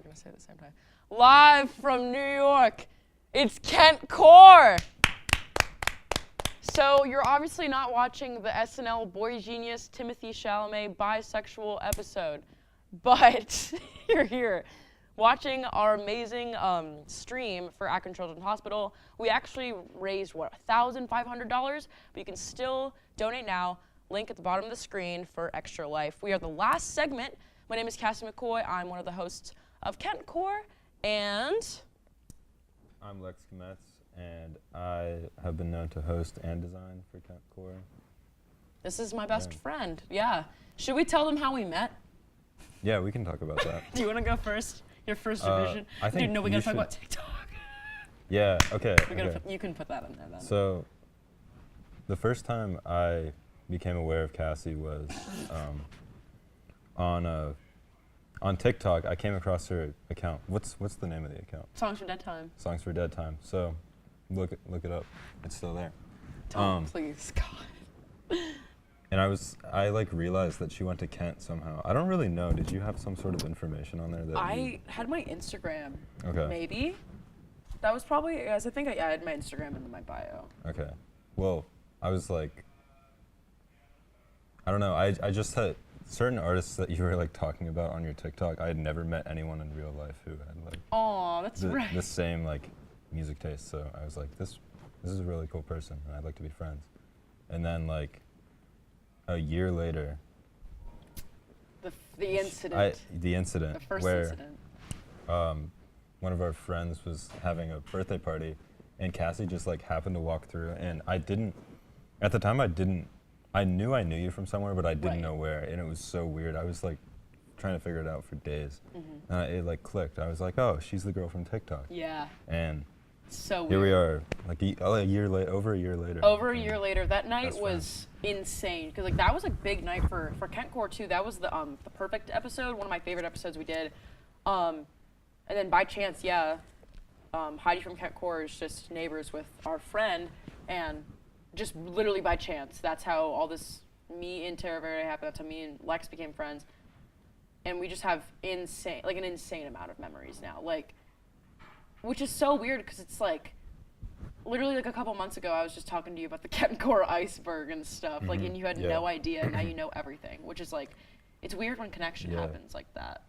gonna say it at the same time. Live from New York, it's kentcore. So you're obviously not watching the SNL Boy Genius Timothy Chalamet bisexual episode, but you're here watching our amazing stream for Akron Children's Hospital. We actually raised, what, $1,500? But you can still donate now. Link at the bottom of the screen for Extra Life. We are the last segment. My name is Cassie McCoy. I'm one of the hosts of kentcore, and I'm Lex Kometz, and I have been known to host and design for kentcore. This is my best friend. Yeah. Should we tell them how we met? Yeah, we can talk about that. Do you want to go first? Your first division? I think Dude, no, we gotta talk about TikTok. Yeah, okay. You can put that in there then. So, the first time I became aware of Cassie was on TikTok. I came across her account. What's the name of the account? Songs for Dead Time. Songs for Dead Time. So, look it up. It's still there. Don't, please, God. And I like realized that she went to Kent somehow. I don't really know. Did you have some sort of information on there that I had my Instagram. Okay. Maybe. That was probably, I think I added my Instagram into my bio. Okay. Well, I was like, I don't know. I just had certain artists that you were like talking about on your TikTok. I had never met anyone in real life who had like That's right. the same like music taste. So I was like, this is a really cool person, and I'd like to be friends. And then like a year later, the incident. The first where incident. one of our friends was having a birthday party, and Cassie just like happened to walk through, and at the time I knew you from somewhere, but I didn't know where, and it was so weird. I was like trying to figure it out for days, and it like clicked. I was like, oh, she's the girl from TikTok. Yeah. And so weird. Here we are, like a year later. Over a year later. That night was insane, because like that was a big night for kentcore too. That was the perfect episode, one of my favorite episodes we did. And then by chance, Heidi from kentcore is just neighbors with our friend, and just literally by chance, that's how all this me and Terra Verde happened. That's how me and Lex became friends, and we just have an insane amount of memories now, like. Which is so weird, because it's like, literally like a couple months ago, I was just talking to you about the kentcore iceberg and stuff, like, and you had no idea, and now you know everything, which is like, it's weird when connection happens like that.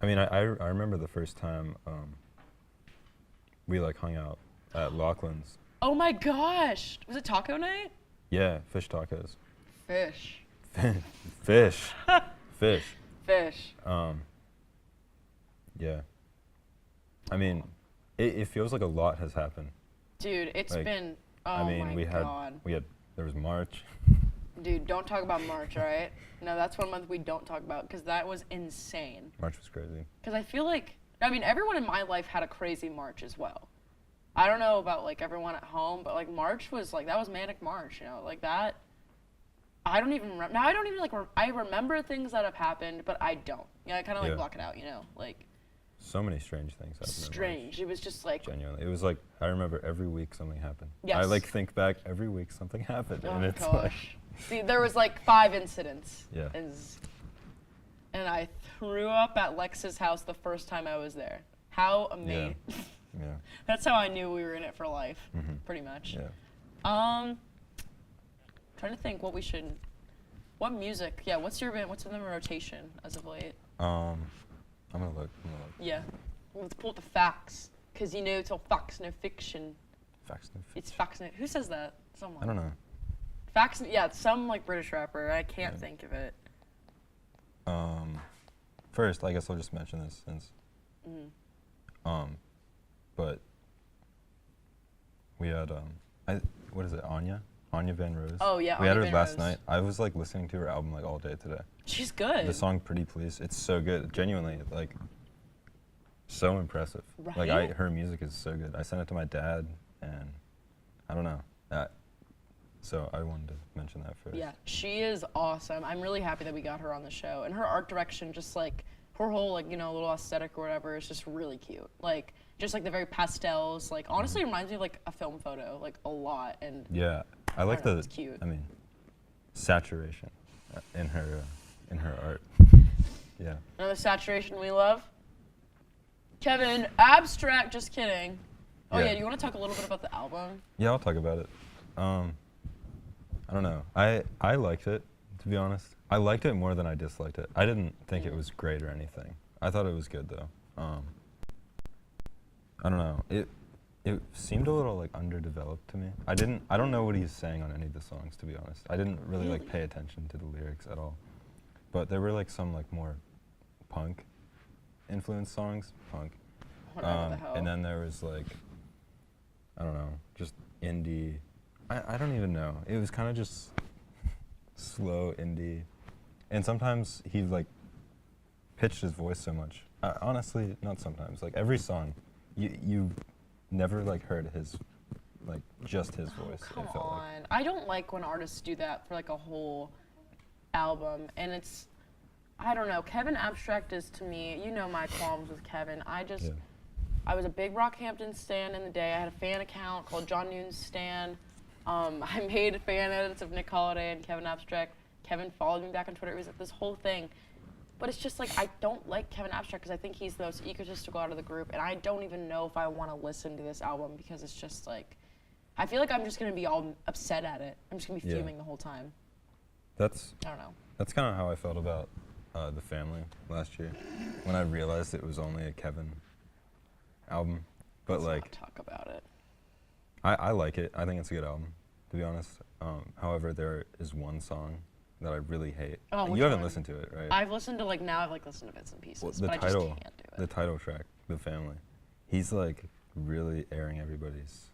I mean, I remember the first time we like hung out at Laughlin's. Oh my gosh! Was it taco night? Yeah, fish tacos. Fish. Fish. Fish. Fish. Yeah. I mean, it feels like a lot has happened. Dude, it's like, been, I mean, my God. There was March. Dude, don't talk about March, all right? No, that's 1 month we don't talk about, because that was insane. March was crazy. Because I feel like, I mean, everyone in my life had a crazy March as well. I don't know about, like, everyone at home, but, like, March was, like, that was Manic March, you know? Like, that, I don't even remember. Now, I don't even, like, I remember things that have happened, but I don't. You know, I kind of, like, block it out, you know? Like, so many strange things happened. Strange. It was just like. Genuinely. It was like, I remember every week something happened. Yes. I like think back every week something happened. Oh and it's gosh. Like See, there was like 5 incidents. Yeah. And I threw up at Lex's house the first time I was there. How amazing. Yeah. That's how I knew we were in it for life, pretty much. Yeah. Trying to think what music, what's in the rotation as of late? I'm gonna look. Yeah. Let's pull up the facts, because you know it's all facts, no fiction. Facts, no fiction. It's facts, no. Who says that? Someone. I don't know. Facts, it's some like British rapper. I can't think of it. First, I guess I'll just mention this since. But we had what is it? Anya Van Rose. Oh yeah. We had her last night. I was like listening to her album like all day today. She's good. The song "Pretty Please," it's so good. Genuinely, like, so impressive. Right? Like, her music is so good. I sent it to my dad, and I don't know. So I wanted to mention that first. Yeah, she is awesome. I'm really happy that we got her on the show, and her art direction, just like her whole like little aesthetic or whatever, is just really cute. Like just like the very pastels. Like honestly, it reminds me of like a film photo, like a lot. And yeah, I like it's cute. I mean, saturation in her art. Yeah. Another saturation we love? Kevin Abstract, just kidding. Oh Yeah. yeah, do you want to talk a little bit about the album? Yeah, I'll talk about it. I don't know. I liked it, to be honest. I liked it more than I disliked it. I didn't think it was great or anything. I thought it was good though. I don't know. It seemed a little like underdeveloped to me. I don't know what he's saying on any of the songs, to be honest. I didn't really like pay attention to the lyrics at all. But there were like some like more punk influenced songs, Whatever the hell. and then there was like, I don't know, just indie. I don't even know. It was kind of just slow indie, and sometimes he like pitched his voice so much. Honestly, not sometimes. Like every song, you never like heard his like just his voice. Come it felt on. like. I don't like when artists do that for like a whole album, and it's, I don't know. Kevin Abstract is, to me, you know my qualms with Kevin. Yeah. I was a big Rockhampton stan in the day. I had a fan account called John Noon's Stan. I made fan edits of Nick Holiday and Kevin Abstract. Kevin followed me back on Twitter. It was like this whole thing. But it's just like, I don't like Kevin Abstract because I think he's the most egotistical out of the group, and I don't even know if I want to listen to this album because it's just like, I feel like I'm just going to be all upset at it. I'm just going to be fuming the whole time. I don't know. That's kind of how I felt about The Family last year, when I realized it was only a Kevin album. But Let's like, not talk about it. I like it. I think it's a good album, to be honest. However, there is one song that I really hate. Oh, which you haven't one? listened to it, right? I've listened to listened to bits and pieces, Well, but I just can't do the it. title track, The Family. He's like really airing everybody's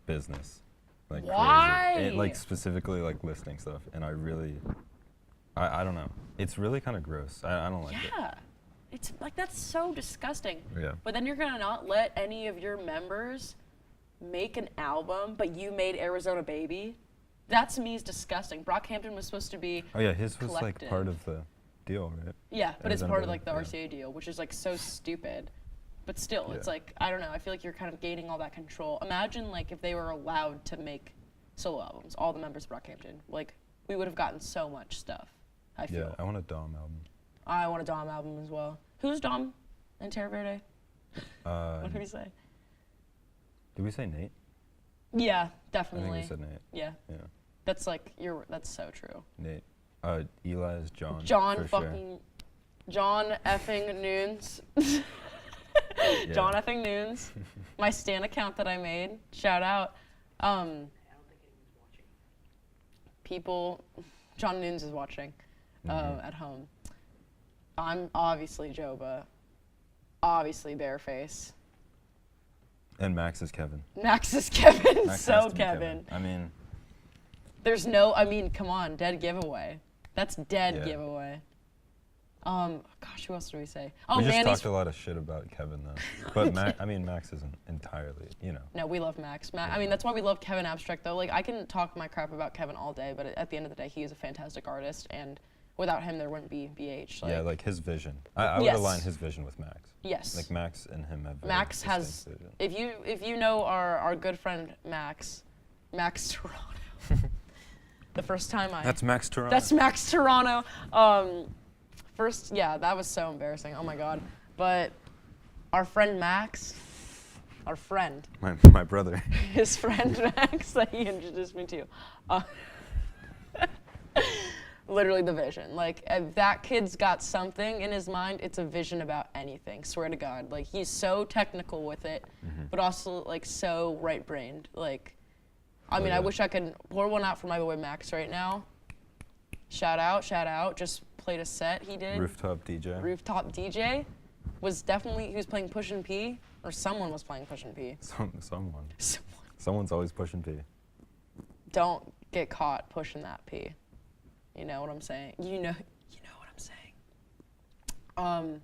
business, like Why? crazy. Like specifically like listing stuff, and I don't know. It's really kind of gross. I don't like it. Yeah. It's like, that's so disgusting. Yeah. But then you're gonna not let any of your members make an album, but you made Arizona Baby? That to me is disgusting. Brockhampton was supposed to be Oh yeah, his was collective. like part of the deal, right? Yeah, but it's Arizona part of Baby, like the yeah. RCA deal, which is like so stupid. But still, it's Yeah. like, I don't know, I feel like you're kind of gaining all that control. Imagine like if they were allowed to make solo albums, all the members of Brockhampton. Like, we would have gotten so much stuff, I Yeah, feel. I want a Dom album. I want a Dom album as well. Who's Dom in Terra Verde? What did we say? Did we say Nate? Yeah, I definitely. think we said Nate. Yeah, Yeah, that's like, that's so true. Nate. Eli is John. John for fucking, John effing Noons. Sure. John Yeah. effing Noons. My Stan account that I made. Shout out. People, John Noons is watching at home. I'm obviously Joba. Obviously Bareface. And Max is Kevin. Max is Kevin. Max has So to be Kevin. I mean, There's no, I mean, come on, dead giveaway. That's dead Yeah. giveaway. Gosh, who else do we say? Oh, we just Manny's. talked a lot of shit about Kevin though. But Max isn't entirely, you know. No, we love Max. I mean, that's why we love Kevin Abstract, though. Like, I can talk my crap about Kevin all day, but at the end of the day, he is a fantastic artist, and without him, there wouldn't be BH. Yeah, like his vision. I would Yes. align his vision with Max. Yes. Like Max and him have very Max has. distinct vision. If you know our good friend Max Toronto. The first time That's Max Toronto. That's Max Toronto. First, yeah, that was so embarrassing. Oh my god. But our friend Max, my brother. his friend Max that he introduced me to, literally the vision. Like, if that kid's got something in his mind, it's a vision about anything. Swear to God. Like, he's so technical with it, but also like so right-brained. Like, I mean, I yeah. wish I could pour one out for my boy Max right now. Shout out. Just played a set he did. Rooftop DJ. Rooftop DJ was he was playing Push and P, or someone was playing Push and P. Someone. Someone's always pushing P. Don't get caught pushing that P. You know what I'm saying? You know what I'm saying.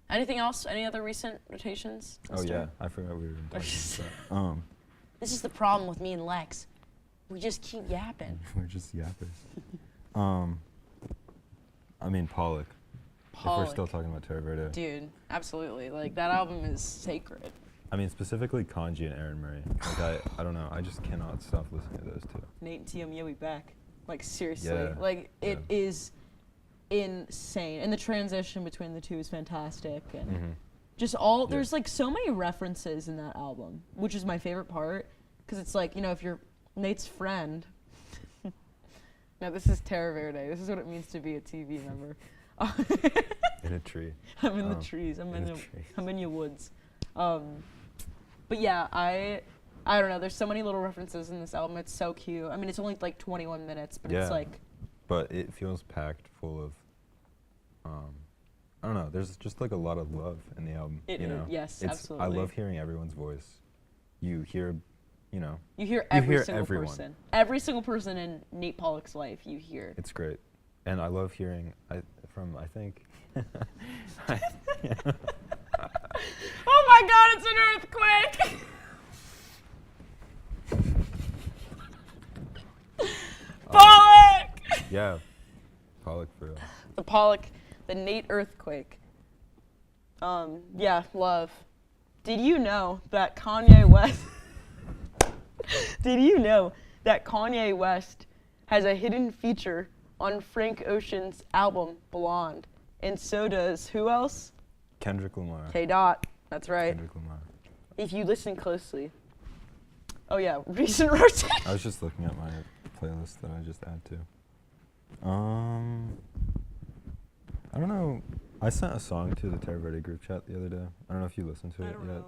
Anything else? Any other recent rotations? Oh yeah, I forgot we were talking about that. This is the problem with me and Lex. We just keep yapping. We're just yappers. I mean Pollock. If we're Pollock. still talking about Terra Verde. Dude, absolutely. Like, that album is sacred. I mean specifically Kanji and Aaron Murray. Like I don't know. I just cannot stop listening to those two. Nate and TM, yeah, we back. Like, seriously. Yeah. Like, it Yeah. is insane. And the transition between the two is fantastic. And Just all, there's like so many references in that album, which is my favorite part, because it's like, you know, if you're Nate's friend. No, this is Terra Verde. This is what it means to be a TV member. In a tree. I'm in the trees. I'm in your woods. But yeah, I don't know. There's so many little references in this album. It's so cute. I mean, it's only like 21 minutes, but it's like. But it feels packed full of. I don't know. There's just like a lot of love in the album. You know. Yes, absolutely. I love hearing everyone's voice. You hear, you know. You hear every single everyone. person. Every single person in Nate Pollock's life. You hear. It's great, and I love hearing from I think. Oh my God! It's an earthquake. Pollock. Yeah, Pollock for real. The Pollock, the Nate earthquake. Yeah, love. Did you know that Kanye West? Did you know that Kanye West has a hidden feature on Frank Ocean's album Blonde, and so does who else? Kendrick Lamar. K. Dot. That's right. Kendrick Lamar. If you listen closely. Oh yeah, recent rotation. I was just looking at my playlist that I just add to. I don't know. I sent a song to the Terra Verde group chat the other day. I don't know if you listened to it yet.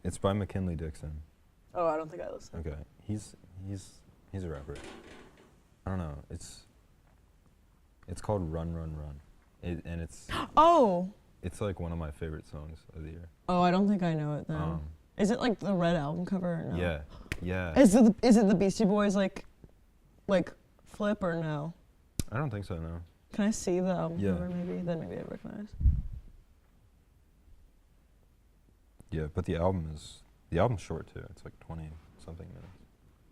It's by McKinley Dixon. Oh, I don't think I listened. Okay. He's a rapper. I don't know. It's called Run Run Run. And it's Oh. It's like one of my favorite songs of the year. Oh, I don't think I know it then. Is it like the red album cover or no? Yeah. Yeah. Is it the Beastie Boys like flip or no? I don't think so, no. Can I see the album Yeah. cover maybe? Then maybe I recognize. Yeah, but the album's short too. It's like 20 something minutes.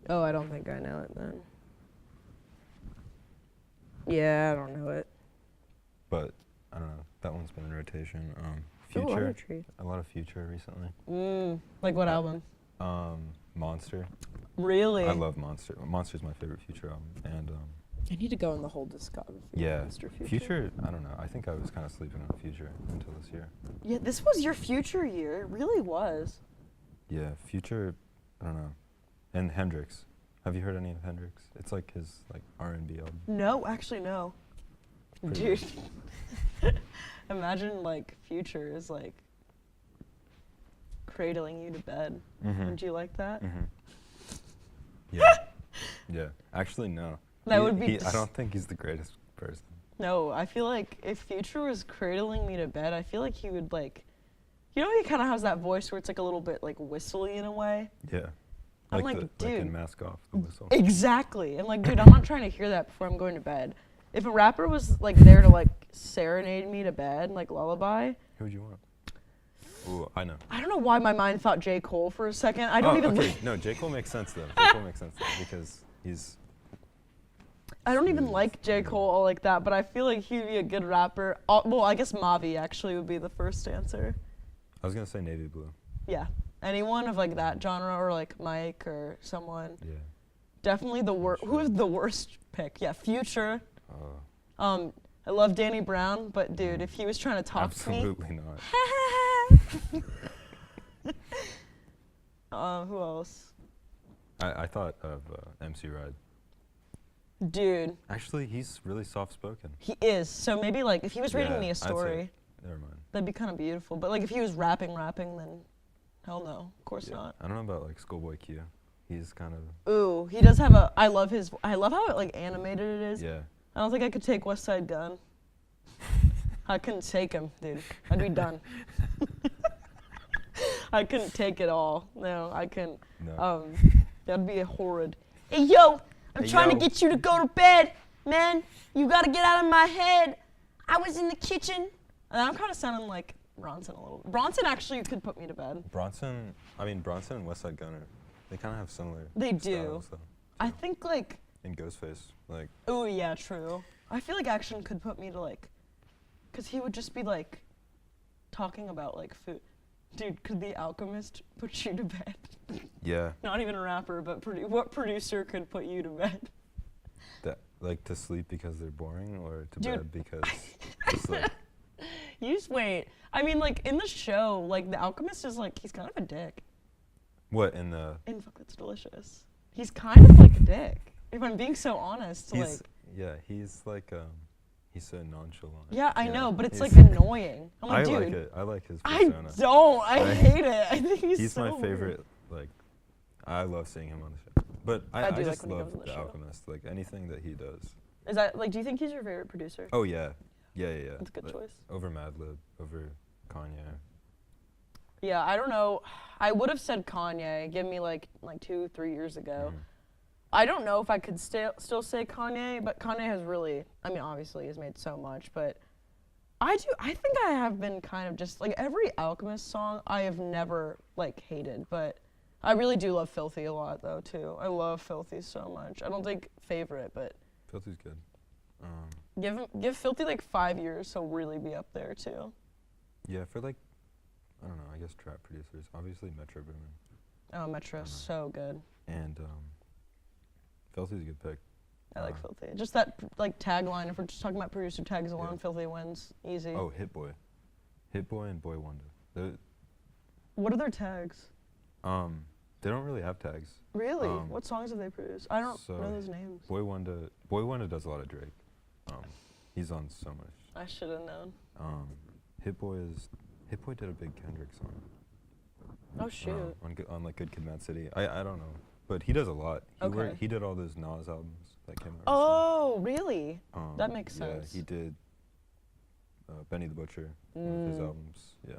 Oh, I don't think I know it then. Yeah, I don't know it. But I don't know. That one's been in rotation. Ooh, I'm Future. intrigued. A lot of Future recently. Like what album? Monster. Really? I love Monster. Monster's my favorite Future album. And I need to go in the whole discography. yeah, Mr. Future. I don't know. I think I was kind of sleeping on Future until this year. Yeah, this was your Future year. It really was. Yeah, Future. I don't know. And Hendrix. Have you heard any of Hendrix? It's like his R&B album. No, actually no. Pretty Dude. Imagine Future is cradling you to bed. Would you like that? Yeah. Yeah. Actually, no. That would be. I don't think he's the greatest person. No, I feel like if Future was cradling me to bed, I feel like he would you know, he kind of has that voice where it's a little bit whistly in a way. Yeah. I'm like, dude. in Mask Off, the whistle. Exactly. I'm like, dude, I'm not trying to hear that before I'm going to bed. If a rapper was there to serenade me to bed, lullaby. Who would you want? Ooh, I know. I don't know why my mind thought J. Cole for a second. I don't even. Okay. No, J. Cole makes sense though. J. Cole makes sense though, because he's. I don't even like J. Cole all like that, but I feel like he'd be a good rapper. Well, I guess Mavi actually would be the first answer. I was gonna say Navy Blue. Yeah, anyone of that genre or Mike or someone. Yeah. Definitely the worst. Who is the worst pick? Yeah, Future. Oh. I love Danny Brown, but dude, if he was trying to talk Absolutely to me. not. Who else? I thought of MC Ride. Dude. Actually, he's really soft-spoken. He is. So maybe if he was reading me a story, never mind. that'd be kind of beautiful. But if he was rapping, then hell no, of course not. I don't know about Schoolboy Q. He's kind of. Ooh, he does have a. I love how animated it is. Yeah. I don't think I could take West Side Gun. I couldn't take him, dude. I'd be done. I couldn't take it all. No, I couldn't. No. That'd be horrid. Hey, yo, I'm trying to get you to go to bed, man. You gotta get out of my head. I was in the kitchen. And I'm kind of sounding like Bronson a little. Bronson actually could put me to bed. Bronson and West Side Gun they kind of have similar. They do. styles, though. I think And Ghostface, Oh yeah, true. I feel like Action could put me to cause he would just be talking about food. Dude, could The Alchemist put you to bed? Yeah. Not even a rapper, but what producer could put you to bed? That to sleep because they're boring or to Dude. bed because Just like, You just wait. I mean, like, in the show, like, the alchemist is, like, he's kind of a dick. what in the? In Fuck That's Delicious. He's kind of like a dick. If I'm being so honest, like. Yeah, he's like he's so nonchalant. Yeah, I know, but it's he's- like annoying. I'm like, I dude. like it. I like his I persona. don't. I hate it. I think he's He's so my weird. favorite. Like, I love seeing him on the show. But I I do like just when he love comes on the the show. Alchemist. Like anything that he does. Is that, like, do you think he's your favorite producer? Oh yeah, yeah. That's a good choice. Over Madlib, over Kanye. Yeah, I don't know. I would have said Kanye. Give me, like 2-3 years ago. Mhm. I don't know if I could still say Kanye, but Kanye has really, I mean, obviously he's made so much, but I think I have been kind of just, like, every Alchemist song I have never, like, hated, but I really do love Filthy a lot, though, too. I love Filthy so much. I don't think favorite, but Filthy's good. give Filthy, like, 5 years, he'll really be up there, too. Yeah, for like, I don't know. I guess trap producers. Obviously Metro Boomin. Oh, Metro's so good. And Filthy's a good pick. I like Filthy. Just that, like, tagline, if we're just talking about producer tags alone, Yeah. Filthy wins. Easy. Oh, Hit Boy and Boy Wonder. What are their tags? They don't really have tags. Really? What songs have they produced? I don't know those names. Boy Wonder does a lot of Drake. He's on so much. I should have known. Hit Boy did a big Kendrick song. Oh, shoot. On like Good Kid, Mad City. I don't know, but he does a lot. He did all those Nas albums that came out. Oh, really? That makes Yeah, sense. he did Benny the Butcher, one of his albums. Yeah.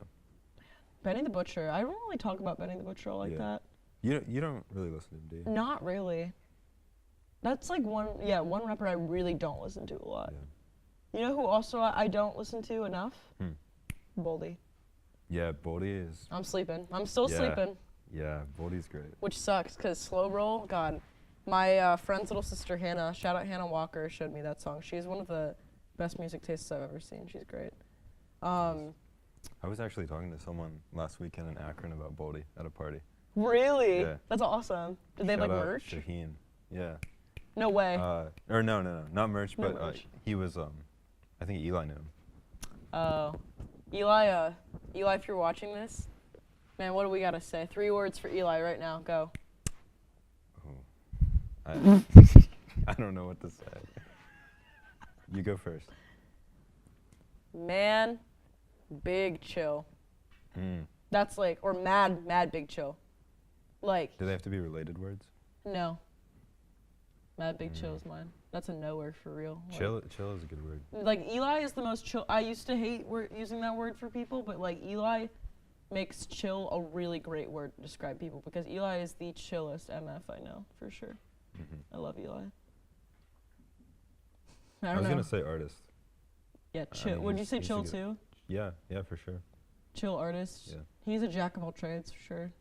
Benny the Butcher. I don't really talk about Benny the Butcher like Yeah. that. You don't really listen to him, do you? Not really. That's like one rapper I really don't listen to a lot. Yeah. You know who also I don't listen to enough? Boldy. Yeah, Boldy is. I'm sleeping. I'm still Yeah. sleeping. Yeah, Boldy's great. Which sucks, because Slow Roll, God. My friend's little sister, Hannah, shout out Hannah Walker, showed me that song. She's one of the best music tastes I've ever seen. She's great. I was actually talking to someone last weekend in Akron about Boldy at a party. Really? Yeah. That's awesome. Did they have, like, Shout out merch? Shaheen. Yeah. No way. Or no, not merch, No but merch. he was I think Eli knew him. Oh. Eli, if you're watching this, man, what do we gotta say? 3 words for Eli right now. Go. I I don't know what to say. You go first. Man, big chill. That's like, or mad big chill. Like, Do they have to be related words? no. Mad big chill is mine. That's a no word for real. Like, Chill is a good word. Like, Eli is the most chill. I used to hate using that word for people, but, like, Eli makes chill a really great word to describe people, because Eli is the chillest MF I know, for sure. I love Eli. I was gonna say artist. Yeah, chill. mean, Would you say he's a chill good- too? Yeah, for sure. Chill artist. Yeah. He's a jack of all trades, for sure.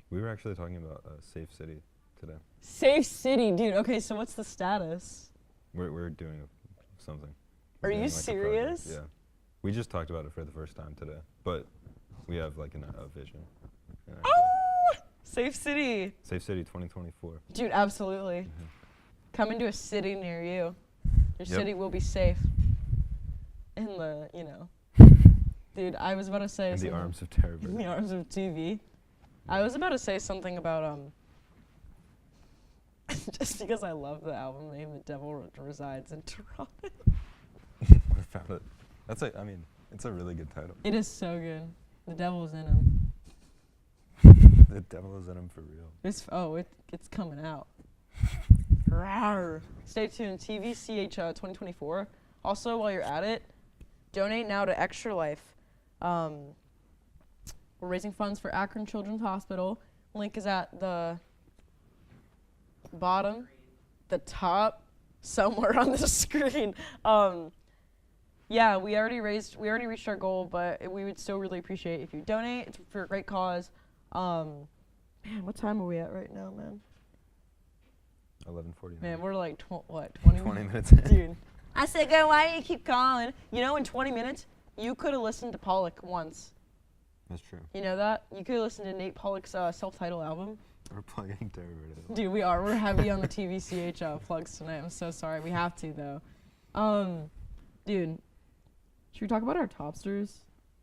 We were actually talking about Safe City today. Safe City, dude. Okay, so what's the status? We're doing something. Are We're you doing, like, a project. serious? Yeah. We just talked about it for the first time today, but we have like a vision. an idea. Oh! Safe City. Safe City 2024. Dude, absolutely. Come into a city near you. Your Yep. city will be safe. In the, Dude, I was about to say In the something. arms of terror. In the arms of TV. I was about to say something about, just because I love the album name, The Devil Resides in Toronto. I found it. It's a really good title. It is so good. The devil's in him. The devil is in him for real. It's coming out. Rawr. Stay tuned. TVCH 2024. Also, while you're at it, donate now to ExtraLife. We're raising funds for Akron Children's Hospital. Link is at the bottom, the top, somewhere on the screen. Yeah, we already reached our goal, but we would still really appreciate if you donate. It's for a great cause. Man, what time are we at right now, man? 11:49. Man, we're like 20 20 minutes in. Dude. I said, girl, why do you keep calling? You know, in 20 minutes, you could have listened to Pollock once. That's true. You know that? You could have listened to Nate Pollock's self-titled album. We're plugging terror radio. Dude, we are. We're heavy on the TVCH plugs tonight. I'm so sorry. We have to, though. Dude, Should we talk about our topsters?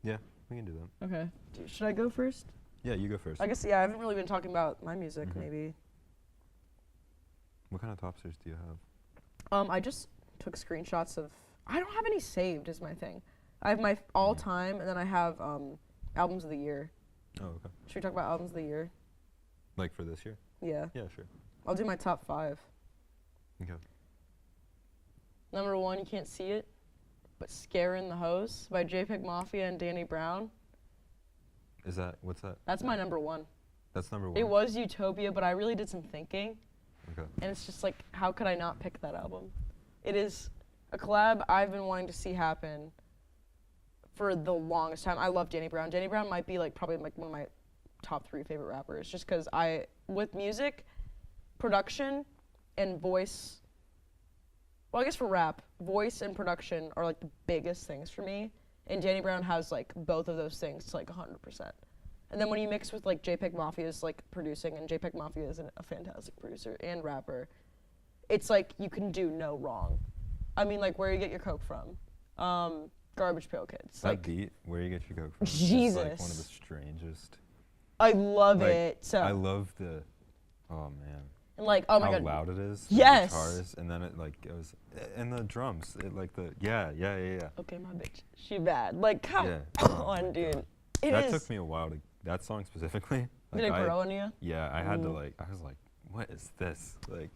Yeah, we can do that. Okay. Should I go first? Yeah, you go first. I guess, yeah, I haven't really been talking about my music, maybe. What kind of topsters do you have? I just took screenshots of, I don't have any saved is my thing. I have my all time, and then I have albums of the year. Oh, okay. Should we talk about albums of the year? Like for this year? Yeah. Yeah, sure. I'll do my top 5. Okay. Number 1, you can't see it, but Scarin' the Hose by JPEG Mafia and Danny Brown. What's that? That's my number 1. That's number 1? It was Utopia, but I really did some thinking. Okay. And it's just like, how could I not pick that album? It is a collab I've been wanting to see happen for the longest time. I love Danny Brown. Danny Brown might be like probably like one of my top 3 favorite rappers, just because with music, production, and voice, well, I guess for rap, voice and production are like the biggest things for me. And Danny Brown has like both of those things to like 100%. And then when you mix with like JPEG Mafia's like producing, and JPEG Mafia is a fantastic producer and rapper, it's like you can do no wrong. I mean, like, where you get your coke from? Garbage Pail Kids. That Like, beat, where you get your coke from, Jesus. is like one of the strangest. I love Like, it. So I love the, oh man. and like, oh my how god, loud it is. Yes. The guitars, and then it like goes, and the drums, it like the, yeah. okay, my bitch, she bad. Like, come Yeah. on, dude. It That is. took me a while to, that song specifically. Did it grow on you? Yeah, I had to like, I was like, what is this? Like,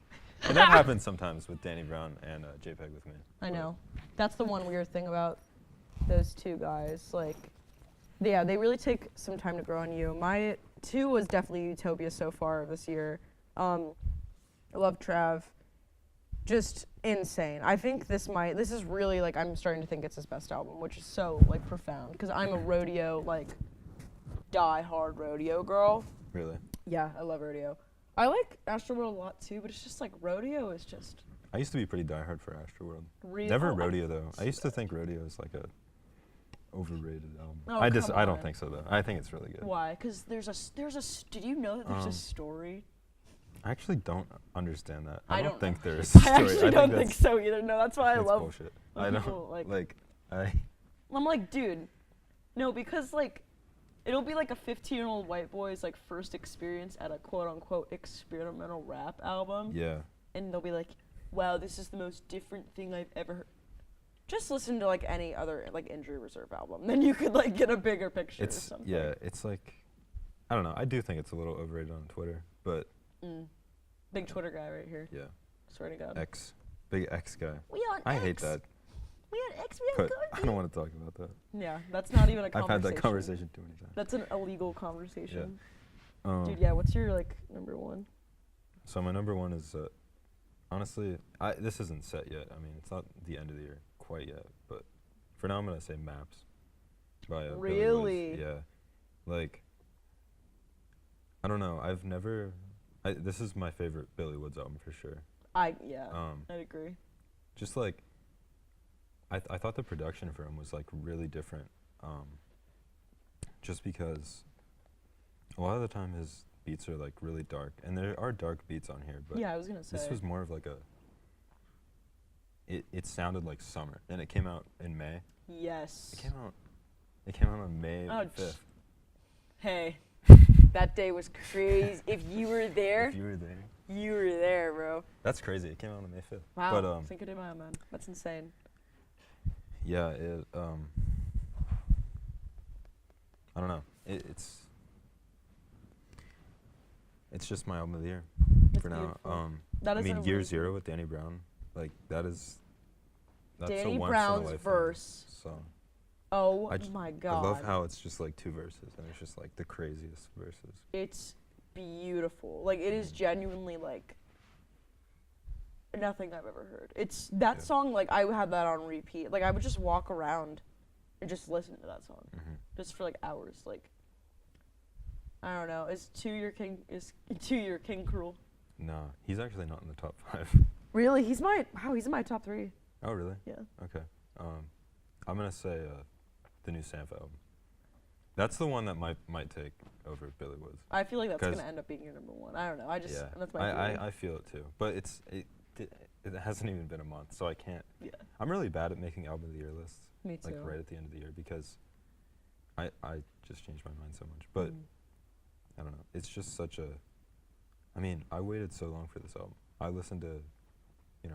and that happens sometimes with Danny Brown and JPEG with me. I know. That's the one weird thing about those two guys. Like, yeah, they really take some time to grow on you. My 2 was definitely Utopia so far this year. I love Trav. Just insane. I think this is really like, I'm starting to think it's his best album, which is so like profound, because I'm a rodeo, like, die-hard rodeo girl. Really? Yeah, I love rodeo. I like Astroworld a lot too, but it's just like rodeo is just I used to be pretty diehard for Astroworld. real. Never rodeo though. I used to think rodeo is like a overrated album. Oh, I come don't on. think so though. I think it's really good. Why? Because there's a. Did you know that there's a story? I actually don't understand that. I I don't don't think know. there's a story. I actually don't think that's- so either. No, that's why I that's love. bullshit. when I people, don't like- I I'm like, dude, no, because like, it'll be like a 15-year-old white boy's like first experience at a quote-unquote experimental rap album, yeah. and they'll be like, wow, this is the most different thing I've ever heard. Just listen to like any other like Injury Reserve album, then you could like get a bigger picture or It's something. yeah, it's like I don't know. I do think it's a little overrated on Twitter, but Big Twitter guy right here. yeah. Swear to God. Big X guy. We on I X. hate that, We on X. We on but I don't want to talk about that. Yeah, that's not even a I've conversation. had that conversation too many times. That's an illegal conversation. Um, Dude, yeah, what's your like number 1? So my number 1 is honestly, this isn't set yet. I mean, it's not the end of the year quite yet, but for now I'm gonna say Maps by Billy Really? Woods. Yeah, like I don't know. I've never. This is my favorite Billy Woods album for sure. I'd agree. Just like I thought the production for him was like really different, just because a lot of the time his beats are like really dark, and there are dark beats on here, but Yeah, I was gonna say. this was more of like a. It sounded like summer, and it came out in May. Yes. It came out on May Oh, 5th. Hey, that day was crazy. If you were there, If you were there. you were there, bro. That's crazy. It came out on May 5th. Wow. But Think of it, man. That's insane. yeah, it I don't know. It's just my album of the year It's for now. beautiful. That I is mean, a Year really- Zero with Danny Brown, like that's Danny a once Brown's in a lifetime verse. song. Oh I j- my God. I love how it's just like 2 verses, and it's just like the craziest verses. It's beautiful. Like, it is genuinely like nothing I've ever heard. It's that Yeah. song. Like, I would have that on repeat. Like, I would just walk around and just listen to that song just for like hours. Like, I don't know. Is two your king cruel? No, he's actually not in the top 5. Really? He's in my top 3. Oh, really? Yeah. Okay. I'm gonna say the new Sampha album. That's the one that might take over Billy Woods. I feel like that's 'Cause- gonna end up being your number 1. I don't know. Yeah. That's my feeling. I feel it too. But it hasn't even been a month, so I can't. Yeah. I'm really bad at making album of the year lists. Me too. Like right at the end of the year because I just changed my mind so much. But I don't know. It's just such a. I mean, I waited so long for this album. I listened to,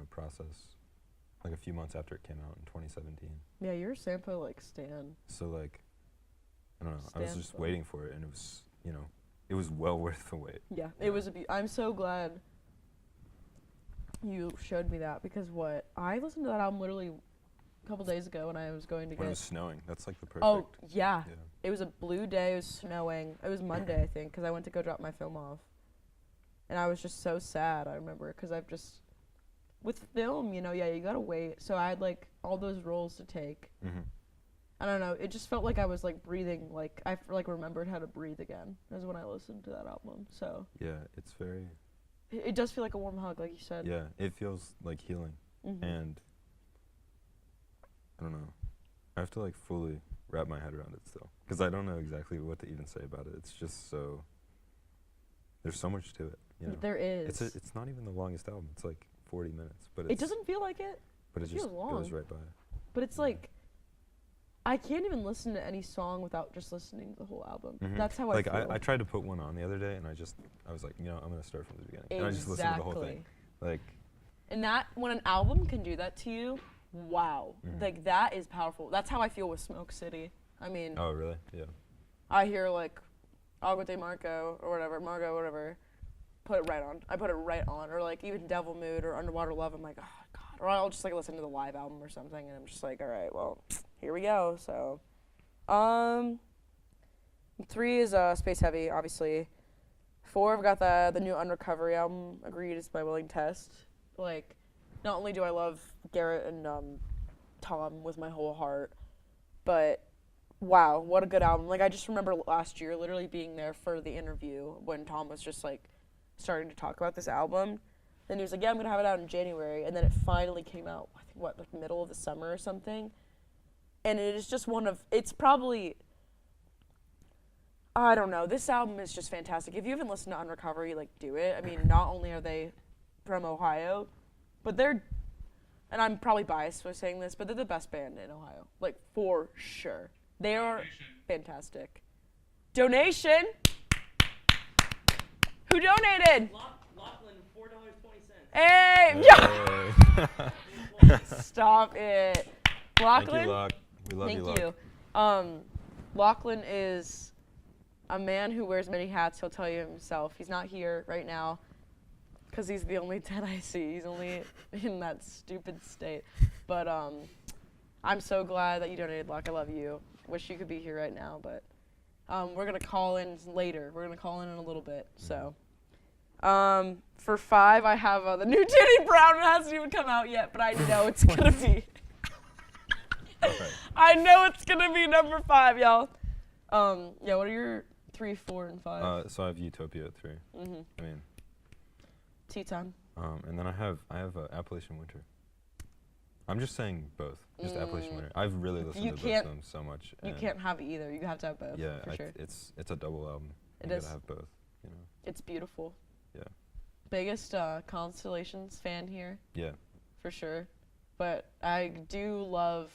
Process, like a few months after it came out in 2017. Yeah, you're a Sampo like stan. So like, I don't know. I was just Stanford. waiting for it, and it was, it was well worth the wait. Yeah, it was I'm so glad you showed me that because I listened to that album literally a couple days ago when I was going to When it get. was snowing, that's like the perfect. Oh yeah. Yeah. It was a blue day. It was snowing. It was Monday, I think, because I went to go drop my film off, and I was just so sad. I remember because I've just with film, you gotta wait. So I had like all those roles to take. Mm-hmm. I don't know. It just felt like I was like breathing. Like I remembered how to breathe again. Is when I listened to that album. So Yeah, it's very. it does feel like a warm hug, like you said. Yeah, it feels like healing, and I don't know. I have to like fully wrap my head around it still, because I don't know exactly what to even say about it. It's just so. There's so much to it. There is. It's not even the longest album. It's like 40 minutes, but It doesn't feel like it. But it just feels long. goes right by. But it's like, I can't even listen to any song without just listening to the whole album. That's how I feel. I tried to put one on the other day, and I was like, I'm gonna start from the beginning, and I just listened to the whole thing. Like. And when an album can do that to you, wow, like that is powerful. That's how I feel with Smoke City. I mean. Oh really? Yeah. I hear like, Agua de Marco or whatever, Margot, whatever. Put it right on. I put it right on, or like even Devil Mood or Underwater Love. I'm like, oh god. Or I'll just like listen to the live album or something, and I'm just like, all right, well, here we go. So, 3 is Space Heavy, obviously. 4, I've got the new Unrecovery album. Agreed, it's my willing test. Like, not only do I love Garrett and Tom with my whole heart, but wow, what a good album. Like, I just remember last year literally being there for the interview when Tom was just like starting to talk about this album. Then he was like, yeah, I'm gonna have it out in January, and then it finally came out, I think, like middle of the summer or something. And it is just it's probably, I don't know, this album is just fantastic. If you haven't listened to Unrecovery, like, do it. I mean, not only are they from Ohio, but they're, and I'm probably biased for saying this, but they're the best band in Ohio, like, for sure. They are fantastic. Donation? Who donated? Lachlan, $4.20. Hey! Hey. Stop it. Lachlan? Thank you, Lach. We love you, Lach. Thank you. Lachlan is a man who wears many hats. He'll tell you himself. He's not here right now because he's the only 10 I see. He's only in that stupid state. But I'm so glad that you donated, Lach. I love you. Wish you could be here right now, but we're going to call in later. We're going to call in a little bit. So for 5, I have the new Danny Brown. It hasn't even come out yet, but I know it's going to be. Right. I know it's going to be number 5, y'all. Yeah, what are your 3, 4, and 5? So I have Utopia at 3. I mean. Tea time. And then I have Appalachian Winter. I'm just saying both. Just Appalachian Winter. I've really listened to both of them so much. You can't have either. You have to have both. Yeah, for sure. it's a double album. It You is. gotta have both. It's beautiful. Yeah. Biggest Constellations fan here, Yeah. for sure. But I do love.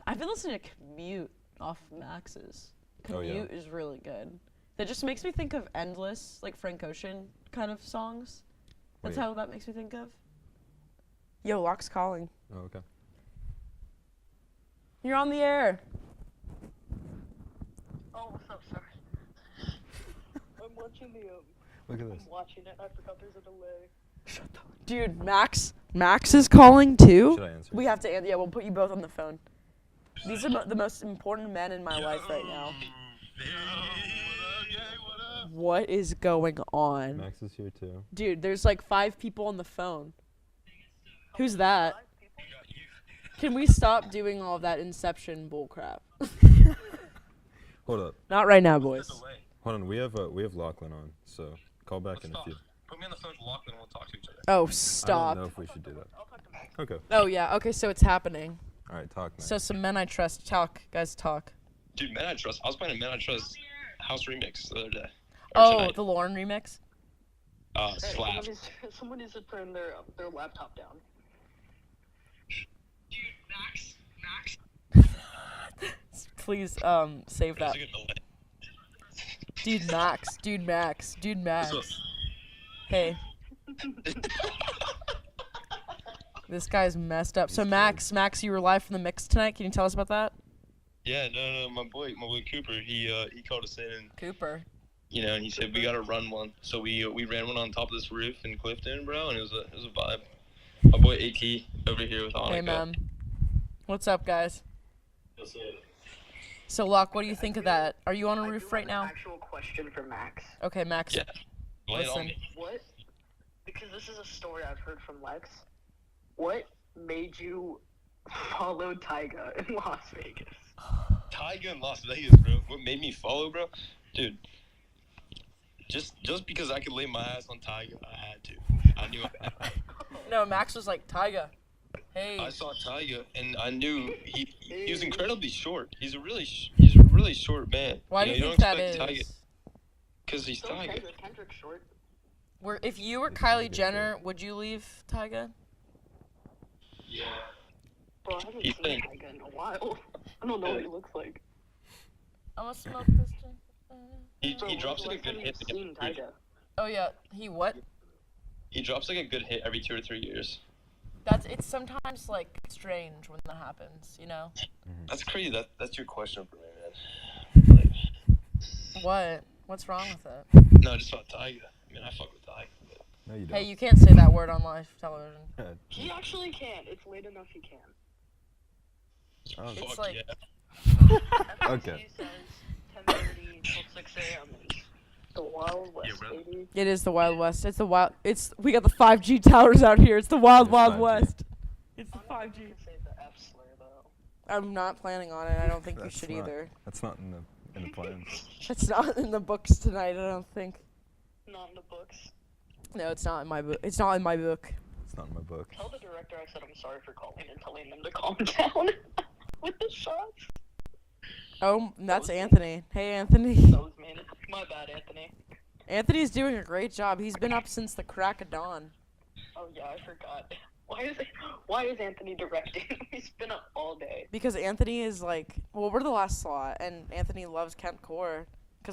I've been listening to Commute off Max's. Oh, yeah. Commute is really good. That just makes me think of Endless, like Frank Ocean kind of songs. That's Wait. how that makes me think of. Yo, Locke's calling. Oh, okay. You're on the air. Oh, what's up, sorry. I'm watching the, Look at this. I'm watching it, I forgot there's a delay. Shut the. Dude, Max is calling too. Should I answer? We have to answer. Yeah, we'll put you both on the phone. These are the most important men in my life right now. What is going on? Max is here too. Dude, there's like 5 people on the phone. Who's that? Can we stop doing all of that Inception bullcrap? Hold up. Not right now, boys. Hold on. We have Lachlan on, so call back in a few. Put me on the phone to Lachlan and we'll talk to each other. Oh, I stop. don't know if we should do that. Okay. Oh, yeah. Okay, so it's happening. All right. Talk, Max. So some men I trust. Talk. Guys, talk. Dude, Men I Trust. I was playing a Men I Trust house remix the other day. Or Oh, tonight. the Lauren remix? Slap. Someone needs to turn their laptop down. Please save that. Dude Max. Hey. This guy's messed up. So Max, you were live from the mix tonight. Can you tell us about that? Yeah, no, my boy Cooper, he called us in and Cooper. you know, and he said we gotta run one. So we ran one on top of this roof in Clifton, bro, and it was a vibe. My boy AT over here with Annika. Hey man. What's up, guys? So Locke, what do you think of that? Are you on a roof right now? Actual question for Max. Okay, Max. Yeah. Lay it on Listen. me. What? Because this is a story I've heard from Lex. What made you follow Tyga in Las Vegas? Tyga in Las Vegas, bro. What made me follow, bro? Dude. Just because I could lay my ass on Tyga, I had to. I knew I had to. No, Max was like, Tyga. Hey. I saw Tyga and I knew he was incredibly short. He's a really short man. Why do you don't think that expect is? Because he's So Tyga. Kendrick's short. If you were Kylie Jenner, would you leave Tyga? Yeah. Bro, I haven't You seen think? Tyga in a while. I don't know what he looks like. I'm gonna smoke this. He Bro, drops like a when's the good last hit. time you've seen Tyga? Oh yeah, he what? He drops like a good hit every 2 or 3 years. It's sometimes like strange when that happens, you know? That's crazy. That's your question for me, man. Like, What? What's wrong with it? no, just about Tyga. I mean, I fuck with Tyga. But No, you don't. Hey, you can't say that word on live television. He actually can. It's late enough he can. Oh, It's fuck like- yeah. Okay. He says 10:30 till 6 a.m. The Wild West, bro. baby. It is the Wild West. We got the 5G towers out here. It's the Wild It's Wild 5G. West. It's the I'm not 5G. gonna say the F slur though. I'm not planning on it. I don't think you That's should not- either. That's not in the plans. It's not in the books tonight, I don't think. Not in the books. No, it's not in my book. It's not in my book. It's not in my book. Tell the director I said I'm sorry for calling and telling them to calm down with the shots. Oh, that's Anthony. Hey, Anthony. That was mean. My bad, Anthony. Anthony's doing a great job. He's been up since the crack of dawn. Oh yeah, I forgot. Why is Anthony directing? He's been up all day. Because Anthony is like, well, we're the last slot, and Anthony loves kentcore.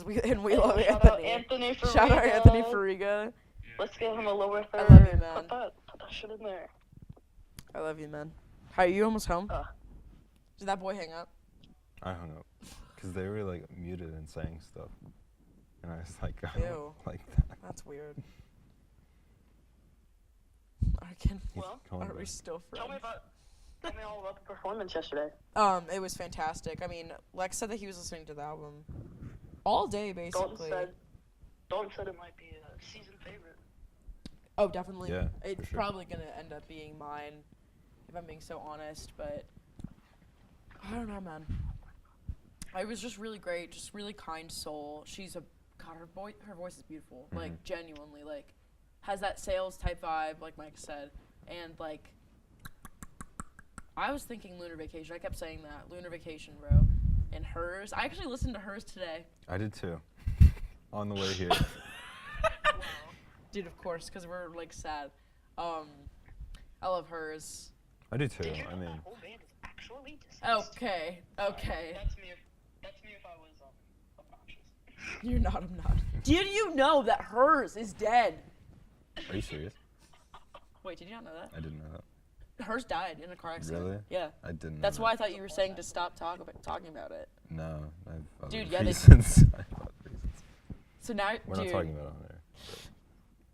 We Hey, love shout Anthony. out Anthony Fariga. Shout out Anthony Fariga. Let's give him a lower I third. love you, man. Put that shit in there. I love you, man. How are you almost home? Uh. Did that boy hang up? I hung up because they were like muted and saying stuff, and I was like, I don't Ew. like that. That's weird. He's Well, calling Are we back. still Tell me friends? all about the performance yesterday. It was fantastic. I mean, Lex said that he was listening to the album all day, basically. Dalton said it might be a season favorite. Oh, definitely. Yeah, It's for sure. probably gonna end up being mine, if I'm being so honest. But I don't know, man. It was just really great, just really kind soul. She's her voice is beautiful. Like genuinely, like has that sales type vibe, like Mike said, and like I was thinking Lunar Vacation. I kept saying that Lunar Vacation, bro. And hers. I actually listened to hers today. I did too. On the way here. Dude, of course, because we're like sad. I love hers. I do too. Did you know I mean, that whole band is actually deceased? Okay. That's me if I was obnoxious. You're not. I'm not. Did you know that hers is dead? are you serious? Wait, did you not know that? I didn't know that. Hers died in a car accident. Really? Yeah. I didn't know That's that. why I thought you were saying to stop talking about it. No, I have other Dude, yeah, they- reasons. I have other reasons. So now, We're dude. not talking about it on there.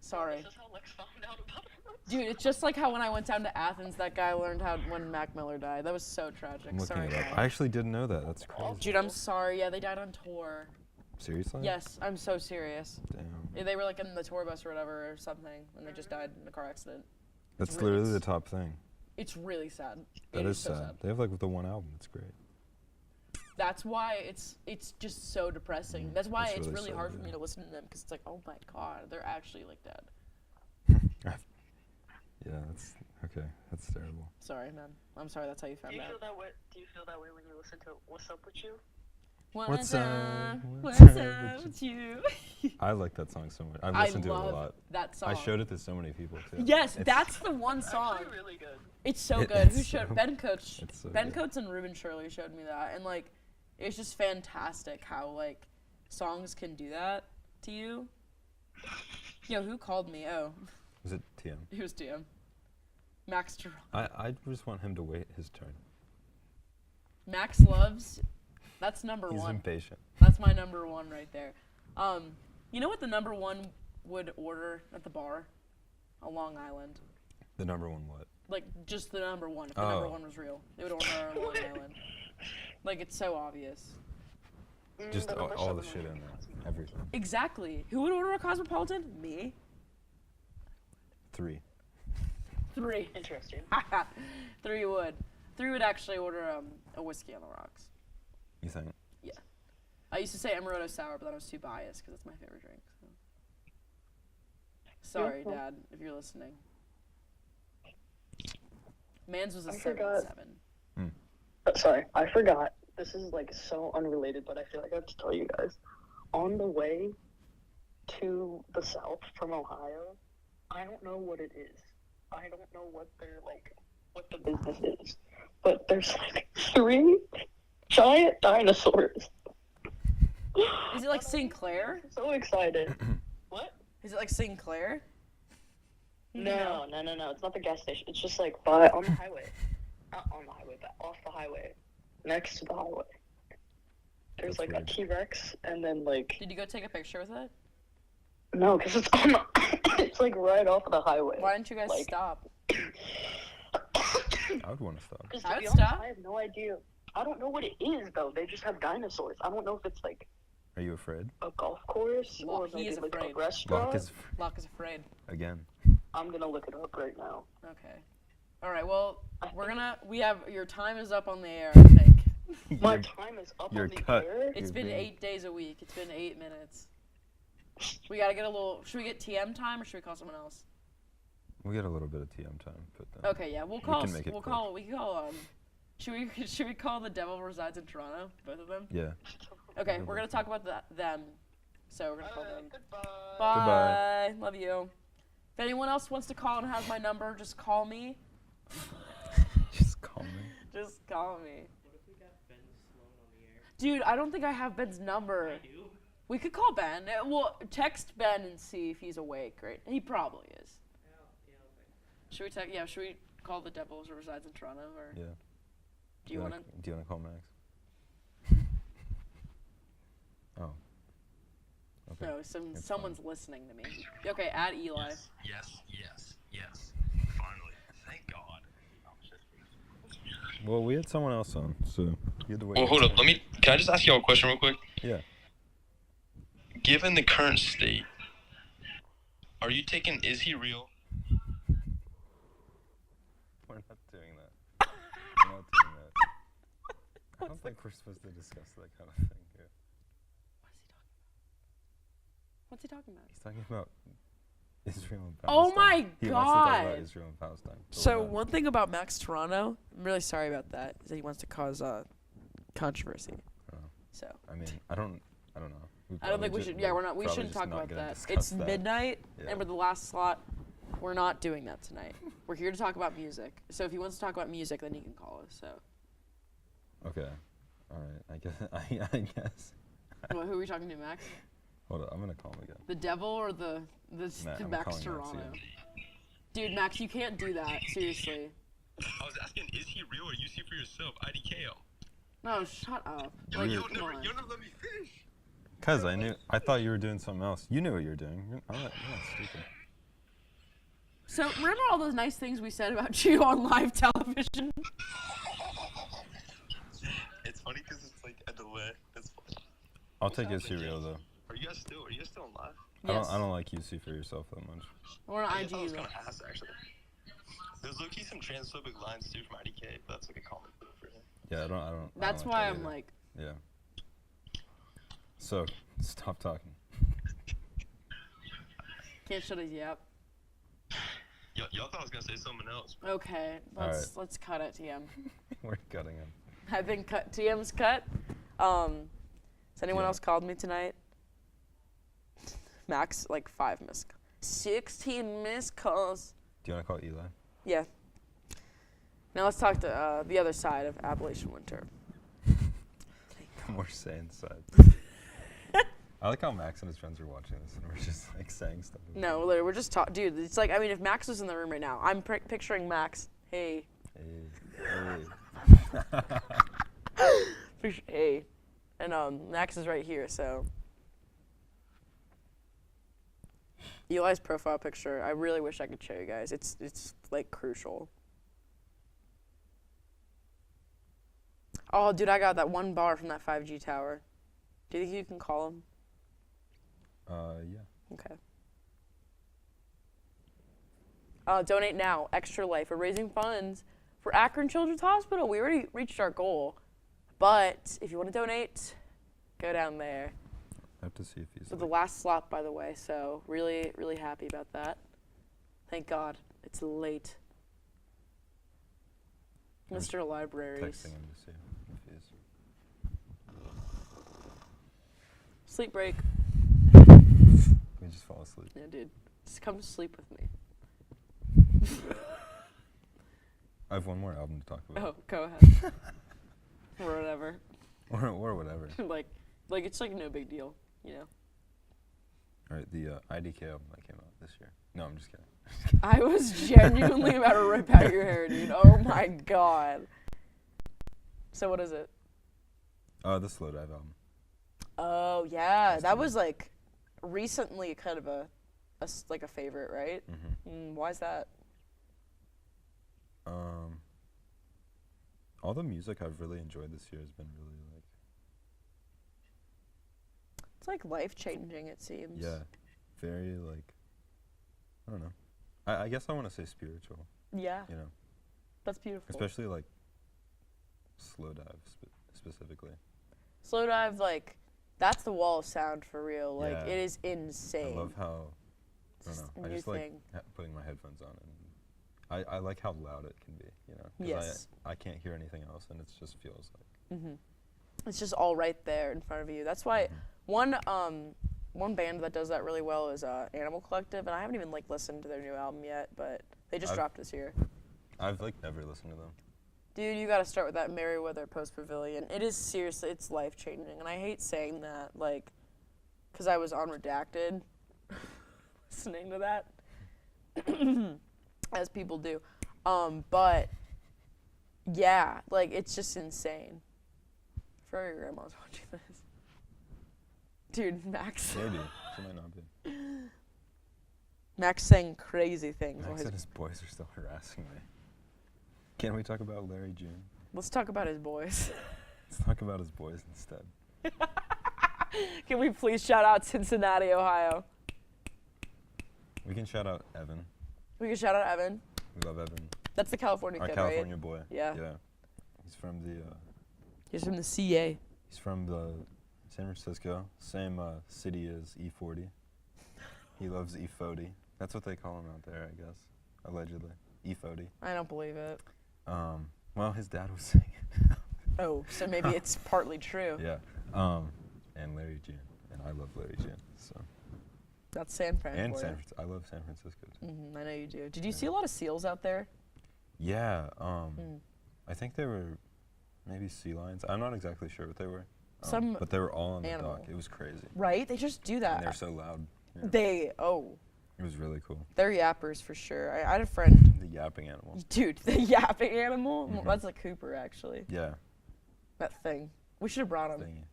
Sorry. This is how Lex found out about it. Dude, it's just like how when I went down to Athens, that guy learned when Mac Miller died. That was so tragic. I'm looking Sorry, it up. guys. I actually didn't know that. That's crazy. Dude, I'm sorry. Yeah, they died on tour. Seriously? Yes, I'm so serious. Damn. Yeah, they were like in the tour bus or whatever or something, and they just died in a car accident. That's really literally the s- top thing. It's really sad. That It is so sad. They have like the one album. It's great. That's why it's just so depressing. That's why It's it's really really sad, hard for yeah. me to listen to them because it's like, oh my god, they're actually like dead. Yeah, that's okay. That's terrible. Sorry, man. I'm sorry. That's how you Do found you out. feel that way? Do you feel that way when you listen to "What's Up with You"? What's up? What's up with you? I like that song so much. I've I listened to it a love lot. that song. I showed it to so many people too. Yes, It's- that's the one song. Actually, really good. It's so It- good. Who it's showed so- Ben Coates? it's so Ben good. Coates and Ruben Shirley showed me that, and like, it's just fantastic how like songs can do that to you. Yo, who called me? Oh, Was it TM? he was DM. Max. I just want him to wait his turn. Max loves. That's number He's one. impatient. That's my number one right there. You know what the number one would order at the bar? A Long Island. The number one what? Like, just the number one. If the number Oh. one was real, they would order a Long Island. Like, it's so obvious. Just The number all the 7 shit one. in there. Everything. Exactly. Who would order a Cosmopolitan? Me. 3. 3. Interesting. 3 would. 3 would actually order a whiskey on the rocks. You think? Yeah. I used to say Amaretto Sour, but then I was too biased because it's my favorite drink. So. Sorry, Yeah. Dad, if you're listening. Mans was a I 7-7. forgot. Sorry, I forgot. This is like so unrelated, but I feel like I have to tell you guys. On the way to the south from Ohio, I don't know what it is. I don't know what they're like, what the business is. But there's like 3 giant dinosaurs. Is it like Sinclair? I'm so excited. What? Is it like Sinclair? No. It's not the gas station. It's just like on the highway. Not on the highway, but off the highway. Next to the highway. There's That's like weird. a T-Rex and then like... Did you go take a picture with it? No, because it's on the... it's like right off of the highway. Why didn't you guys Like- stop? I would want to stop. Because I to would be honest, stop. I have no idea. I don't know what it is, though. They just have dinosaurs. I don't know if it's like Are you afraid? a golf course Well, or he maybe is like afraid. a restaurant. Locke is Locke is afraid. again. I'm gonna look it up right now. Okay. All right. Well, I we have your time is up on the air. I think My You're- time is up you're on the cut. air. it's You're been being- 8 days a week. It's been 8 minutes. We gotta get a little. Should we get TM time or should we call someone else? We get a little bit of TM time, but then Okay. Yeah. We'll call. can make it We'll quick. call. We can call. Should we call The Devil Resides in Toronto? Both of them. yeah. Okay. We're gonna talk about them. So we're gonna call them. Goodbye. Bye. Love you. If anyone else wants to call and has my number, just call me. Just call me. Just call me. Dude, I don't think I have Ben's number. We could call Ben. Well, text Ben and see if he's awake, right? He probably is. Should we text? Yeah, should we call the Devils who resides in Toronto, or Yeah. do you want to? Do you want to call Max? Oh. Okay. No, It's someone's listening to me. Okay, add Eli. Yes. Finally. Thank God. Well, we had someone else on, so you had to wait. Well, hold up. Can I just ask y'all a question real quick? Yeah. Given the current state, are you taking Is He Real? We're not doing that. We're not doing that. I don't think we're supposed to discuss that kind of thing here. What's he talking about? He's talking about Israel and Palestine. Oh my He wants to talk about God. Israel and Palestine. but So we're not. one thing about Max Toronto, I'm really sorry about that, is that he wants to cause controversy. Oh. So I mean, I don't know. I don't think we should. Yeah, we're not. We shouldn't talk about that. It's midnight, Yeah. and we're the last slot. We're not doing that tonight. We're here to talk about music. So if he wants to talk about music, then he can call us. So Okay. All right. I guess. I guess. well, who are we talking to, Max? Hold on. I'm gonna call him again. The Devil or the Matt, I'm Max calling Max Toronto? again. Dude, Max, you can't do that. Seriously. I was asking, is he real or you see for yourself? IDKO. No, shut up. Like, You'll come on. You'll never let me finish. Cause I thought you were doing something else. You knew what you were doing. You're not stupid. So remember all those nice things we said about you on live television? It's funny because it's like a delay. That's funny. I'll take Is He Real though. Are you guys still on live? Yes. I don't like you see for yourself that much. We're on I IG. thought it was though. kind of ass actually. There's low-key some transphobic lines too from IDK, but that's like a common thing for him. Yeah, I don't. That's I don't why that I'm either. like, Yeah. So stop talking. can't shut his yap. Y'all thought I was gonna say something else. Okay, let's cut it, TM. We're cutting him. I think TM's cut. Has anyone Yeah. else called me tonight? Max, like 5 missed calls. 16 missed calls. Do you want to call Eli? Yeah. Now let's talk to the other side of Appalachian Winter. The more sane side. I like how Max and his friends are watching this and we're just like saying stuff. No, literally, we're just talking. Dude, it's like, I mean, if Max was in the room right now, I'm picturing Max. Hey. Hey. And Max is right here, so. Eli's profile picture, I really wish I could show you guys. It's like crucial. Oh, dude, I got that 1 bar from that 5G tower. Do you think you can call him? Yeah. Okay. Donate now, ExtraLife. We're raising funds for Akron Children's Hospital. We already reached our goal. But if you want to donate, go down there. I have to see if he's. So the last slot, by the way, so really, really happy about that. Thank God. It's late. I'm Mr. Libraries. texting him to see if he's. Sleep break. Can we just fall asleep? Yeah, dude. Just come sleep with me. I have one more album to talk about. Oh, go ahead. Or whatever. Or whatever. like it's like no big deal, you know. All right, the IDK album that came out this year. No, I'm just kidding. I was genuinely about to rip out your hair, dude. Oh my God. So what is it? The Slow Dive album. Oh yeah, that was like recently kind of a favorite, right? Mm-hmm. Why is that? All the music I've really enjoyed this year has been really like. It's like life changing, it seems. Yeah, very like. I don't know. I guess I want to say spiritual. Yeah. You know. That's beautiful. Especially like. Slow Dive specifically. Slow Dive, like, that's the wall of sound for real. Like, Yeah. it is insane. I love how. I don't It's know. a I new just like thing. putting my headphones on and. I like how loud it can be, you know. 'Cause Yes. I can't hear anything else, and it just feels like. It's just all right there in front of you. That's why one band that does that really well is Animal Collective, and I haven't even like listened to their new album yet, but they just dropped this year. I've like never listened to them. Dude, you gotta start with that Merriweather Post Pavilion. It is seriously, it's life changing, and I hate saying that, like, cause I was on Redacted, listening to that, as people do. But yeah, like it's just insane. For your grandma's watching this. Dude, Max. Maybe. She might not be. Max saying crazy things. Max and his boys are still harassing me. Can we talk about Larry June? Let's talk about his boys. Let's talk about his boys instead. Can we please shout out Cincinnati, Ohio? We can shout out Evan. We can shout out Evan. We love Evan. That's the California Our kid, California right? boy. Yeah. Yeah. He's from the. He's from the CA. He's from the San Francisco, same city as E40. He loves E40. That's what they call him out there, I guess. Allegedly, E40. I don't believe it. Well, his dad was saying it. Oh, so maybe it's partly true. Yeah. And Larry June, and I love Larry June. So. That's San Fran. And for San you. Francisco. I love San Francisco too. I know you do. Did you see a lot of seals out there? Yeah. I think they were maybe sea lions. I'm not exactly sure what they were. Some but they were all on the animal. dock. It was crazy. Right? They just do that. And they're so loud. Yeah. It was really cool. They're yappers for sure. I had a friend. The yapping animal. Dude, the yapping animal? That's like Cooper, actually. Yeah. That thing. We should have brought him. Thingy.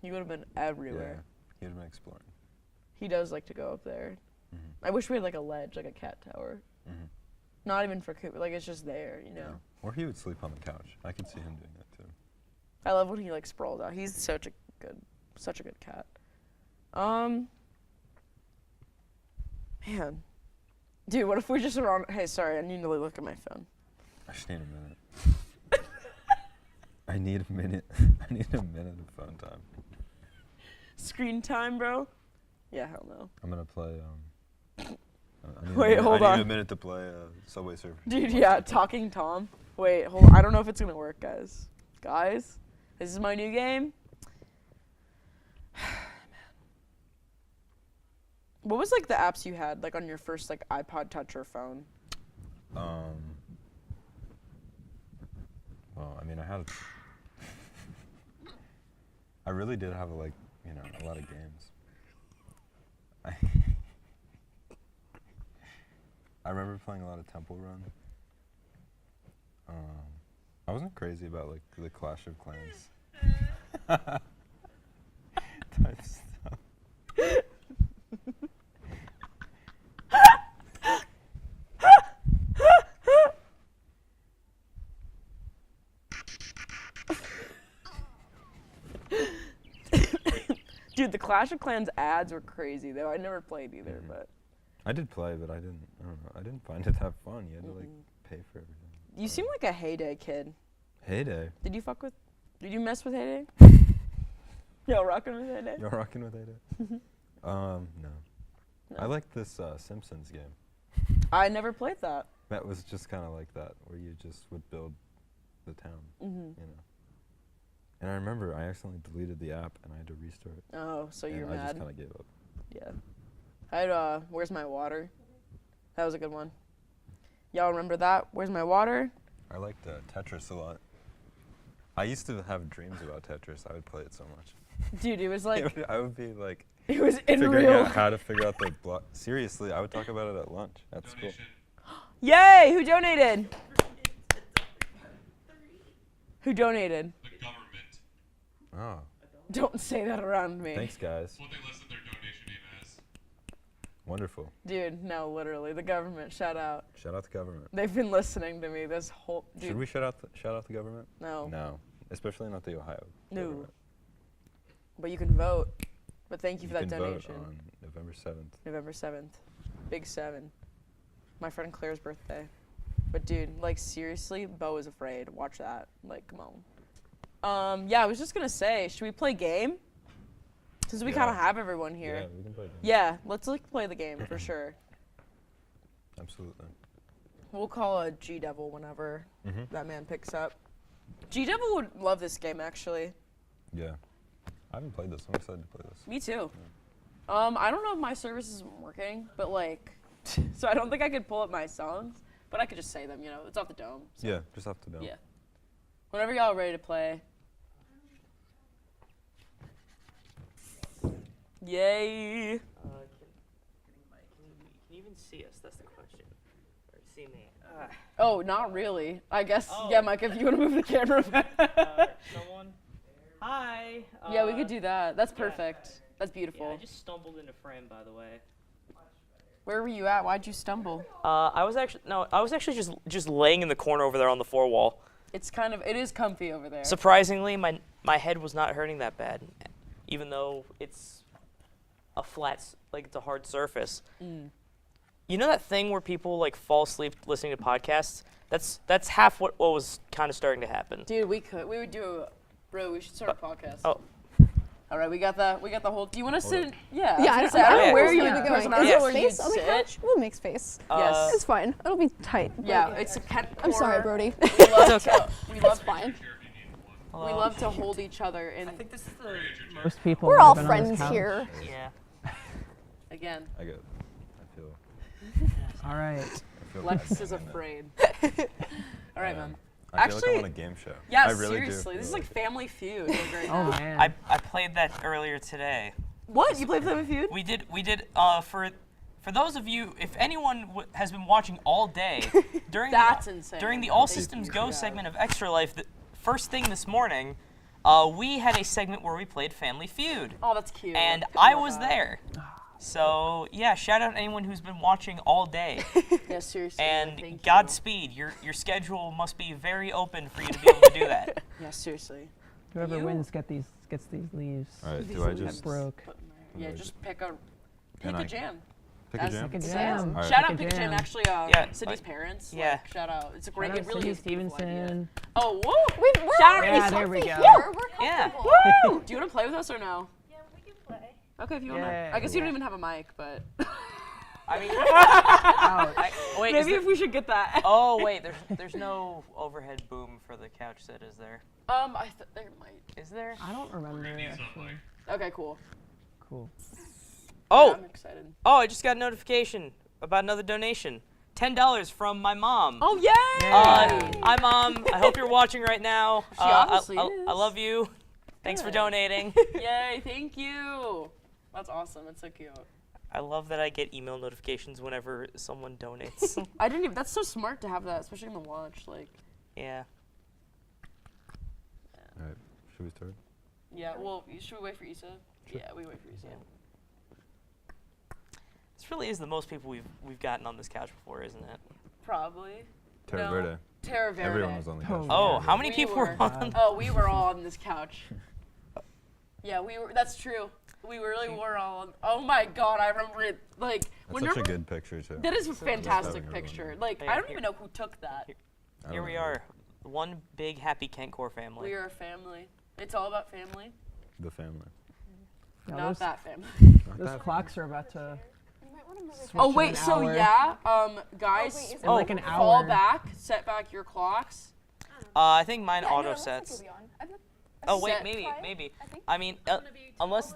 He would have been everywhere. Yeah. He would have been exploring. He does like to go up there. I wish we had like a ledge, like a cat tower. Not even for Cooper. Like, it's just there, you know? Yeah. Or he would sleep on the couch. I could see him doing that too. I love when he like sprawls out. He's such a good cat. Man. Dude, what if we just were on, hey, sorry, I need to look at my phone. I just need a minute. I need a minute. I need a minute of phone time. Screen time, bro? Yeah, hell no. I'm gonna play, Wait, hold I on. need a minute to play Subway Surfers. Dude, yeah, Talking Tom. Wait, hold on. I don't know if it's gonna work, guys. Guys, this is my new game. What was like the apps you had like on your first like iPod Touch or phone? Well, I mean, I really did have like, you know, a lot of games. I remember playing a lot of Temple Run. I wasn't crazy about like the Clash of Clans. Type stuff. Dude, the Clash of Clans ads were crazy though. I never played either, but I did play, but I don't know. I didn't find it that fun. You had to like pay for everything. you seem like a Heyday kid. Heyday. Did you mess with Heyday? Yo, rocking with Heyday? You're rocking with Heyday? No. I like this Simpsons game. I never played that. That was just kind of like that, where you just would build the town, you know. And I remember I accidentally deleted the app and I had to restore it. Oh, so you're and I just mad. kind of gave up. Yeah. I had Where's My Water? That was a good one. Y'all remember that? Where's My Water? I liked Tetris a lot. I used to have dreams about Tetris. I would play it so much. Dude, it was like I would be like it was in figuring real. out how to figure out the block. Seriously, I would talk about it at lunch at school. Yay! Who donated? Who donated? The government. Oh, Don't say that around me. thanks guys. What they listed their donation name as. Wonderful. Dude, no, literally, the government. Shout out. Shout out the government. They've been listening to me this whole. Dude, Should we shout out the government? No. No, especially not the Ohio. No. government. But you can vote. But thank you for You that can donation. vote on November 7th. November 7th. Big 7. My friend Claire's birthday. But dude, like seriously, Bo is afraid. Watch that. Like, come on. Yeah, I was just gonna say, should we play game? Since we Yeah. kind of have everyone here. Yeah, we can play games. Yeah, let's like play the game for sure. Absolutely. We'll call a G Devil whenever Mhm. that man picks up. G Devil would love this game actually. Yeah. I haven't played this. I'm excited to play this. Me too. I don't know if my service is working, but like, so I don't think I could pull up my songs, but I could just say them. You know, it's off the dome. So. Yeah, just have to know. Yeah. Whenever y'all are ready to play. Yay! Can you even see us? That's the question. Or see me? Oh, not really. I guess, Oh. yeah, Mike, if you want to move the camera back. Someone? Hi. Yeah, we could do that. That's yeah. perfect. That's beautiful. Yeah, I just stumbled into frame, by the way. Where were you at? Why'd you stumble? I was actually just laying in the corner over there on the floor wall. It is comfy over there. Surprisingly, my head was not hurting that bad, even though it's a it's a hard surface. You know that thing where people like fall asleep listening to podcasts? That's half what was kind of starting to happen. Dude, we would do bro, we should start a podcast. Oh. All right, we got the whole. Do you want to sit? Yeah. Yeah, I was I gonna say, I don't yeah. know where you would would be go. going. I don't Is know there where you'd space on the sit. couch? We'll make space. Yes. It's fine. It'll be tight. Yeah, it's a cat. I'm sorry, Brody. We love It's okay. we love Fine. we love to hold each other in. I think this is the Most people We're all live on this friends couch. here. yeah. Again, I feel All right. I feel Lex bad. is afraid. All right, man. I feel like Actually- I'm on a game show. Yeah, I really seriously, do. this is like Family Feud right Oh now. man. I played that earlier today. What? You played Family Feud? We did for those of you, if anyone has been watching all day during That's insane. during the All Thank Systems you. Go Yeah. segment of Extra Life, the first thing this morning, we had a segment where we played Family Feud, Oh, that's cute. and I I love was that. there. So yeah, shout out anyone who's been watching all day, Yeah, seriously. and thank you. Godspeed. Your schedule must be very open for you to be able to do that. Yeah, seriously. Whoever You- wins gets these leaves. All right, These do I leaves just Broke. Yeah, just pick a Can I jam. pick a As- jam? Pick a Yeah. jam. All right. Shout out Pick a Pick a Jam. jam. Actually, Yeah, Sydney's like- parents. yeah. Like, shout out. It's a great. Shout It out really Sydney is a beautiful idea. Stevenson. Oh, woo! We're Shout out Yeah, to there we go. here. We're Yeah. comfortable. Woo! Do you want to play with us or no? Yeah, we can play. Okay, if you want to. Yeah. I guess you don't even have a mic, but I mean, wait, is maybe if we should get that. oh wait, there's no overhead boom for the couch set, is there? There might. Is there? I don't remember. Actually. Okay, cool. Cool. Oh, I'm excited. oh, I just got a notification about another donation. $10 from my mom. Oh, yay! Hi, Mom. I hope you're watching right now. She obviously I is. love you. Thanks for Good. donating. Yay, thank you. That's awesome. That's so cute. I love that I get email notifications whenever someone donates. I didn't even, that's so smart to have that, especially in the watch. Like, Yeah. All right, should we start? yeah, well, should we wait for Issa? Yeah, we wait for Issa. This really is the most people we've gotten on this couch before, isn't it? Probably. Terra No. Verde. Terra Verde. Everyone was on the couch. Oh, yeah. how many We people were. were on? Oh, we were all on this couch. Yeah, we were. That's true. We really were all on. Oh my God, I remember it. Like, That's such a good picture too. That is a fantastic having a picture. moment. Like, Yeah, I don't here- even know who took that. I don't Here we know. are, one big happy kentcore family. We are a family. It's all about family, The family. Yeah, not those, that family. Not those that clocks are about to You might want to move it. switch Oh in wait, an so hour. yeah, guys, wait, is In like an fall hour. back, set back your clocks. I think mine Yeah, no, auto it looks like sets. we'll be on. I think- Oh wait, Set maybe, time, maybe. I think. I mean, unless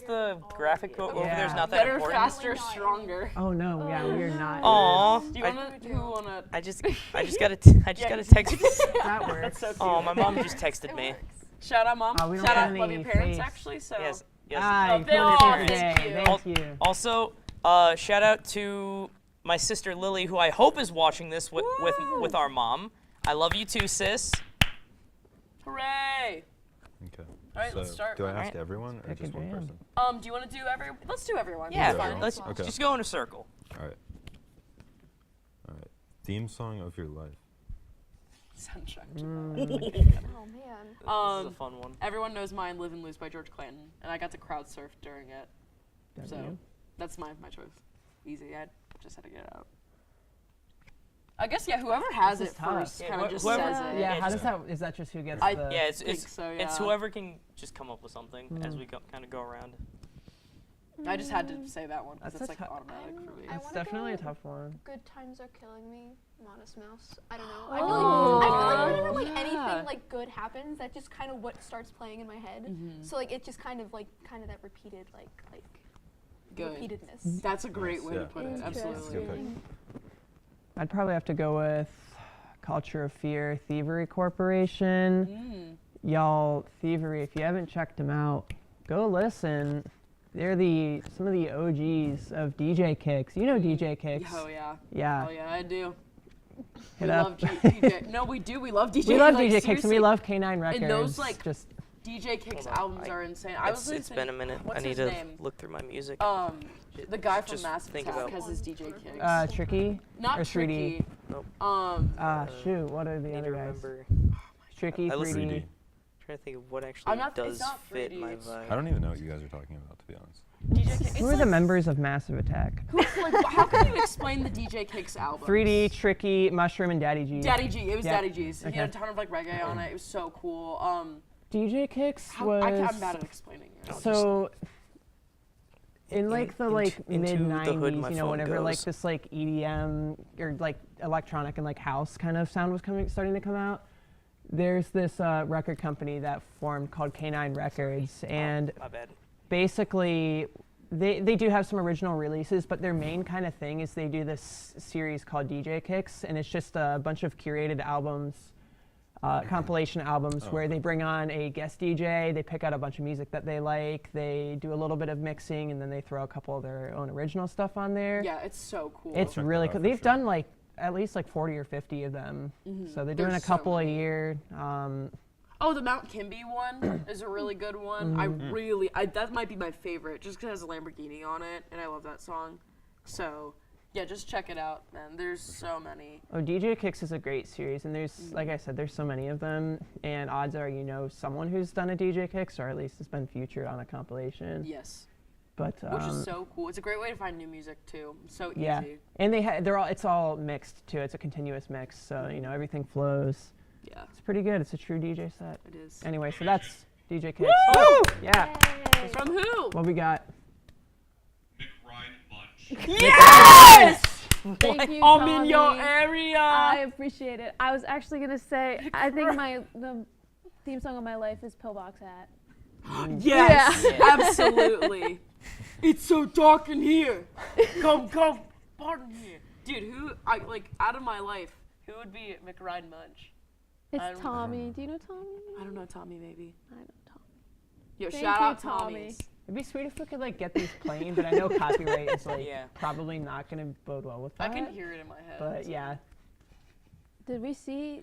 the graphic over there's Yeah. not that Better, important. faster, stronger. Oh no, yeah, we are not. Aw, Do you I, wanna? Who wanna? I just got a text. That works. That's so cute. Oh, my mom just texted me. Shout out, mom. Oh, we don't Shout have out, love any your parents face. actually. So. Yes, yes. Hi, Oh, they Holy all Parent thank Day. you. Thank you. Also, shout out to my sister Lily, who I hope is watching this with our mom. I love you too, sis. Hooray! Okay. All right, so let's start. Do I All ask right. everyone or Pick a just one jam. person? Do you want to do every? Let's do everyone. Yeah, That's fine. let's Okay. just go in a circle. All right. All right. Theme song of your life. Sunshine. Oh man. This is a fun one. Everyone knows mine, "Live and Lose" by George Clinton, and I got to crowd surf during it. So W. that's my choice. Easy. I just had to get it out. I guess yeah. Whoever has This it is tough. first Yeah, kind of just whoever- says it. Yeah, Yeah, how just- does that? Is that just who gets I- the? Yeah, it's think so, it's yeah. whoever can just come up with something as we kind of go around. I just had to say that one because That's it's a like tou- automatic for me. I It's wanna definitely a go- tough one. Good times are killing me. Modest Mouse. I don't know. Oh. I feel like whenever like Yeah. anything like good happens, that just kind of what starts playing in my head. So like it just kind of that repeated like Good. repeatedness. That's a great way to Yeah. put it. That's a Absolutely. good pick. I'd probably have to go with Culture of Fear, Thievery Corporation. Y'all, Thievery, if you haven't checked them out, go listen. They're some of the OGs of DJ Kicks. You know DJ Kicks. Oh yeah. Yeah. Oh yeah, I do. Hit we up. love DJ. No, we do. We love DJ. We love like, DJ Kicks and seriously. we love K9 Records. those, like, just DJ Kicks Hold on, albums are insane. I was It's been a minute. What's I need his to name? look through my music. The guy from Just Massive think Attack about- has his DJ Kicks. Tricky Not or 3D. Tricky. Nope. Shoot, what are the I need other to guys? remember. Tricky, I listen 3D. to- trying to think of what actually it's does not fit 3D, my it's- vibe. I don't even know what you guys are talking about, to be honest. DJ Kicks. Who are the members of Massive Attack? How can you explain the DJ Kicks album? 3D, Tricky, Mushroom, and Daddy G. Daddy G. It was Yeah. Daddy G's. He Okay. had a ton of like reggae on it. It was so cool. DJ Kicks was I'm bad at explaining it. so in like the like into mid the hood my 90s, you know, phone whenever like goes. this like EDM or like electronic and like house kind of sound was starting to come out. There's this record company that formed called K9 Records, and My bad. basically they do have some original releases, but their main kind of thing is they do this series called DJ Kicks, and it's just a bunch of curated albums, compilation albums where they bring on a guest DJ, they pick out a bunch of music that they like, they do a little bit of mixing, and then they throw a couple of their own original stuff on there. Yeah, it's so cool. It's check really that out cool. for They've sure. done like at least like 40 or 50 of them. So they're doing There's a so couple a many. year. Oh, the Mount Kimby one is a really good one. That might be my favorite, just because it has a Lamborghini on it, and I love that song. So, yeah, just check it out, man. There's so many. Oh, DJ Kicks is a great series, and there's, like I said, there's so many of them, and odds are you know someone who's done a DJ Kicks, or at least has been featured on a compilation. Yes, But which is so cool. It's a great way to find new music too. So easy. yeah, and it's all mixed too. It's a continuous mix, so you know everything flows. Yeah, It's pretty good. It's a true DJ set. it is. Anyway, so that's DJ Kicks. Woo! Yeah. From who? What we got? McRyan Munch. Yes! Thank you, I'm in your Tommy. area. I appreciate it. I was actually gonna say I think the theme song of my life is Pillbox Hat. Yes, absolutely. It's so dark in here. Come, pardon here. Dude, out of my life, who would be McRide Munch? It's Tommy. Do you know Tommy? I don't know Tommy, maybe. I know Tommy. Yo, Thank shout you, out Tommy. Tommy's. It'd be sweet if we could like get these playing, but I know copyright is like probably not gonna bode well with that. I can hear it in my head. But yeah. Did we see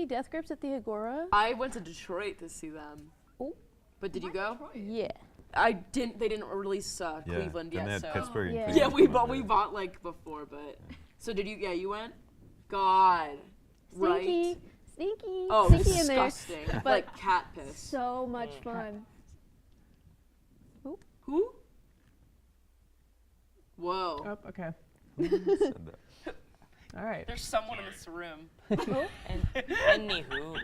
Death Grips at the Agora? I went to Detroit to see them. Oh. But did you go? Yeah. I didn't. They didn't release Cleveland then yet. they had So Pittsburgh and yeah, Cleveland. we bought like before, but so did you? Yeah, you went. God, Sneaky. right? Sneaky. Oh, Sneaky in there. disgusting. But like cat piss. So much fun. Who? Whoa. Oh, okay. Said that. All right. There's someone in this room. And anywho,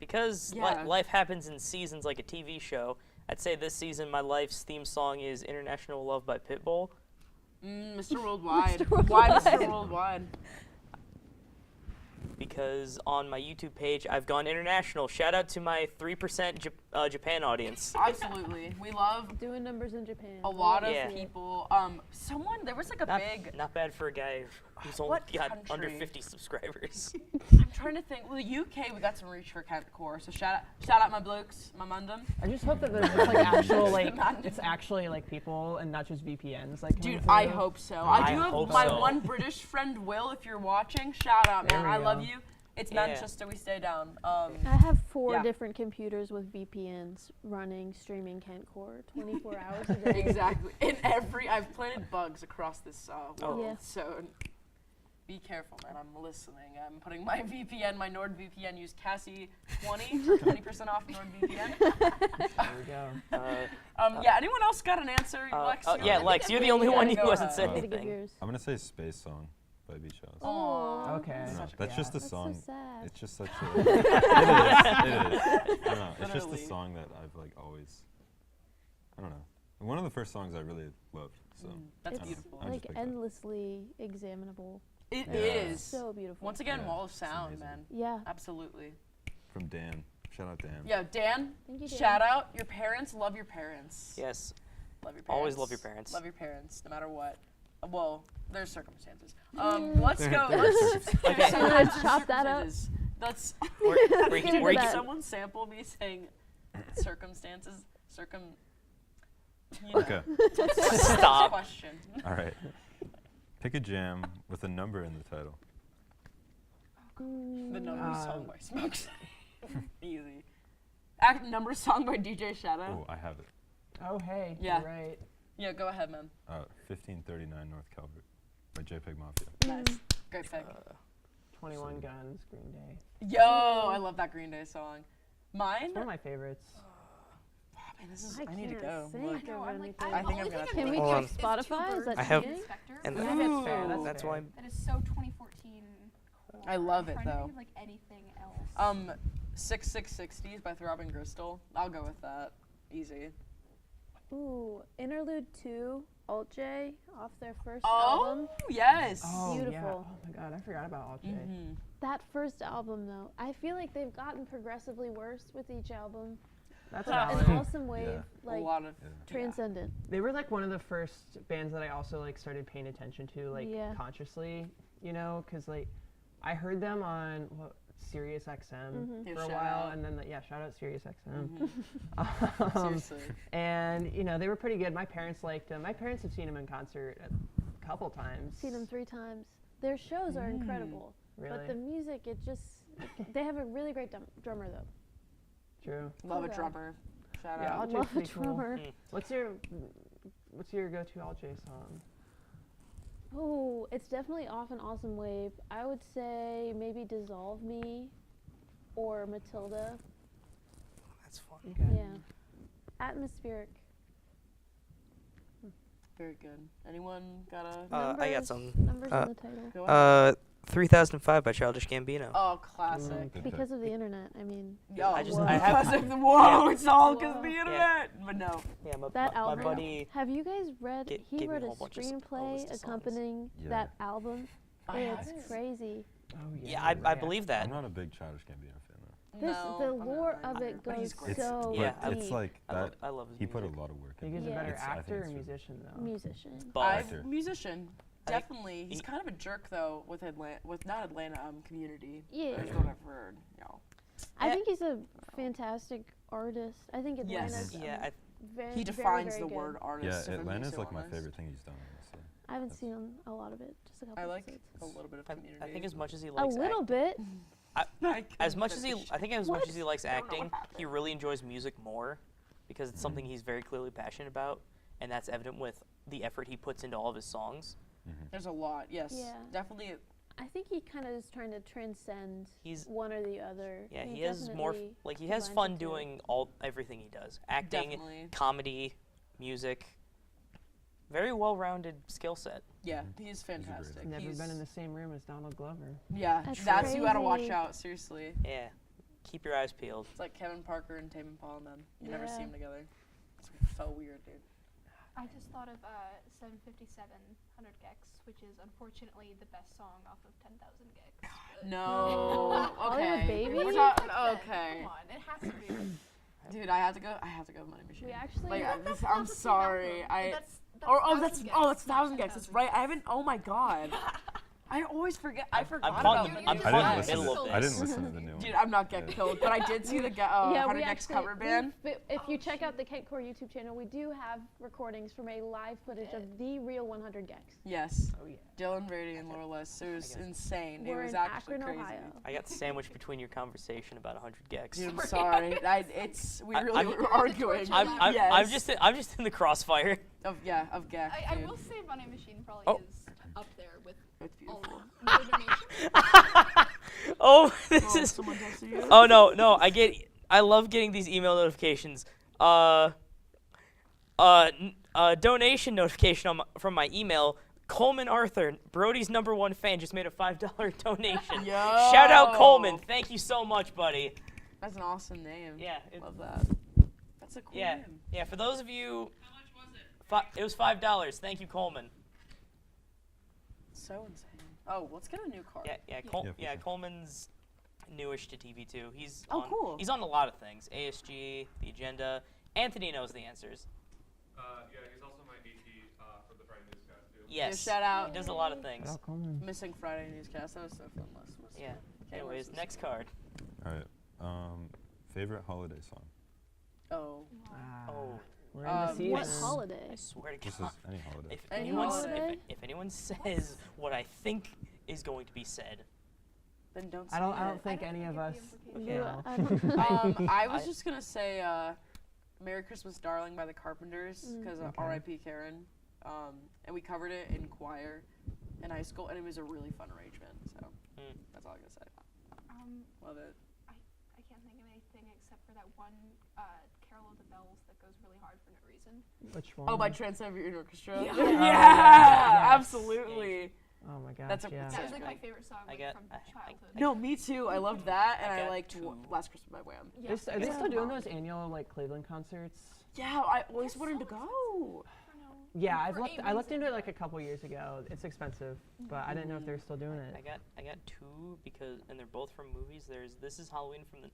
because life happens in seasons like a TV show, I'd say this season my life's theme song is International Love by Pitbull. Mr. Worldwide. Mr. Worldwide. Why Mr. Worldwide? Because on my YouTube page, I've gone international. Shout out to my 3% Japan audience. Absolutely. We love Doing numbers in Japan. a lot of Yeah. people. There was like a big. Not bad for a guy who's only What got under country? 50 subscribers. I'm trying to think. Well, the UK, we got some reach for kentcore. So shout out my blokes, my mundum. I just hope that there's just like actual like it's actually like people and not just VPNs. Like Dude, coming I through. hope so. I I do have hope my so. one British friend, Will, if you're watching. Shout out, There man. we I love go. you. It's Yeah. Manchester, we stay down. I have 4 Yeah. different computers with VPNs running, streaming Kentcore 24 hours a day. Exactly. I've planted bugs across this world. Yeah. So be careful, man. I'm listening. I'm putting my VPN, my NordVPN, use Cassie 20 for 20% off NordVPN. There we go. Yeah, anyone else got an answer? Lex? Yeah, Lex, you're the only one who hasn't said I'm gonna give anything. yours. I'm gonna say Space Song by Beach House. Aw. Okay. No, Such a- that's just a That's song. so sad. It's just such a. It is. I don't know. It's just a Literally. song that I've like always. I don't know. One of the first songs I really loved. So That's It's beautiful. I like just picked that. endlessly examinable. It Yeah. is. So beautiful. Once again, Yeah, Wall of it's Sound, amazing. man. Yeah. Absolutely. From Dan. Shout out Dan. Yeah, Dan, Thank you, Dan. shout out your parents. Love your parents. Yes. Love your parents. Always love your parents. Love your parents, no matter what. Well, there's circumstances. Let's go. Let's Let's chop that up. Let's. Where you Into can that. Someone sample me saying circumstances. You know. Okay. Stop. Question. All right. Pick a jam with a number in the title. The number song by Smoke City. Easy. Number song by DJ Shadow. Oh, I have it. Oh hey. Yeah. You're right. Yeah, go ahead, man. 1539 North Calvert by JPEG Mafia. Nice. Great pick. 21 Guns, Green Day. Yo, I love that Green Day song. Mine? It's one of my favorites. Man, this is. I I need to can't go. think Look. of anything. I think I'm gonna. Can we Hold check on. Spotify? Is that I have- cheating? And Yeah, that's fair. Ooh. that's why. That is so 2014. I love it, I'm trying to though. think of, like anything else. 6660s by Throbbing Gristle. I'll go with that. Easy. Ooh, Interlude 2, Alt J, off their first Oh, album. yes. Oh, yeah. Beautiful. Oh my god, I forgot about Alt J. Mhm. That first album, though, I feel like they've gotten progressively worse with each album. That's An valid. awesome wave, Yeah. like a lot of. transcendent. They were like one of the first bands that I also like started paying attention to like Yeah. consciously, you know, because like I heard them on Sirius XM Yeah, for a shout while, out. and then yeah, shout out Sirius XM. Mhm. Seriously. And you know they were pretty good. My parents liked them. My parents have seen them in concert a couple times. Seen them 3 times. Their shows are incredible, Really? but the music, they have a really great drummer though. True. Love a God. drummer. Shout Yeah, out. Alt J's Love a pretty cool. drummer. What's your go-to Alt J song? Oh, it's definitely off an awesome wave. I would say maybe Dissolve Me or Matilda. That's fun. Okay. Yeah. Atmospheric. Very good. Anyone got a? I got some. Numbers Uh, in the title. Go ahead. 3005 by Childish Gambino. Oh, classic. Good Because pick. of the internet, I mean. Yo, I just- whoa. I have- Classic. Whoa, Yeah. it's all because of Whoa. the Yeah. internet. But no. Yeah, That my album. buddy. Have you guys read? Gave He me a wrote a whole bunch of list screenplay of songs. accompanying Yeah. that album. I It's haven't. crazy. Oh Yeah, you're I right. believe that. I'm not a big Childish Gambino fan though. This No, the I'm not lore really of either, it but he's goes great. so Yeah, deep. it's like that. I love his He put a music. lot of work I think in. he's a Yeah. better I think actor or it's true. musician though. Musician. Both. Actor. Musician. I think Definitely. He's he- kind of a jerk though with not Atlanta Community. Yeah. That's what I've heard. I think he's a fantastic artist. I think Atlanta's Yeah, very, He very, defines very the good. word artist. Yeah, if I'm being Atlanta's so like my honest. favorite thing he's done. Honestly. I haven't seen a lot of it, just a couple I like episodes. a little bit of Community. I think as much as he A likes little bit. as much as he likes I don't know acting, what happened. he really enjoys music more because it's something he's very clearly passionate about, and that's evident with the effort he puts into all of his songs. There's a lot. Yes. Yeah. Definitely. I think he kind of is trying to transcend He's one or the other. yeah, he has more definitely like he has blends fun the two. doing everything he does. Acting, Definitely. comedy, music. Very well-rounded skill set. Yeah. He's fantastic. Never He's, been in the same room as Donald Glover. Yeah. That's That's you gotta watch crazy. out. Seriously. Yeah. Keep your eyes peeled. It's like Kevin Parker and Tame Impala and them. You never see Yeah. them together. It's so weird, dude. I just thought of 757 100 Gex, which is unfortunately the best song off of 10,000 Gex. No. All your Okay. babies? We're It's talking. like that. Okay. Come on, it has to be. Dude, I have to go. Money Machine. We actually Like, have- I'm sorry. That's That's 1,000 Thousand Gex, Gex. That's not right. I haven't. Oh my god. I always forget. I forgot caught about in the- Money I'm Machine. caught I in the didn't listen. middle of I this. didn't listen to the new one. Dude, I'm not get killed, but I did see the Yeah, 100 we Gex actually, cover band. if you check out the kentcore YouTube channel, we do have recordings from a live footage of the real 100 Gex. Yes. Oh yeah. Dylan Brady and Laura Les. It was insane. We're it was in actually Akron, crazy. Ohio. I got sandwiched between your conversation about 100 Gex. Dude, I'm sorry. We I- really I'm- were arguing. I'm Yes. I'm just in the crossfire. Of Gex. I dude. will say Money Machine probably Oh. is up there with It's all beautiful. of the donations. Oh, this is. Someone texted you? Oh no, I love getting these email notifications. Donation notification from my email. Coleman Arthur, Brody's #1 fan, just made a $5 donation. Yo. Shout out Coleman, thank you so much, buddy. That's an awesome name. Yeah, Love that. That's a cool name. yeah. For those of you, how much was it? It was $5. Thank you, Coleman. So insane. Oh, let's get a new card. Yeah, for sure. Coleman's newish to TV2. He's Oh, on, cool. He's on a lot of things. ASG, The Agenda. Anthony knows the answers. Yeah, he's also my AT for the Friday newscast too. Yes. shout out. He does a lot of things. Oh, Coleman. Missing Friday newscast. That was so fun last Yeah. Okay, Anyways, what's next card. All right. Favorite holiday song? Oh. Oh, We're in the season. What holiday? I swear to This God. is any holiday. If Any anyone, holiday? if anyone says what I think is going to be said, Then don't. I don't say think any of us. You- know. I don't- it. I was I- just gonna say "Merry Christmas, Darling" by the Carpenters because Okay. R.I.P. Karen. And we covered it in choir in high school, and it was a really fun arrangement. So that's all I gotta say. Love it. I can't think of anything except for that one Carol of the Bells that goes really hard for no reason. Which one? Oh, by Trans-Siberian Orchestra. Yeah. Yeah, absolutely. Oh my gosh. That's a- yeah. That was Sounds like my great. favorite song I like, got- from I- childhood. No, me too. I loved that, and I I got liked two. Last Christmas by Wham. Yeah. Are they still doing those annual like Cleveland concerts? Yeah, I always wanted to go. Yeah, For 8 I looked weeks into it like a couple years ago. It's expensive, but I didn't know if they're still doing it. I got two because and they're both from movies. There's This Is Halloween from the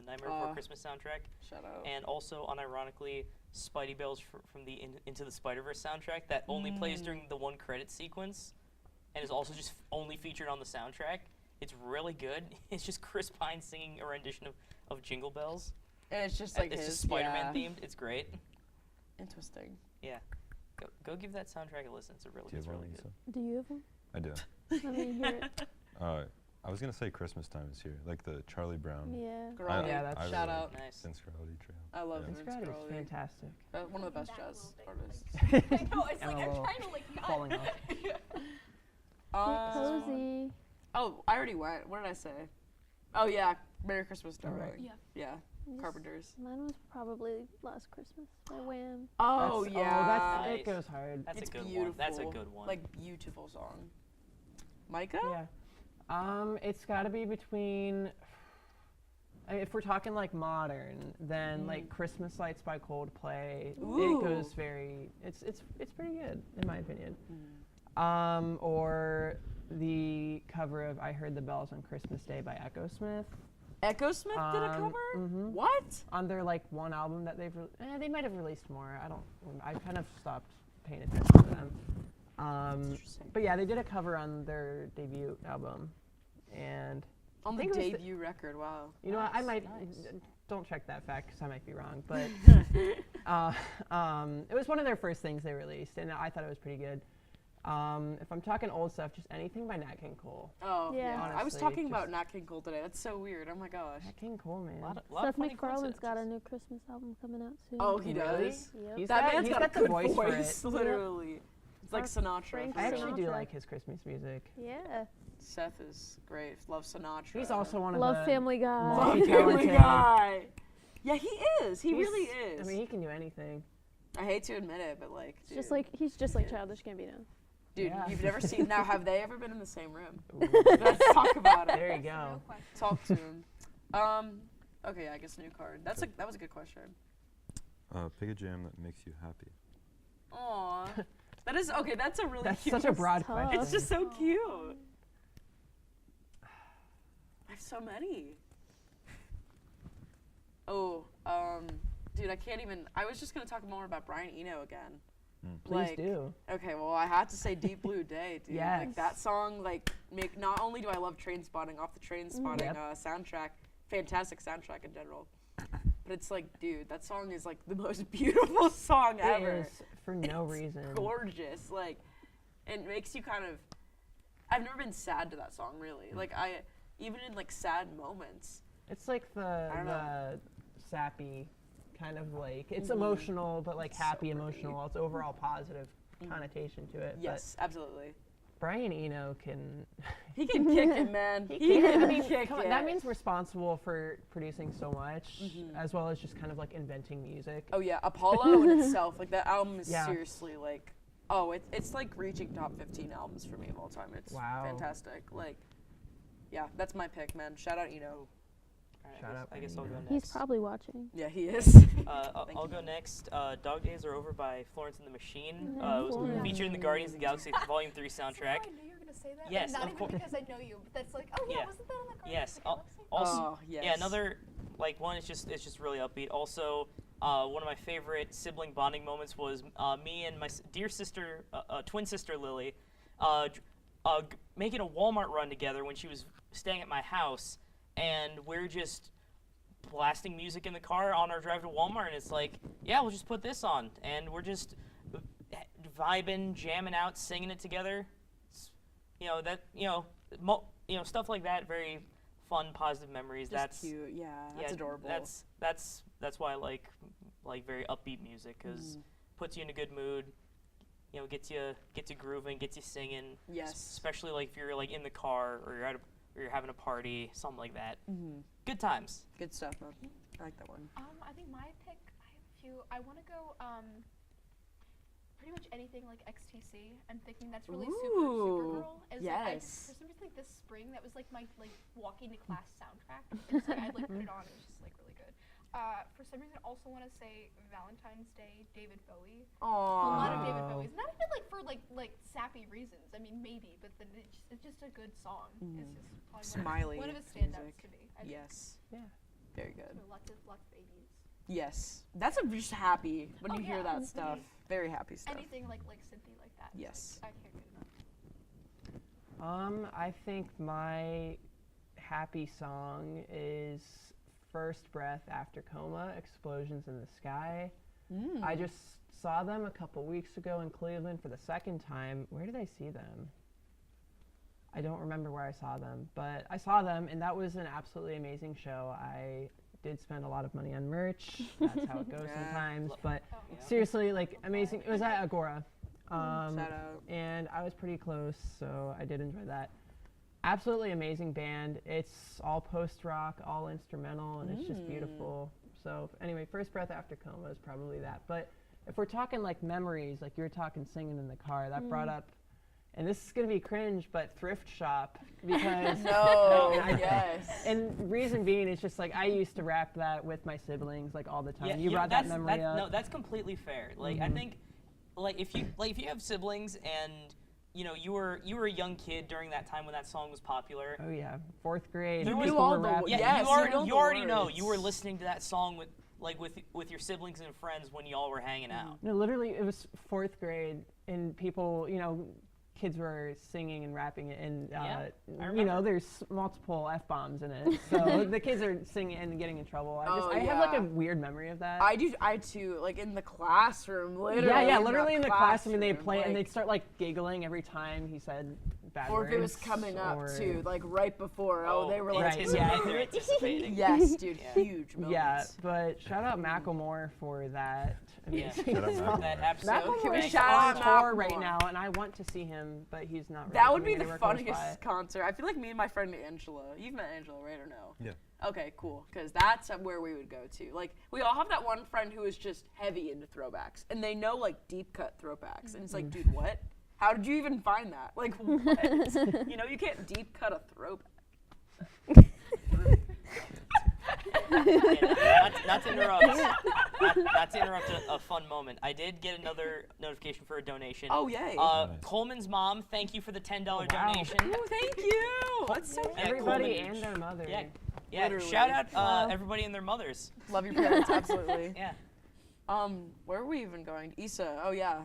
Nightmare Before Christmas soundtrack, Shout out. and also unironically Spidey Bells from the Into the Spider-Verse soundtrack that only plays during the one credit sequence, and is also just only featured on the soundtrack. It's really good. It's just Chris Pine singing a rendition of Jingle Bells. And it's just like it's his just Spider-Man yeah. themed. It's great. Interesting. Yeah, go give that soundtrack a listen. It's Do you have really one, good. Lisa? Do you have one? I do. Let me hear it. I was gonna say Christmas Time is here, like the Charlie Brown. Yeah. Grody. Yeah, that's- Shout really out. Nice. Sincerity Trail. I love Yeah. Vince Vince Grad is Grody. fantastic. One of the best That jazz little bit. artists. I know, it's I'm like a I'm little trying to like not. falling off. Cozy. Oh, I already went. What did I say? Oh yeah, Merry Christmas, Darling. Alright. Yeah. Yeah, Yes. Carpenters. Mine was probably Last Christmas by Wham. Oh That's- yeah. it Nice. goes hard. That's It's a good beautiful. one. That's a good one. Like beautiful song. Micah? Yeah. It's got to be between. If we're talking like modern, then like Christmas Lights by Coldplay. Ooh. It goes very. It's pretty good in my opinion. Or the cover of "I Heard the Bells on Christmas Day" by Echo Smith. Echo Smith did a cover? Mhm. What? On their like one album that they might have released more. I kind of stopped paying attention to them. Interesting. But yeah, they did a cover on their debut album, and On I the think it was the- debut record, wow. you know what, I might Nice. don't check that fact because I might be wrong, but it was one of their first things they released, and I thought it was pretty good. If I'm talking old stuff, just anything by Nat King Cole. Oh, Yeah. yeah. I was Honestly, talking about just- Nat King Cole today. That's so weird. Oh my gosh. Nat King Cole, man. lot of Seth funny MacFarlane's got a coincidences. new Christmas album coming out soon. Oh, he Really? does? Yep. He's That got, man's he's got, got a the good voice for voice, it. literally. It's like Sinatra. Frank for I sure. actually do Sinatra. like his Christmas music. Yeah. Seth is great. Love Sinatra. He's also one of Love the Family Guy. Love multi-talented- Family Guy. Yeah, he is. He He's- really is. I mean, he can do anything. I hate to admit it, but like, It's dude, just like he's just like Childish Gambino. dude, Yeah. you've never seen. Now, have they ever been in the same room? Ooh. Let's talk about it. There you go. Talk to him. Okay, I guess new card. That was a good question. Pick a jam that makes you happy. Aw, that is okay. That's a really That's cute. such a broad tough. question. It's just so cute. I have so many. Oh, dude, I can't even. I was just gonna talk more about Brian Eno again. Please do. Okay, well, I had to say Deep Blue Day, dude. Yes. Like that song, like, not only do I love Train Spotting off the Train Spotting Yep. soundtrack, fantastic soundtrack in general, but it's like, dude, that song is like the most beautiful song ever. It is for no It's reason. gorgeous, like, it makes you kind of. I've never been sad to that song, really. Like, even in like sad moments. It's like I don't the sappy kind of like it's Mhm. emotional, but like It's so happy pretty. emotional. It's overall positive connotation to it. Yes, absolutely. But Brian Eno can. He can kick it, man. He He can. can I mean, kick come on, it. that means responsible for producing so much, Mhm. as well as just kind of like inventing music. Oh yeah, Apollo in itself, like that album is Yeah. seriously like, it's like reaching top 15 albums for me of all time. It's Wow. fantastic. Like, yeah, that's my pick, man. Shout out Eno. Alright, Shout out I guess I'll go Brian next. He's probably watching. Yeah, he is. I'll Thank go you. next. Dog Days Are Over by Florence and the Machine. Mhm. It was Florence. featured in the Guardians of the Galaxy Volume 3 Somehow soundtrack. I knew you were gonna say that. Yes, like, not of even course. because I know you, but that's like, oh yeah, Yeah. wasn't that on the Guardians Yes. of the Galaxy? Also, Oh, yes. yeah, another like one. It's just really upbeat. Also, one of my favorite sibling bonding moments was me and my dear sister, twin sister Lily, making a Walmart run together when she was staying at my house, and we're just blasting music in the car on our drive to Walmart, and it's like, yeah, we'll just put this on, and we're just vibing, jamming out, singing it together. Stuff like that. Very fun, positive memories. Just That's cute. Yeah, that's adorable. That's why I like very upbeat music because puts you in a good mood. Gets you grooving, gets you singing. Yes. Especially like if you're like in the car or you're having a party, something like that. Mhm. Good times. Good stuff, man. I like that one. I think my pick, I have a few. I want to go pretty much anything like XTC. I'm thinking that's really super Ooh, Supergirl. As, yes. for some reason, like this spring, that was like my walking to class soundtrack. It's like, I'd like put it on. It was just like really good. For some reason, I also want to say Valentine's Day, David Bowie. Aww. A lot of David Bowie's, not even like for like sappy reasons. I mean, maybe, but then it's just a good song. It's just probably Smiley one of his standouts music. to me. I think. Yes. Yeah. Very good. So lots of babies. Yes. That's just happy when you hear yeah. that stuff. Very happy stuff. Anything like Cynthia like that. it's Yes. Like, I can't get enough. I think my happy song is First Breath After Coma, Explosions in the Sky. I just saw them a couple weeks ago in Cleveland for the second time. Where did I see them? I don't remember where I saw them, but I saw them, and that was an absolutely amazing show. I did spend a lot of money on merch. That's how it goes Yeah. sometimes. But Yeah. seriously, like, amazing. It was at Agora. Shout out. And I was pretty close, so I did enjoy that. Absolutely amazing band. It's all post-rock, all instrumental, and it's just beautiful. So anyway, First Breath After Coma is probably that. But if we're talking like memories, like you were talking singing in the car, that brought up, and this is going to be cringe, but Thrift Shop, because No. I- Yes. and reason being, it's just like I used to rap that with my siblings like all the time. You Yeah, brought that memory up. No, that's completely fair. Like I think, like if you have siblings and you know, you were a young kid during that time when that song was popular. Oh yeah, 4th grade. There was people all were the- rapping. Yeah, Yes, you already, you know you the already know. words. You were listening to that song with your siblings and friends when y'all were hanging out. No, literally, it was 4th grade, and people, kids were singing and rapping it, and I you remember. know, there's multiple f-bombs in it, so the kids are singing and getting in trouble. Oh, I have like yeah. a weird memory of that. I too, like in the classroom, literally. yeah, literally in the classroom, and they classroom, play, and like- they'd start like giggling every time he said bad Or words. if it was coming up or- too, like right before. Oh, they were like, Right, anticipating. They're anticipating. yes, dude, Yeah. huge moments. Yeah, but shout out Macklemore for that. Yeah. amazing Shout out song. That Macklemore. episode. Can we Macklemore's shout on out tour right Macklemore? now, and I want to see him, but he's not. That really would be coming the anywhere close funniest by. concert. I feel like me and my friend Angela. You've met Angela, right, or no? Yeah. Okay, cool. Because that's where we would go to. Like, we all have that one friend who is just heavy into throwbacks, and they know like deep cut throwbacks, and it's like, dude, what? How did you even find that? Like, what? You can't deep cut a throwback. Not to interrupt. Not to interrupt a fun moment. I did get another notification for a donation. Oh, yay. Nice. Coleman's mom, thank you for the $10 wow. donation. Oh, thank you. That's so Yeah, Everybody Coleman. and their mother. Yeah, Literally. shout out Wow. everybody and their mothers. Love your parents, absolutely. Yeah. Where are we even going? Issa. Oh yeah.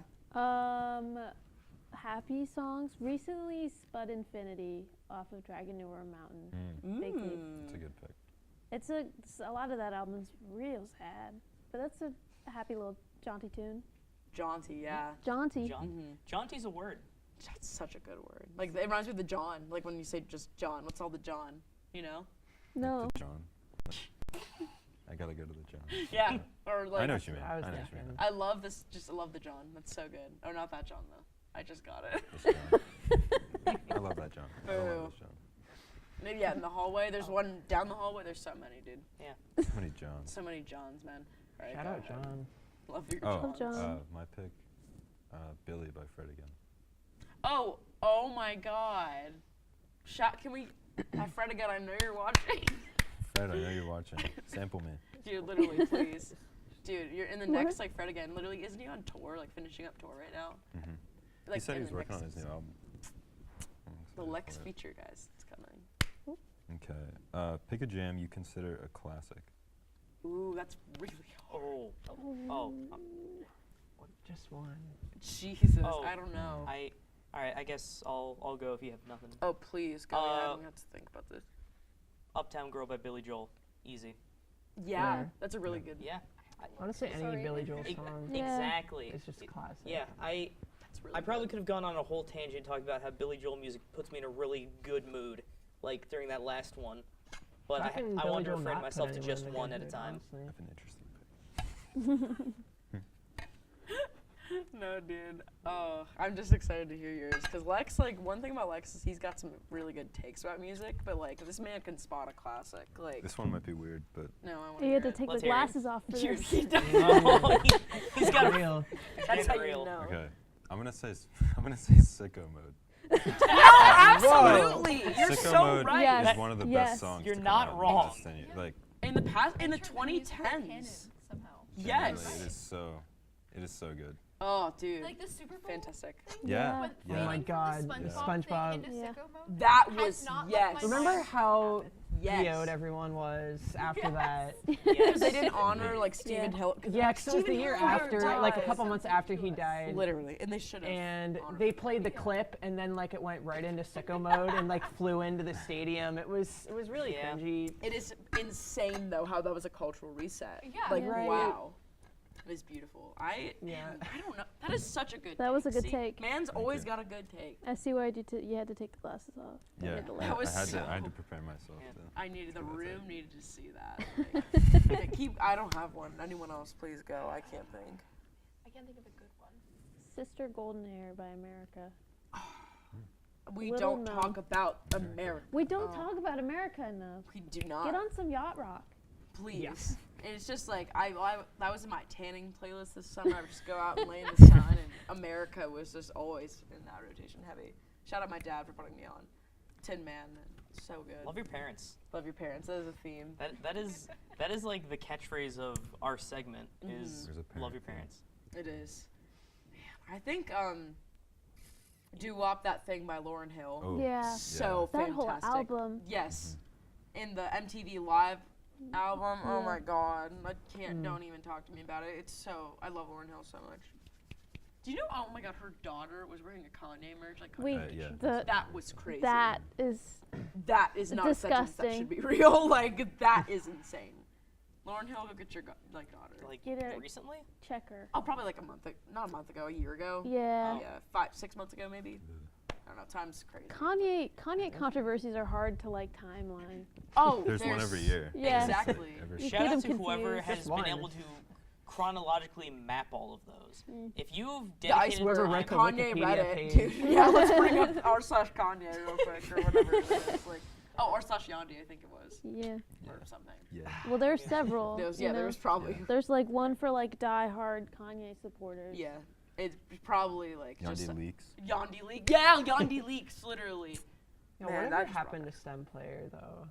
Happy songs. Recently, Spud Infinity off of Dragon Newer Mountain. Big hit. That's a good pick. It's a lot of that album's real sad, but that's a happy little jaunty tune. Jaunty, yeah. Jaunty. Jaunty's a word. That's such a good word. Like it reminds me of the John. Like when you say just John. What's all the John? No. The John. I gotta go to the John. Yeah. Or like. I know what you mean. I was I know what you thinking. mean. I love this. I love the John. That's so good. Oh, not that John though. I just got it. This John. I love that John. I Boo. love this John. Maybe yeah. In the hallway, there's one down the hallway. There's so many, dude. So many Johns. So many Johns, man. All right, Shout go out ahead. John. Love your Oh, Johns. John. my pick, Billy by Fred again. Oh my God. Can we have Fred again? I know you're watching. Fred, I know you're watching. Sample me. Dude, literally, please. Dude, you're in the next like Fred again. Literally, isn't he on tour? Like finishing up tour right now? Mm-hmm. Like He said he in was the working on next- his new album. The I'm Lex excited for it. feature, guys. It's coming. Okay. Pick a jam you consider a classic. Ooh, that's really hard. Oh. Just one. Jesus, Oh. I don't know. All right. I guess I'll go if you have nothing. Oh, please go. Yeah, I'm gonna have to think about this. Uptown Girl by Billy Joel. Easy. Yeah, Fair. that's a really good. Yeah. Honestly, any Sorry. Billy Joel E- song Yeah. Exactly. is just classic. Yeah. That's really I probably good. could have gone on a whole tangent talking about how Billy Joel music puts me in a really good mood, like during that last one. But How can I Billy wanted to Joel refrain not myself put to anyone just in a one good at a mood, time. honestly? I have an interesting pick. No, dude. Oh, I'm just excited to hear yours because Lex. Like one thing about Lex is he's got some really good takes about music, but like this man can spot a classic. Like This one might be weird, but no, I want You had to it. take Let's the hear it. glasses off for Dude, this. he does. Oh, he's got a Real. That's how real. you know. okay. I'm gonna say sicko mode. Absolutely, you're Sicko so mode right. Yes. is one of the Yes. best songs. You're to come not out of wrong. this thing. Like In the past, in the It should be used for canon 2010s. somehow. Yes. genuinely, it is so good. Oh, dude. Like the Super Bowl Fantastic. thing. Yeah. When Yeah. Oh my fading from God, the the SpongeBob, SpongeBob. thing into Yeah. sicko mode That has was not left yes. my Remember mind. how Yes. PO'd everyone was after that? Because they didn't honor like Stephen Yeah. Hill. Yeah, because it was the Stephen year Hilliard after, like a died. couple months after he died. Literally, and they should have. And honored they him. played the clip, and then like it went right into sicko mode, and like flew into the stadium. It was really Yeah. cringy. It is insane though how that was a cultural reset. Yeah. Like Right. wow. It is beautiful. Yeah. I don't know. That is such a good. That was a good See, take. Man's always you. got a good take. I see why you had to take the glasses off. Yeah. had to That was I had to so- prepare myself. Yeah. To I needed the That's it. room needed to see that. Like, I don't have one. Anyone else, please go. I can't think. I can't think of a good one. Sister Golden Hair by America. We Little don't known. talk about America. We don't Oh. talk about America enough. We do not. Get on some yacht rock. Please. And it's just like that was in my tanning playlist this summer. I would just go out and lay in the sun, and America was just always in that rotation heavy. Shout out my dad for putting me on. Tin Man, so good. Love your parents. Love your parents. That is a theme. That is like the catchphrase of our segment is There's a love parent your thing. parents. It is. Man, I think Doo Wop, That Thing by Lauryn Hill. Oh, Yeah. So That fantastic. whole album. Yes. In the MTV Live album, oh my god. I can't, don't even talk to me about it. It's so, I love Lauryn Hill so much. Do you know, oh my god, her daughter was wearing a Kanye merch? Like, Wait, yeah. that was crazy. that is That is not a sentence that disgusting. should be real. Like, that is insane. Lauryn Hill, go get your daughter. Like Get it. recently? checker. Oh, probably like not a month ago, a year ago. Yeah. Yeah, 6 months ago maybe. I don't know, time's crazy. Kanye controversies are hard to like timeline. Oh, There's one every year. Yeah. Exactly. You Shout get out 'em to whoever confused. has Just been one. able to chronologically map all of those. If you've The ice dedicated Whoever time, wrote the Kanye Wikipedia Reddit, page. dude. Yeah, let's bring up r/Kanye real quick or whatever it is. Like, oh, r/Yandi, I think it was, Yeah. or something. Yeah. Well, there's several. There was, you yeah, there know. was probably. There's like one for like die-hard Kanye supporters. Yeah, it's probably like just Yandi leaks. Yandi leak. Yeah, Yandi leaks, literally. Yeah, Man, whatever that just happened brought to STEM player though?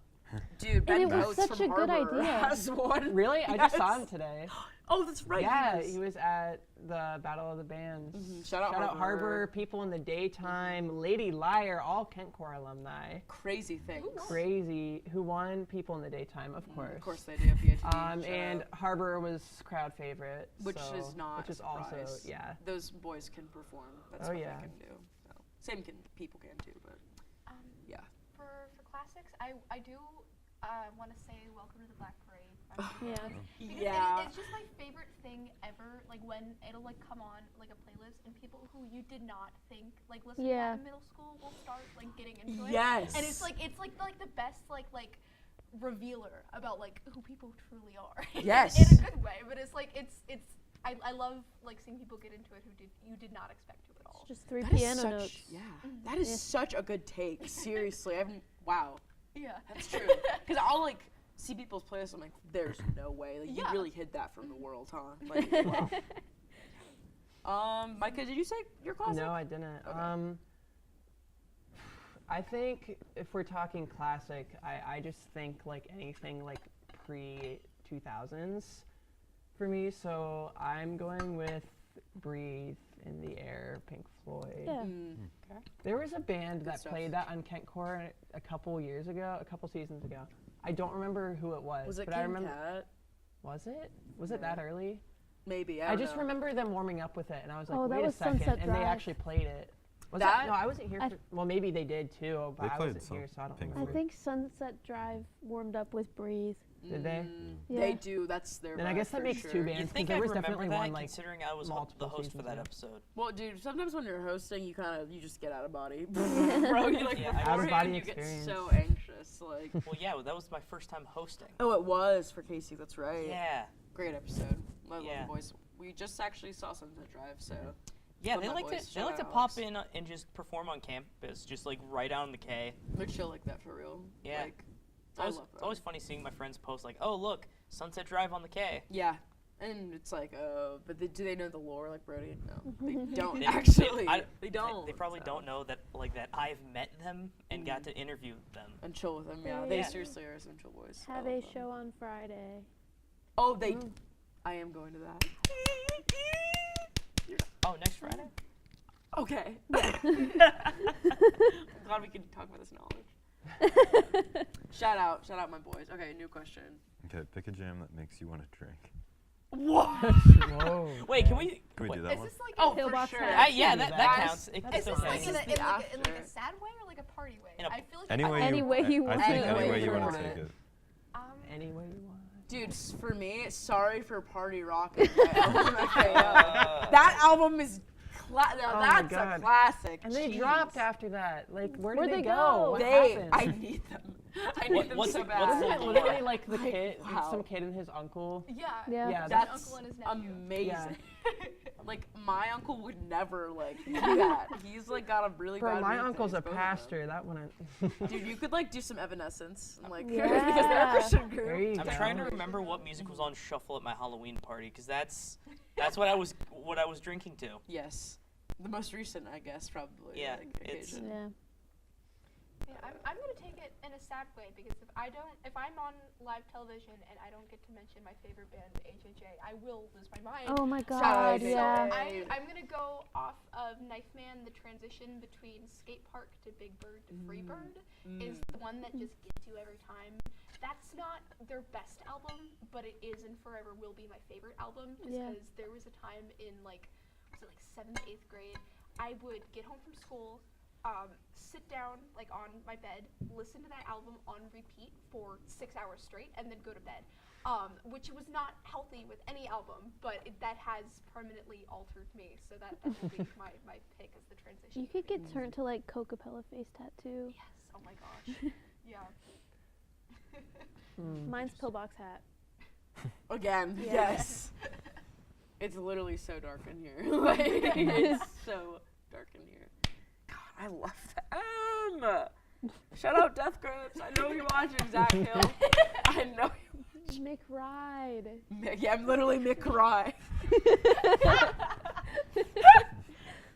Dude, Ben it was Coates such from a good Harbor idea. has one. Really? I just saw Yes. him today. Oh, that's right. Yeah, he he was at the Battle of the Bands. Shout out Harbor. Harbor. People in the Daytime, Lady Liar, all Kentcore alumni. Crazy things. Crazy. Who won People in the Daytime, of course. Of course they do. PhD. And Harbor was crowd favorite. Which so- is not Which is a also, surprise. yeah. Those boys can perform. That's Oh, what yeah. they can do. So. Same people can too, but yeah. For classics, I do want to say welcome to the Black Parade. Yeah. Because Yeah. it's just my favorite thing ever. Like when it'll like come on like a playlist and people who you did not think like listening to that in middle school will start like getting into it. Yes. And it's like the best like revealer about like who people truly are. Yes. in a good way, but it's like it's I love like seeing people get into it who you did not expect to at all. Just three That is piano such, notes. yeah. That is such a good take. Seriously, wow. Yeah. That's true. Because I'll like see people's playlists. I'm like, there's no way. Like you Yeah. really hid that from the world, huh? Like, wow. Micah, did you say your classic? No, I didn't. Okay. I think if we're talking classic, I just think like anything like pre-2000s for me. So I'm going with Breathe in the Air, Pink Floyd. Yeah. There was a band that stuff. played that on Kentcore a couple seasons ago. I don't remember who it was. Was it but I King remember. Cat? Was it? Was it that early? Maybe. I don't just know. remember them warming up with it, and I was like, Oh, that wait a was second, Sunset and they Drive. actually played it. Was That- No, I wasn't here. I- Well, maybe they did too, but They I played wasn't here, some so I don't Pink I remember. think Sunset Drive warmed up with Breathe. Did they? Yeah. They do. That's their. Then I vibe guess that for makes sure. two You bands because think there I'd was remember definitely that, one like considering I was the multiple host for seasons that ago. episode? Well, dude, sometimes when you're hosting, you just get out of body, bro. You like Yeah, I- beforehand, Out-of-body you experience. get so anxious, like. Well, yeah, that was my first time hosting. Oh, it was for Casey. That's right. Yeah. Great episode. I love Yeah. the boys. We just actually saw Sunset Drive, so. Yeah, Love they my like boys. to they Shout like to out pop Alex. in and just perform on campus, just like right out on the K. They're chill like that for real. Yeah. Like, It's I always, love it's them. always funny seeing my friends post like, "Oh, look, Sunset Drive on the K." Yeah. And it's like, but do they know the lore like Brody? No, they don't They- actually. I- They don't. They probably so. don't know that I've met them and got to interview them. And chill with them. Yeah, They- they Yeah. seriously are some chill boys. I Have love a them. show on Friday. Oh, they. I am going to that. Oh, next Friday? Okay. I'm glad we can talk about this knowledge. Shout out my boys. Okay, new question. Okay, pick a jam that makes you want to drink. What? Whoa. Wait, can we? Can we wait, do that Is one? this like Oh, a, for Pillbox sure. hat. yeah, do that that. counts. It's is this okay. like in This is a after. sad way or like a party way? In a- I feel like Any way Any way you I want think it. any Any way way you you want want to take it. it. Any way you want. Dude, for me, sorry for Party Rockin'. That album is. That's my a God. classic. And they Jeez. dropped after that. Like, where'd Where'd they they go? go? What They. happened? I need them. I need them what's so it- bad. what's Wasn't it it like? literally like the kid, Wow. some kid and his uncle? yeah. Yeah. Yeah, That's uncle and his nephew. amazing. Like my uncle would never like do that. He's like got a really Bro, bad. my weak uncle's a things, both of them. pastor. That wouldn't. Dude, you could like do some Evanescence and like Yeah. because they're a Christian There group. you I'm go. trying to remember what music was on shuffle at my Halloween party because that's what I was drinking to. Yes, the most recent, I guess, probably. Yeah, like, it's- occasion. Yeah. Yeah, I'm gonna take it in a sad way because if I'm on live television and I don't get to mention my favorite band, HHA, I will lose my mind. Oh my Shout out God. to Yeah. HHA. I'm gonna go off of of Knife Man, the transition between Skate Park to Big Bird to Freebird is the one that just gets you every time. That's not their best album, but it is and forever will be my favorite album, just because there was a time in like 7th, 8th grade, I would get home from school, sit down like on my bed, listen to that album on repeat for 6 hours straight, and then go to bed. Which was not healthy with any album, but that has permanently altered me. So that will be my pick as the transition. You could get turned to like Coca-Cola face tattoo. Yes. Oh my gosh. Yeah. Mine's pillbox hat. Again, Yeah. yes. It's literally so dark in here. Like, it's so dark in here. God, I love that. Shout out Death Grips. I know you're watching, Zach Hill. I know you're Mick Ride. Yeah, I'm literally Mick Rye.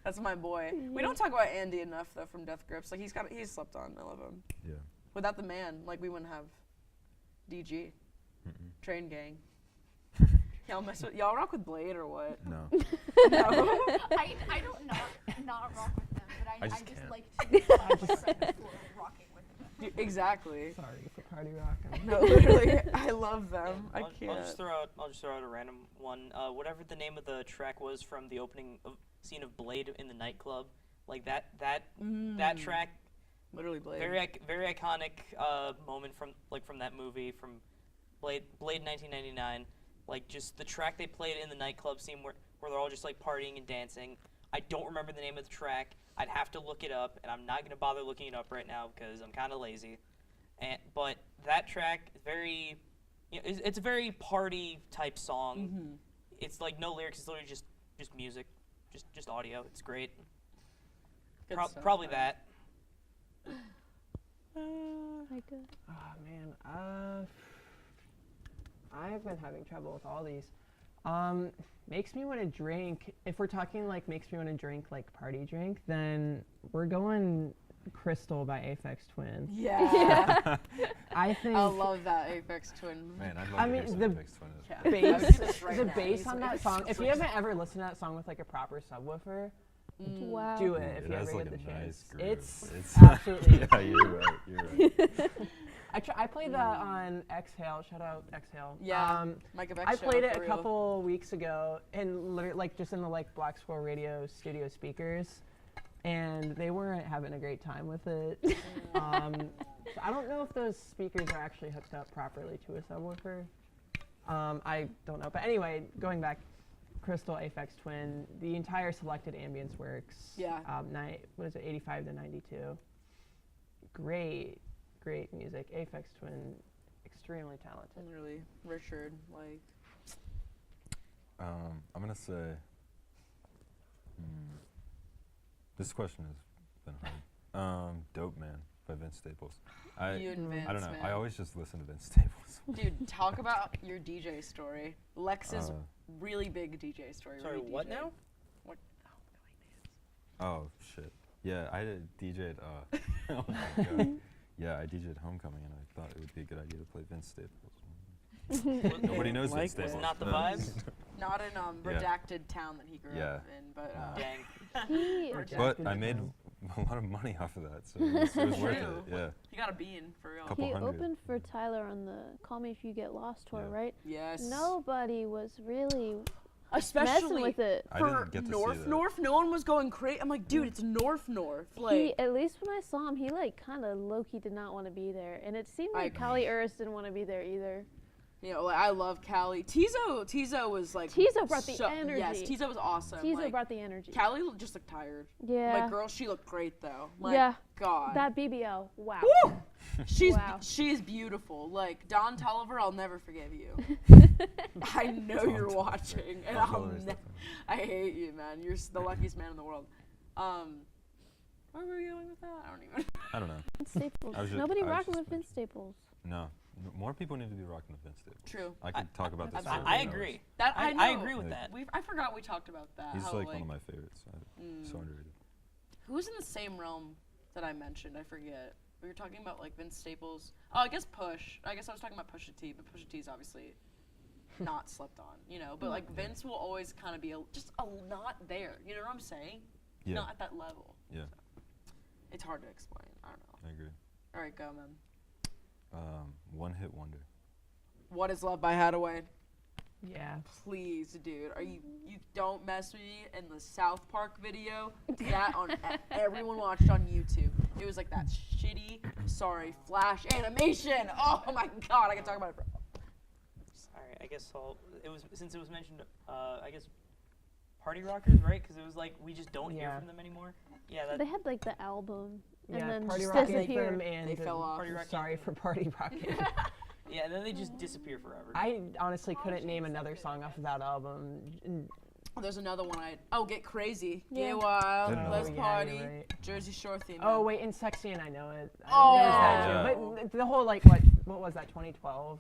That's my boy. We don't talk about Andy enough though from Death Grips. Like he's slept on. I love him. Yeah. Without the man, like we wouldn't have DG. Train Gang. Y'all rock with Blade or what? No. No. I don't not rock with them, but I just can't. like to be rocking with them. Exactly. Sorry for party rocking. No, literally, I love them. I I'll can't. just throw out a random one. Whatever the name of the track was from the opening scene of Blade in the nightclub, like that track. Literally Blade. Very iconic moment from that movie from Blade 1999. Like just the track they played in the nightclub scene where they're all just like partying and dancing. I don't remember the name of the track. I'd have to look it up, and I'm not gonna bother looking it up right now because I'm kind of lazy. But that track is very, it's a very party type song. It's like no lyrics. It's literally just music, just audio. It's great. Probably that. Micah. Oh man, I've been having trouble with all these. Makes me want to drink. If we're talking like makes me want to drink like party drink, then we're going Crystal by Aphex Twin. Yeah. I think. I love that Aphex Twin. Man, I'd love to hear some the Aphex Twin. Yeah. bass on that song. If you haven't ever listened to that song with like a proper subwoofer, Wow. do it if It you has ever like get a the chance. nice groove. It's absolutely. Yeah, you're right. I played that on Exhale. Shout out Exhale. Yeah. Micah Beck I show, played it for a real. couple weeks ago, and literally, like just in the like Black Squirrel Radio studio speakers, and they weren't having a great time with it. So I don't know if those speakers are actually hooked up properly to a subwoofer. I don't know, but anyway, going back, Crystal Aphex Twin, the entire selected ambience works. Yeah. 85 to 92. Great music. Aphex Twin, extremely talented. Literally, Richard, like. I'm gonna say. This question has been hard. Dope Man by Vince Staples. You and Vince, I don't know. man. I always just listen to Vince Staples. Dude, talk about your DJ story. Lex's really big DJ story. Sorry, really what DJ. now? What? Oh shit. Yeah, I did DJ'd. Oh my god. Yeah, I DJ'd Homecoming, and I thought it would be a good idea to play Vince Staples. Nobody knows Vince It's Staples. not the vibes. Not in redacted town that he grew Yeah. up in, but Dang. He, But I made a lot of money off of that, so it was worth it. True. Yeah. you got a bean for real. Couple he hundred. opened for Tyler on the Call Me If You Get Lost tour, Yeah. right? Yes. Nobody was really messing Especially with it. I for didn't get to North see that. North, no one was going crazy. I'm like, dude, it's North. Like, He, at least when I saw him, he like kind of low-key did not want to be there, and it seemed I like agree. Callie Urs didn't want to be there either. you know, like, I love Callie. Tizo was like. Tizo brought the Yes, energy. Tizo was awesome. Tizo like, brought the energy. Callie just looked tired. Yeah. Like, girl, she looked great though. Like, Yeah. God. That BBL, wow. Woo! She's Wow. she's beautiful. Like Don Tolliver, I'll never forgive you. I know you're watching, and I hate you, man. You're the luckiest man in the world. Where were we going with that? I don't know. Vince Staples. I was just- Nobody I was rocking just with Vince Staples. No, more people need to be rocking with Vince Staples. True. I could talk about this. for I hours. agree. That I know. agree with Like, that. I forgot we talked about that. He's how, like one of my favorites. So underrated. Who's in the same realm that I mentioned? I forget. We were talking about like Vince Staples. Oh, I guess Push. I guess I was talking about Pusha T, but Pusha T's obviously not slept on, you know. But like Vince will always kind of be just a not there. You know what I'm saying? Yeah. not at that level. Yeah. It's hard to explain. I don't know. I agree. All right, go, man. One hit wonder. What is Love by Hadaway? Yeah. Please, dude. You don't mess with me in the South Park video. That on everyone watched on YouTube. It was like that shitty, flash animation. Oh my god, I can talk about it. Sorry, I guess since it was mentioned. I guess Party Rockers, right? Because it was like we just don't hear from them anymore. Yeah, They had like the album, and Yeah, then Party just Rock disappeared. Anthem and They fell off. Party Rock Sorry Anthem. for Party Rocket. Yeah, and then they just disappear forever. I honestly couldn't name another song off of that album. There's another one Get Crazy. Yeah. Get wild. Didn't know Let's that. Yeah, party. you're right. Jersey Shore theme. Oh man. wait, and Sexy and I Know It. Oh. There's that Yeah. too. But the whole like what was that? 2012.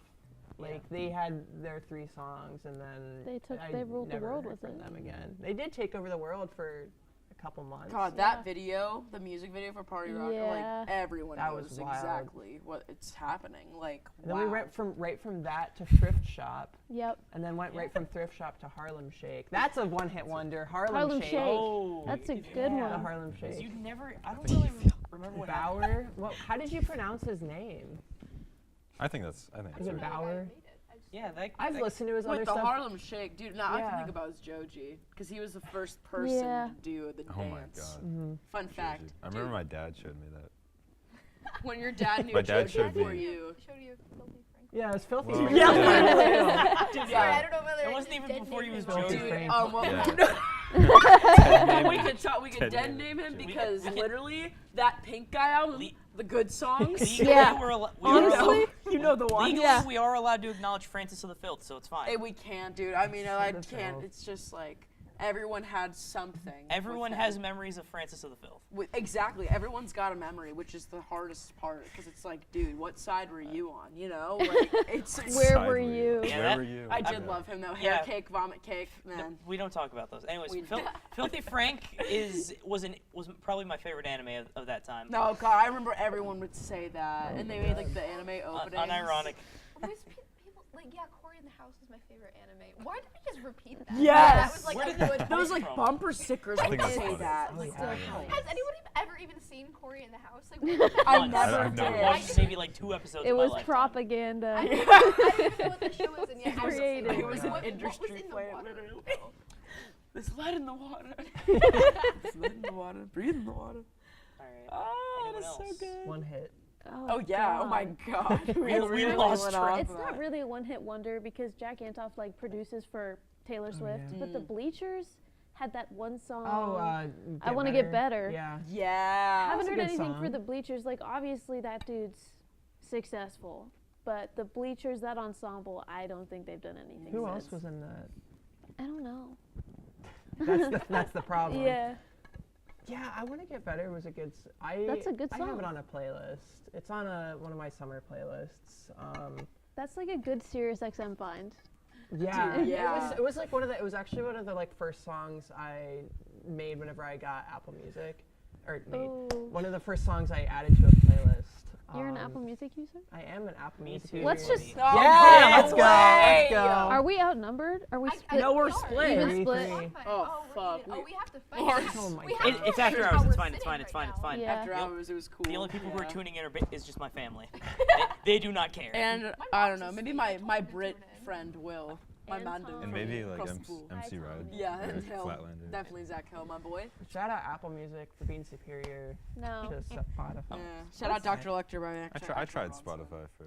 Like they had their 3 songs and then They ruled the never world heard with from it. them again. They did take over the world for a couple months. God, that video, the music video for Party Rock, Yeah. like everyone That knows was wild. exactly what it's happening. Like, And then wow. we went right from that to Thrift Shop, Yep. and then went right from Thrift Shop to Harlem Shake. That's a one-hit wonder. Harlem Shake. Oh, That's a good The one. Harlem Shake. You never. I don't really remember what happened. Bauer. Well, how did you pronounce his name? I think that's Is it Bauer? Yeah, I've listened to his With other the stuff. Harlem Shake, dude. Now I Yeah. can think about is Joji, because he was the first person Yeah. to do the Oh my dance. god. Mm-hmm. Fun fact. I remember my dad showed me that. When your dad knew My dad Joji showed before me. you. Showed you Filthy Frank. Yeah, it was Filthy Well, Frank. yeah. Dude, Sorry, I don't know whether It wasn't even dead before he name was him or Filthy Joji. Frank. Well, Yeah. we could talk. We could Ted den name name him him. because We can- literally that Pink Guy album, the good songs. Legally, Yeah. we are Honestly, you know the one. legally, we are allowed to acknowledge Francis of the Filth, so it's fine. Hey, we can't, dude. I mean, I the can't. filth. It's just like everyone had something. Everyone with has him. memories of Francis of the Filth. Exactly. Everyone's got a memory, which is the hardest part, because it's like, dude, what side were you on? You know, like it's. Where Side were you? Yeah, Where that- were you? I did Yeah. love him though. Hair Yeah. cake, vomit cake, man. No, we don't talk about those. Anyways, We- Filthy Frank was probably my favorite anime of that time. No, God, I remember everyone would say that, and they made like the anime openings. Unironic. Who's people like Corey in the House is my favorite anime. Why did we just repeat that? Yes. That was like Where a did that good come Those one. like from? bumper stickers I would think that's say funny. that. Oh, Like, yeah. Has anyone ever even seen Corey in the House? Like, I Once. never I've never did. watched maybe like 2 episodes. It of my was lifetime. propaganda. I didn't know what the show was, and yet I was Creative. like, It was an what industry was in the plant, water? literally. There's lead in the water. There's lead in the water. Breathe in the water. All right. Oh, Anyone that's so else? good. One hit. Oh yeah. Oh my God. We It's really not- lost went track. off It's of not that. really a one-hit wonder because Jack Antonoff like produces for Taylor Swift, yeah. but the Bleachers had that one song. I Wanna Get Better. Yeah. Yeah. I haven't a heard good anything for song. the Bleachers. Like obviously that dude's successful, but the Bleachers, that ensemble, I don't think they've done anything. Who since. else was in that? I don't know. That's the problem. Yeah. Yeah, I Want to Get Better was a good. That's a good I have song. it on a playlist. It's on one of my summer playlists. That's like a good Sirius XM find. Yeah, Dude, yeah. It was like one of the. It was actually one of the like first songs I made whenever I got Apple Music, or made Oh. one of the first songs I added to a playlist. You're an Apple Music user? I am an Apple Me Music too. user. Let's just. Oh, Yeah, no let's go. way. Let's go. Are we outnumbered? Are we split? No, we're we are. split. Even Three, split. three. Oh, we're fuck. even. Oh, we have to fight. Oh my We God. have to It's after figure hours. how It's we're fine. It's sitting fine. It's fine. right It's fine. Yeah. After hours, it was cool. The only people who are Yeah. tuning in is just my family. they do not care. And My I mom's don't know, maybe asleep. my I told my her to Brit tune in. friend Will, my And Mando. Tom. And maybe like across the pool. MC Ride. Yeah, or and Hill. Flatlander. Definitely Zach Hill, my boy. Shout out Apple Music for being superior No. to Spotify. Yeah. Shout out Dr. Lecter by I tried Spotify for.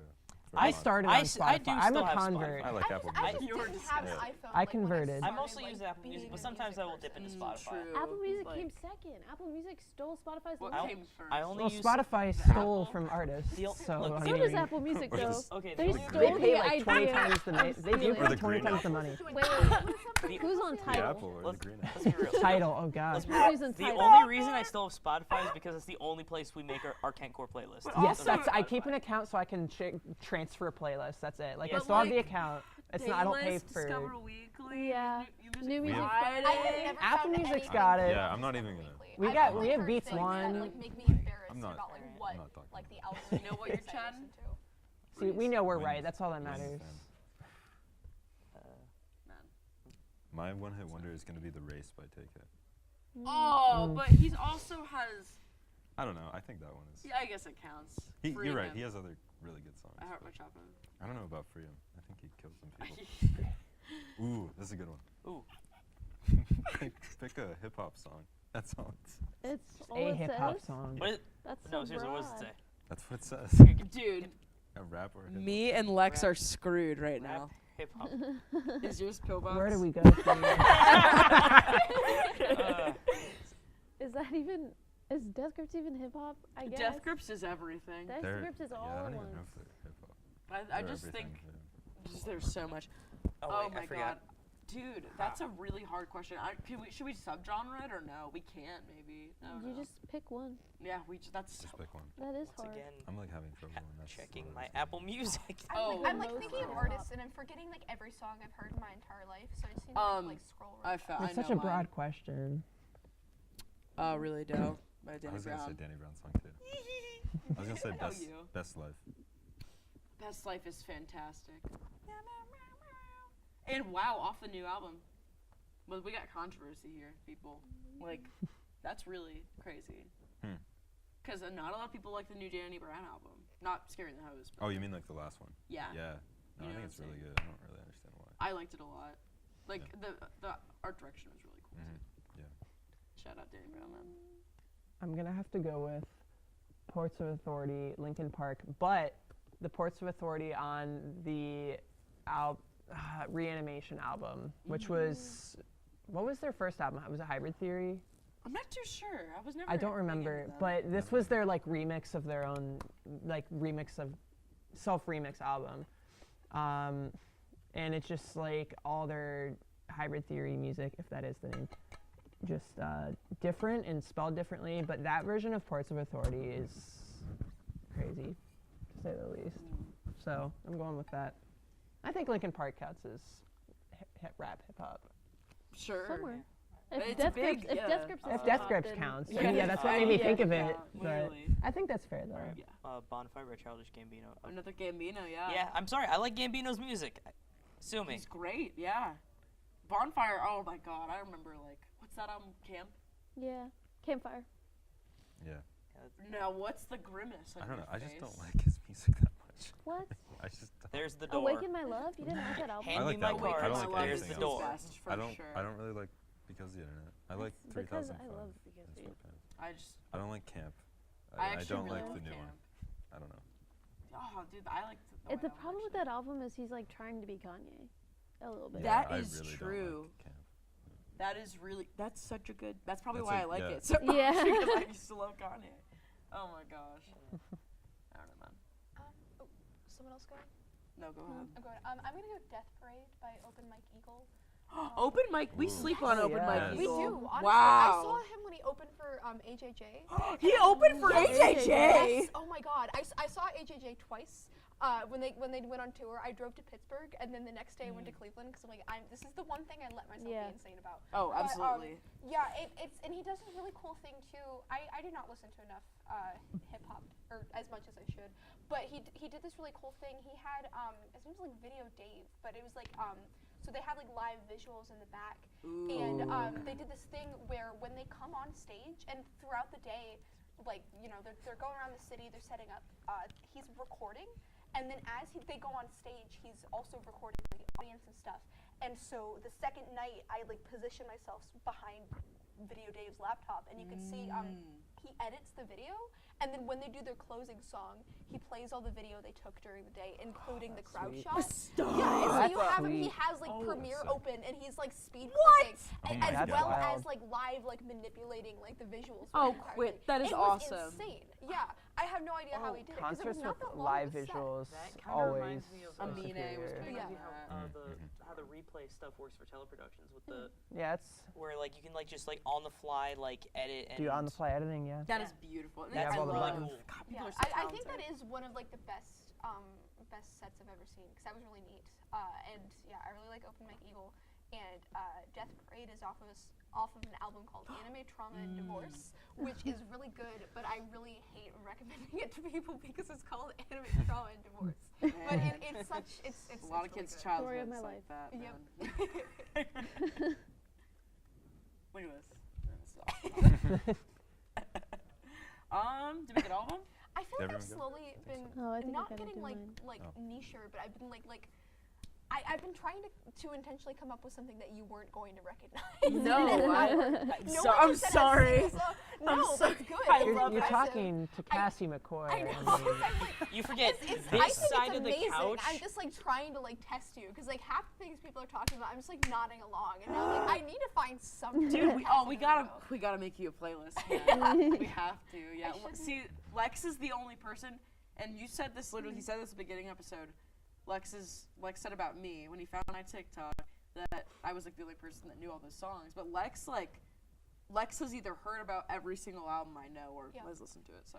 I a while. started I on s- Spotify. I do I'm still a have convert. I like Apple I Music. just You were didn't just- have yeah. an iPhone. I like, when converted. I started, mostly like, use Apple Music, being but a sometimes I will music dip into person. Spotify. Apple Music like, came second. Apple Music stole Spotify's What line. came first? I only Well, use Spotify stole from artists, The- so look, I So mean, does Apple Music Or though. just- Okay, They the stole they the pay like 20 idea. times the money. They do stealing. Or pay the 20 green times the apple. money. Wait, who's on The title? Apple or the Let's- green let's be real. Title, oh god. Let's be Who's real. on The title? only reason I still have Spotify is because it's the only place we make our kentcore playlist. Yes, Also- that's. I keep an account so I can transfer playlists. That's it. Like I But still have the like, account. It's not. I don't pay Playlist, for. Discover Weekly. Yeah. New We music. have- I have Friday. never Apple found Music's anything got it. Yeah, I'm not even gonna. weekly. We I've got- only we have heard Beats things One. that, like, make me embarrassed I'm not- about like I'm what not talking like the album. You know what you're I chatting? listen to. See, we know we're Wings. right. That's all that Wings matters. fan. My one hit wonder is gonna be The Race by TK. Oh, but he's also has. I don't know. I think that one is. Yeah, I guess it counts. You're right. Him. He has other really good songs. I heart my chopping. I don't know about Freedom. I think he killed some people. Ooh, this is a good one. Ooh. pick a hip hop song. That's all it's. It's all A it hip hop says? song. What is? That's No, so seriously, what does it broad. say? That's what it says. Dude, A rap or a hip hop. me and Lex Rap. are screwed right Rap, now. hip hop. Is yours Pillbox? Where do we go from here? Is that even? Is Death Grips even hip hop? I guess. Death Grips is everything. Death They're- Grips is all yeah, I don't at even know once. if they're hip hop. I They're just think everything, yeah. just, there's so much. Oh, Oh wait, my I forgot. god. Dude, that's a really hard question. Should we subgenre it or no? We can't maybe. No, You no. just pick one. Yeah, that's Just pick one. That is Once hard. again, I'm like having trouble when that's checking one of my those things. Apple Music. Oh. I'm like Most thinking of hip artists hop. and I'm forgetting like every song I've heard in my entire life, so I just need to like scroll I right found. back. I It's know such a mine. broad question. Really dope by I Danny was gonna Brown. say Danny Brown song too. I was gonna say I know best, you. best life. Best Life is fantastic. And wow, off the new album. Well, we got controversy here, people. Like, that's really crazy. Because not a lot of people like the new Danny Brown album. Not Scaring the Hose. But Oh, you mean like the last one? Yeah. Yeah. No, You I know think what it's I'm really saying? good. I don't really understand why. I liked it a lot. Like, the art direction was really cool. Yeah. Shout out Danny Brown, man. I'm gonna have to go with Ports of Authority, Linkin Park, but the Ports of Authority on the Reanimation album, which was, what was their first album? Was it Hybrid Theory? I'm not too sure. I was never. I don't big into remember, them. but this was their like remix of their own, like remix of, self-remix album. And it's just like all their Hybrid Theory music, if that is the name, just different and spelled differently, but that version of Ports of Authority is crazy, to say the least. So I'm going with that. I think Linkin Park counts as rap hip hop. Sure. Somewhere. It's If Death Grips, big, yeah. Death Grips is If hip Death hop, Grips then counts, yeah. yeah, that's what I made me get think of that, it. But literally. I think that's fair though. Yeah. Bonfire by Childish Gambino. Another Gambino, yeah. Yeah, I'm sorry. I like Gambino's music. Sue me. He's great, yeah. Bonfire, oh my god, I remember like, what's that album, Camp? Yeah. Campfire. Yeah. No, what's the grimace on I don't know. your I just face? don't like his music that much. What? I just don't. There's the door. Awaken My Love? You didn't like that album? Hand I like me my that one. cards. I don't like There's anything the else. door. Best, for I don't. Sure. I don't really like Because of the Internet. I like Because 3005. I love Because and of the Sweatpants. I just, I don't like Camp. I I actually don't really like like the new Camp. one. I don't know. oh dude, I like The problem with that album is he's like trying to be Kanye. A little bit. That I is really don't true. like Camp. That is really, that's such a good, that's probably That's why a- I like yeah. it so much, Yeah. because I used to love Kanye. Oh my gosh. I don't know, man. Someone else going? No, go ahead. I'm going. I'm gonna go Death Parade by Open Mike Eagle. Open mic, we sleep on Oh, Open yeah. Mic We Eagle. do. Honestly, Wow. I saw him when he opened for AJJ. He opened for AJJ. Yes. Oh my God. I saw AJJ twice. When they went on tour, I drove to Pittsburgh, and then the next day I went to Cleveland because I'm like, this is the one thing I let myself Yeah. be insane about. Oh, But, absolutely. yeah, it's and he does this really cool thing too. I do not listen to enough hip hop or as much as I should, but he did this really cool thing. He had his name was like Video Dave, but it was like so they had like live visuals in the back, and they did this thing where when they come on stage and throughout the day, like they're going around the city, they're setting up. He's recording. And then as they go on stage, he's also recording the audience and stuff. And so the second night, I like position myself behind Video Dave's laptop, and you can see he edits the video. And then when they do their closing song, he plays all the video they took during the day, including the crowd sweet. shots. Yeah, and so you That's have him. He sweet. has like Premiere sick. open, and he's like speed What? clipping, Oh my as God. well Wild. as like live like manipulating like the visuals. Oh, for the entire quit. thing. That is It was awesome. insane. Yeah, I have no idea how he did it. 'cause it was Concerts not with that long live of a set. visuals That kinda always reminds me of, so Amine was superior. doing Yeah. how the replay stuff works for teleproductions with the Yeah, it's where like you can like just like on the fly like edit and do on the fly editing. Yeah. That is beautiful. And That's I really love, cool. God, people Yeah, are so I think that talented. is one of like the best sets I've ever seen because that was really neat. And yeah, I really like Open Mike Eagle. And Death Parade is off of an album called Anime Trauma and Divorce, which is really good, but I really hate recommending it to people because it's called Anime Trauma and Divorce. But it's such it's A lot of really kids' good. Story of childhoods my like life. that. Yep. Man. Look at this. Did we get all of them? I feel like I've Everyone go? slowly been Oh, I think I not gotta getting do like mine. nicher, but I've been I've been trying to intentionally come up with something that you weren't going to recognize. No, I'm sorry. No, sorry. that's good. I It's love You're impressive. talking to Cassie McCoy. I know. I mean, You forget I this think side it's of the amazing. couch. I'm just like trying to like test you because like half the things people are talking about, I'm just like nodding along, and now like I need to find something. Dude, we gotta. gotta make you a playlist. Man. We have to. Yeah. See, Lex is the only person, and you said this literally. He said this at the beginning episode. Lex said about me when he found my TikTok that I was like the only person that knew all those songs. But Lex has either heard about every single album I know or has listened to it. So.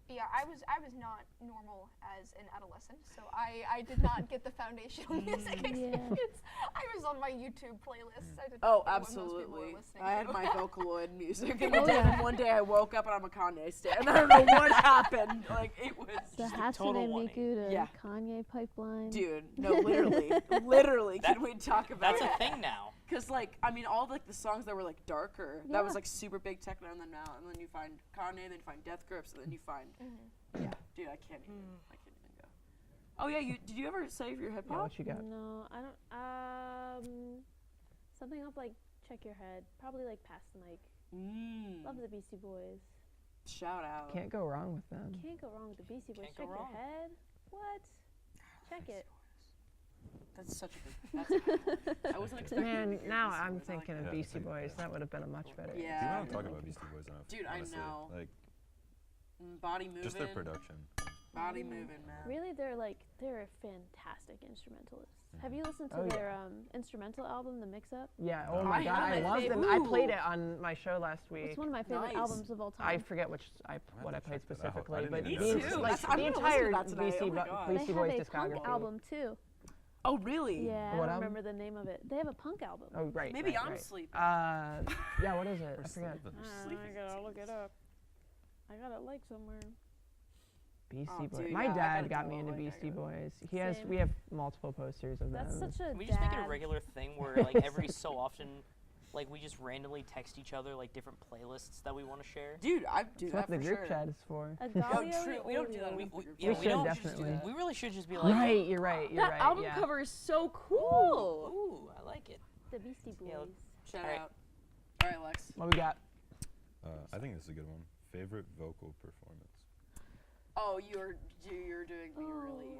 Yeah, I was not normal as an adolescent, so I did not get the foundational music experience. I was on my YouTube playlists. I did not know what most people were Absolutely. listening I had to. my Vocaloid music, and then one day I woke up and I'm a Kanye stan. I don't know what happened. Like it was. The Just a total Hatsune 180. Miku to Yeah. Kanye pipeline. Dude, no, literally. Can we talk about That's it? a thing now. Because, like, I mean, all of, like, the songs that were, like, darker, that was, like, super big techno, and then you find Kanye, then you find Death Grips, and then you find, yeah, dude, I can't even go. Oh, yeah, did you ever save your hip yeah, hop? what you got? No, I don't. Something up like Check Your Head. Probably like Pass the Mic. Love the Beastie Boys. Shout out. Can't go wrong with them. Can't go wrong with the Beastie Boys. Can't go Check Your wrong. Head. What? Check it. That's such a good, I wasn't expecting Man, to hear now Beastie I'm Boys. I like thinking that. of Beastie Boys. That would have been a much better. Yeah. People don't talk about Beastie Boys enough. Dude, I honestly. know. Like, Body moving. just their production. Body moving, man. Really, they're fantastic instrumentalists. Have you listened to Oh, yeah. their instrumental album, The Mix Up? Yeah. Oh my I God, I haven't. love them. Ooh. I played it on my show last week. It's one of my favorite Nice. albums of all time. I forget what I to played check that out. I specifically, didn't but even the, know that. like, I'm the gonna listen to entire that tonight. Oh my God. they Beastie have Boys a punk discography. album too. Oh, really? Yeah, What I don't album? remember the name of it. They have a punk album. Oh right. Maybe right, I'm right. sleeping. Yeah. What is it? I forget. I gotta look it up. I got it like somewhere. Beastie Oh, Boys. dude, My yeah, I dad gotta got do me it. into Like, I Beastie gotta- Boys. Same. We have multiple posters of That's them. such a Can we just make it a dad- regular thing where, like, every so often, like, we just randomly text each other, like, different playlists that we want to share? Dude, I do That's what that the for group sure. chat is for. A Yo, Galio true. We don't do that. Audio. Yeah, We we should don't. definitely. We really should just be like, Right. You're right. You're That right. album yeah. cover is so cool. ooh, I like it. The Beastie Boys. Yeah, let's- Shout Alright. out. All right, Lex. What we got? I think this is a good one. Favorite vocal performance. Oh, you're doing me really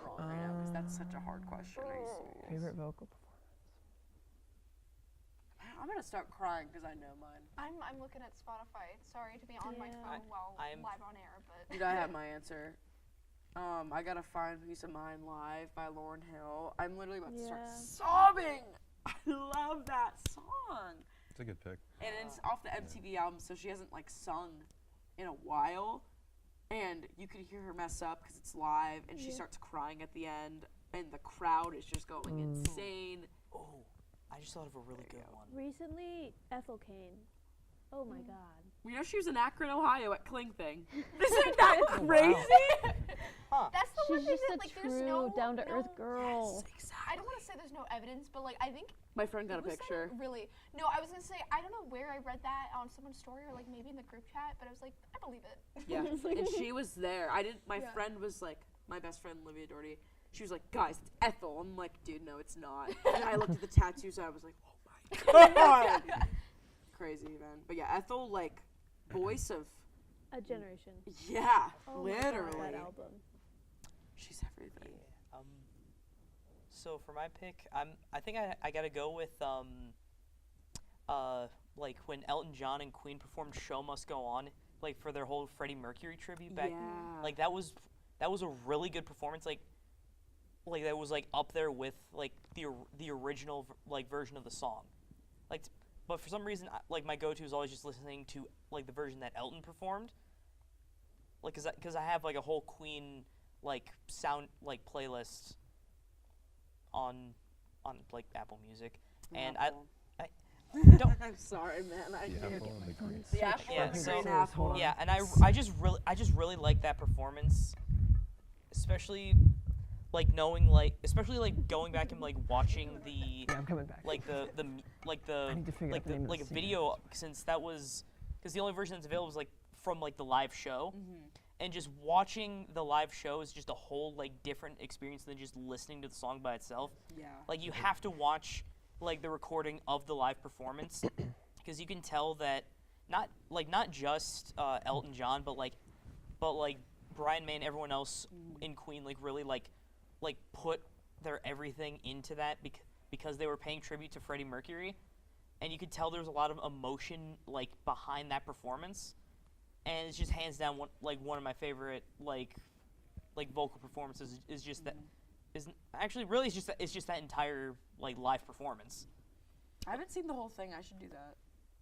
wrong right now because that's such a hard question. Are you serious? Favorite vocal I'm gonna start crying because I know mine. I'm looking at Spotify. Sorry to be on my Yeah. phone while I'm- live on air, but Dude, I have my answer. I gotta find Peace of Mind live by Lauryn Hill. I'm literally about to start Yeah. sobbing. I love that song. It's a good pick. And it's off the MTV album, so she hasn't like sung in a while. And you can hear her mess up because it's live, and she starts crying at the end, and the crowd is just going insane. Oh, I just thought of a really good one. Recently, Ethel Cain. Oh my God. You know she was in Akron, Ohio at Kling Thing. Isn't that crazy? that's the one She's thing just that a like there's true no down-to-earth no- girl. I don't want to say there's no evidence, but like I think My friend got a was that picture. really no. I was gonna say I don't know where I read that on someone's story or like maybe in the group chat, but I was like I believe it. Yeah, and she was there. My Yeah. friend was like, my best friend Olivia Doherty. She was like, guys, it's Ethel. I'm like, dude, no, it's not. And I looked at the tattoos and I was like, oh my god, crazy man. But yeah, Ethel, like, voice of A generation. yeah, Oh my God, literally. that album. She's everything. Yeah. So for my pick, I think I gotta go with like when Elton John and Queen performed "Show Must Go On," like for their whole Freddie Mercury tribute back. Yeah. Like that was a really good performance. Like that was like up there with like the original like version of the song. Like, but for some reason, like my go-to is always just listening to like the version that Elton performed. Like, cause I have like a whole Queen like sound like playlist on like Apple Music, and I don't. I'm sorry, man. I The can't. Apple and the Queen. The Apple Yeah, and the so- Green Apple. Yeah, and I just really like that performance, especially like knowing like especially like going back and like watching the Yeah, I'm coming back. like the I need to figure out like the name of like the a singer. video since that was because the only version that's available is like from like the live show, and just watching the live show is just a whole like different experience than just listening to the song by itself. Yeah. Like you have to watch like the recording of the live performance because you can tell that not just Elton John, but like Brian May and everyone else in Queen like really like put their everything into that because they were paying tribute to Freddie Mercury, and you could tell there was a lot of emotion like behind that performance, and it's just hands down one of my favorite like vocal performances is just that is actually really it's just that entire like live performance. I haven't seen the whole thing. I should do that.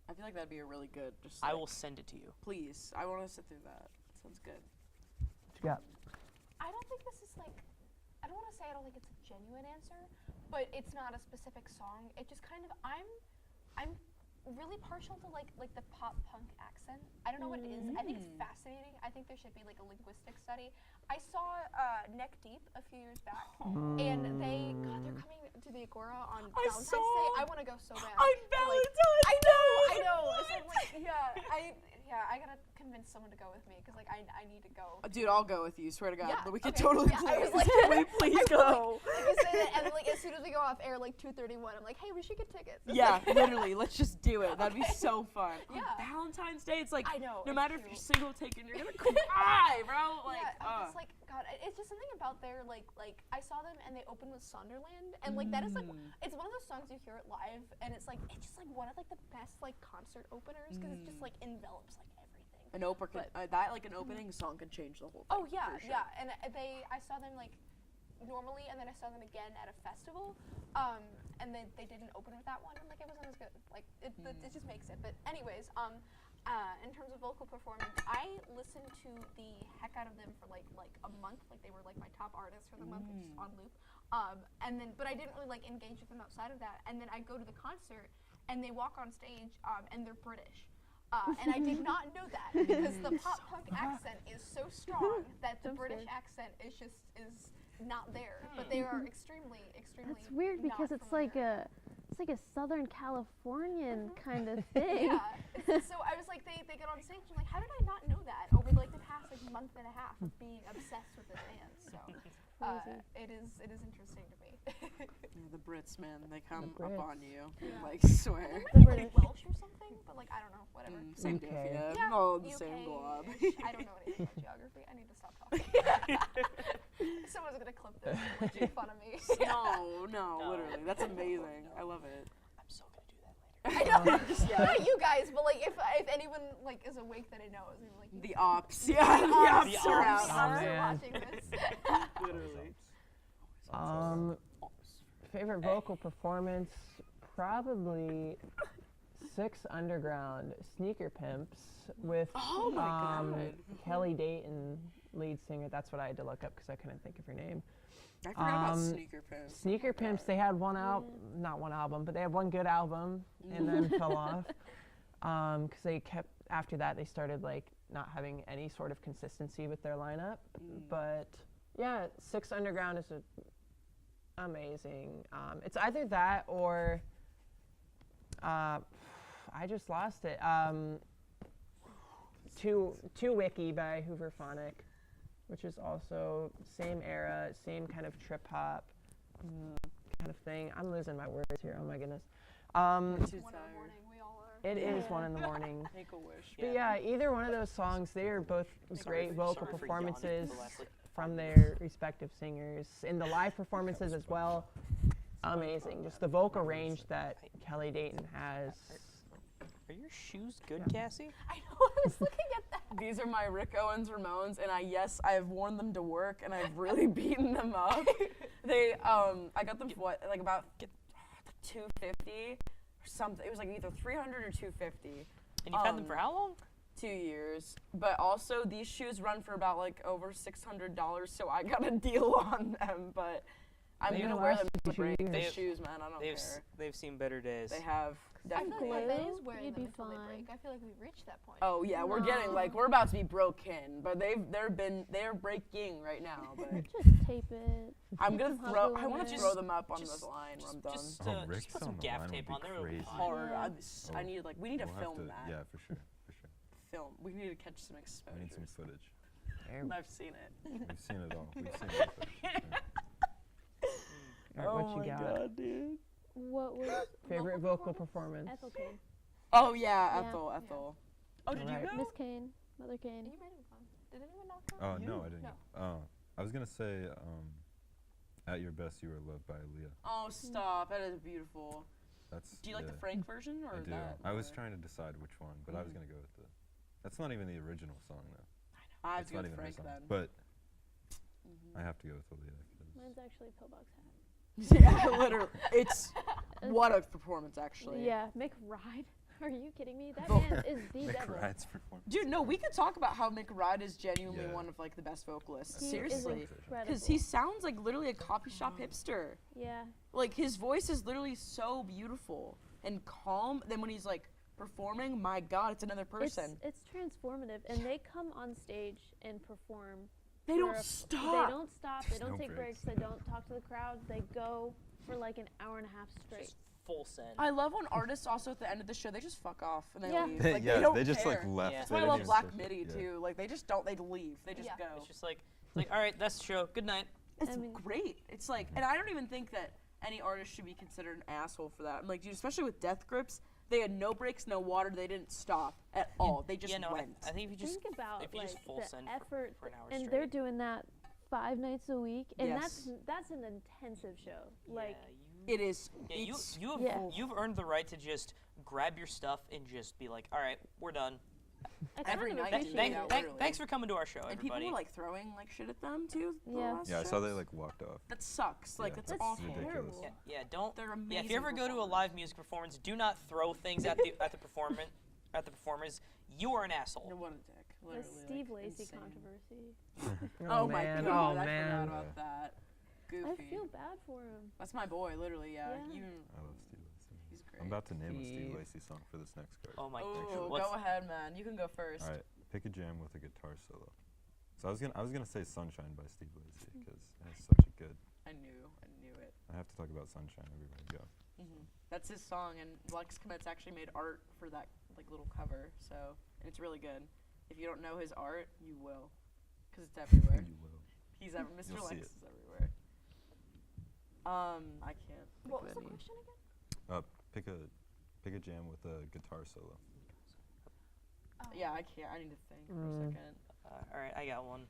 I feel like that'd be a really good. Just I will send it to you. Please, I want to sit through that. Sounds good. What you got? I don't think this is like, I don't want to say I don't think it's a genuine answer, but it's not a specific song. It just kind of, I'm really partial to like the pop punk accent. I don't know what it is. I think it's fascinating. I think there should be like a linguistic study. I saw Neck Deep a few years back, and they're coming to the Agora on Valentine's Day. I want to go so bad. On Valentine's I know. So like, I gotta convince someone to go with me because like I need to go. Dude, I'll go with you. Swear to God, Yeah, but we could okay. totally Yeah, I play. was like, Can we please go? Like you say that, and like as soon as we go off air, like 2:31, I'm like, hey, we should get tickets. It's Yeah, like- literally. Let's just do it. That'd be so fun. Yeah. On Valentine's Day, it's like I know, no it's matter if cute. you're single taken, you're gonna cry, bro. Like, yeah, I'm just like God. It's just something about their like I saw them and they opened with Sonderland, and like that is like it's one of those songs you hear it live, and it's just like one of like the best like concert openers because it just like envelops like everything. an opening song could change the whole thing. Oh yeah, for sure. yeah, and I saw them like normally, and then I saw them again at a festival, and they didn't open with that one, and like it wasn't as good. Like it just makes it. But anyways, in terms of vocal performance, I listened to the heck out of them for like a month. Like they were like my top artists for the month, just on loop. But I didn't really like engage with them outside of that. And then I go to the concert, and they walk on stage, and they're British. And I did not know that because the pop punk accent is so strong that the British accent is not there. But they are extremely. That's weird not because it's familiar. like a Southern Californian kind of thing. Yeah. So I was like, they get on stage, and like, how did I not know that over like the past like month and a half of being obsessed with this band? So it is interesting to me. Yeah, the Brits, man, they come The up Brits. on you. Yeah. Like, swear. They might be like Welsh or something, but like I don't know, whatever. Same UK. diff, yeah. Yeah, All the UK same blob. -ish. I don't know anything about geography. I need to stop talking. Someone's gonna clip this and like, make fun of me. No, literally. That's amazing. I love it. I'm so gonna do that later. I know. Not you guys, but like if anyone like is awake that I know is like The ops. Yeah, the ops The are ops. out. Oh, are man. watching this. Literally. Favorite vocal performance, probably Six Underground, Sneaker Pimps with Oh my God. Kelly Dayton, lead singer. That's what I had to look up because I couldn't think of her name. I forgot about Um, Sneaker Pimps. Sneaker Pimps, they had not one album, but they had one good album and then fell off because they kept, after that, they started like not having any sort of consistency with their lineup. But yeah, Six Underground is amazing. It's either that or I just lost it. Two Wiki by Hooverphonic, which is also same era, same kind of trip hop kind of thing. I'm losing my words here. Oh my goodness. Too 1 in the tired. morning, we all are. It is 1 in the morning. Make a wish. But yeah, either one of those songs, they are both great vocal Sorry for performances yawning for the last, like, from their respective singers. In the live performances as well, amazing. Just the vocal range that Kelly Dayton has. Are your shoes good, Cassie? I know. I was looking at that. These are my Rick Owens Ramones, and I've worn them to work, and I've really beaten them up. I got them for what, like about $250 or something. It was like either $300 or $250. And you've had them for how long? 2 years. But also these shoes run for about like over $600, so I got a deal on them. But I'm They gonna wear them last to break. 2 The years. shoes, man. I don't care. They've seen better days. They have I feel definitely. like my bed is Glue, wearing you'd them be until they fine. break. I feel like we've reached that point. Oh yeah, we're getting like we're about to be broken, but they're breaking right now. But Just tape it. I'm Get gonna some throw. hot I glue want in to it. throw them up on Just- this line when I'm done. Just Oh, put Rick's some on the gaff line would tape be on there. It'll be crazy. fine. Hard. Yeah. I need like we need to We'll have film to- that. Yeah, for sure. film. We need to catch some We exposures. need some footage. I've seen it. We've seen it all. We've seen the footage. Yeah. All right, what you got? God, dude. What was Favorite vocal performance? Ethel Kane? Oh yeah, Yeah. Ethel. Oh, did Alright. you Miss go? Kane, Mother Kane. You might have gone. Did anyone not go? Oh no, I didn't. No. I was gonna say, "At Your Best, You Are Loved" by Aaliyah. Oh, stop! That is beautiful. That's. Do you like the yeah, Frank version or I do. that? I was or- trying to decide which one, but I was gonna go with the. That's not even the original song though. I have It's to go not with even her Frank song. then. But I have to go with Aaliyah. 'Cause Mine's actually Pillbox Hat. Yeah, literally. It's what a performance, actually. Yeah, Mick Ride. Are you kidding me? That Vo- man is the Mick devil. Ride's performance. Dude, no, we could talk about how Mick Ride is genuinely Yeah. one of like the best vocalists. He Seriously. is incredible. Because he sounds like literally a coffee shop hipster. Yeah. Like his voice is literally so beautiful and calm. Then when he's like performing, my God, it's another person. It's transformative, and they come on stage and perform. They for don't a- stop. They don't stop. They There's don't no take breaks. breaks. They don't talk to the crowd. They go for like an hour and a half straight. Just full send. I love when artists also at the end of the show they just fuck off and they Yeah. leave. They, Like, yeah, they don't they just care. like left. Yeah. That's They why I didn't love even Black say Midi shit. Yeah. too. Like they just don't. They leave. They just Yeah. go. It's just like, all right, that's the show. Good night. It's I mean- great. It's like, and I don't even think that any artist should be considered an asshole for that. I'm like, dude, especially with Death Grips, they had no breaks, no water. They didn't stop at all. They just yeah, no, went. I think if you just Think about if you like just full the send effort, for an hour and straight. they're doing that 5 nights a week, and Yes. that's an intensive show. Like yeah, It is. yeah, It's, you've earned the right to just grab your stuff and just be like, all right, we're done. I kind Every of night, appreciate dude. it. Yeah, literally. Thanks for coming to our show, and people everybody. were like throwing like shit at them too. the Yeah. last Yeah, I saw they shows. like walked off. That sucks. Like Yeah. that's That's awful. ridiculous. terrible. yeah, don't. They're Yeah, if amazing you ever go to a performers. live music performance, do not throw things at the at the performers. You are an You're asshole. one a dick. The Literally. Steve like, Lacey insane. controversy. Oh my man. God, Oh I man. forgot about that. Goofy. I feel bad for him. That's my boy, literally. Yeah. Yeah. You, I love Steve Lacy. he's great. I'm about to name a Steve Steve. Lacy song for this next card. Oh my Oh, what's- go ahead, man. You can go first. All right, pick a jam with a guitar solo. So I was gonna say "Sunshine" by Steve Lacy because it's such a good. I knew it. I have to talk about "Sunshine" everywhere I go. That's his song, and Lex Kometz actually made art for that like little cover. So, and it's really good. If you don't know his art, you will, because it's everywhere. You will. He's ever Mr. You'll see Lex it. is everywhere. I can't. Think What of was the any. question again? Pick a jam with a guitar solo. Oh. Yeah, I can't. I need to think for a second. all right, I got one.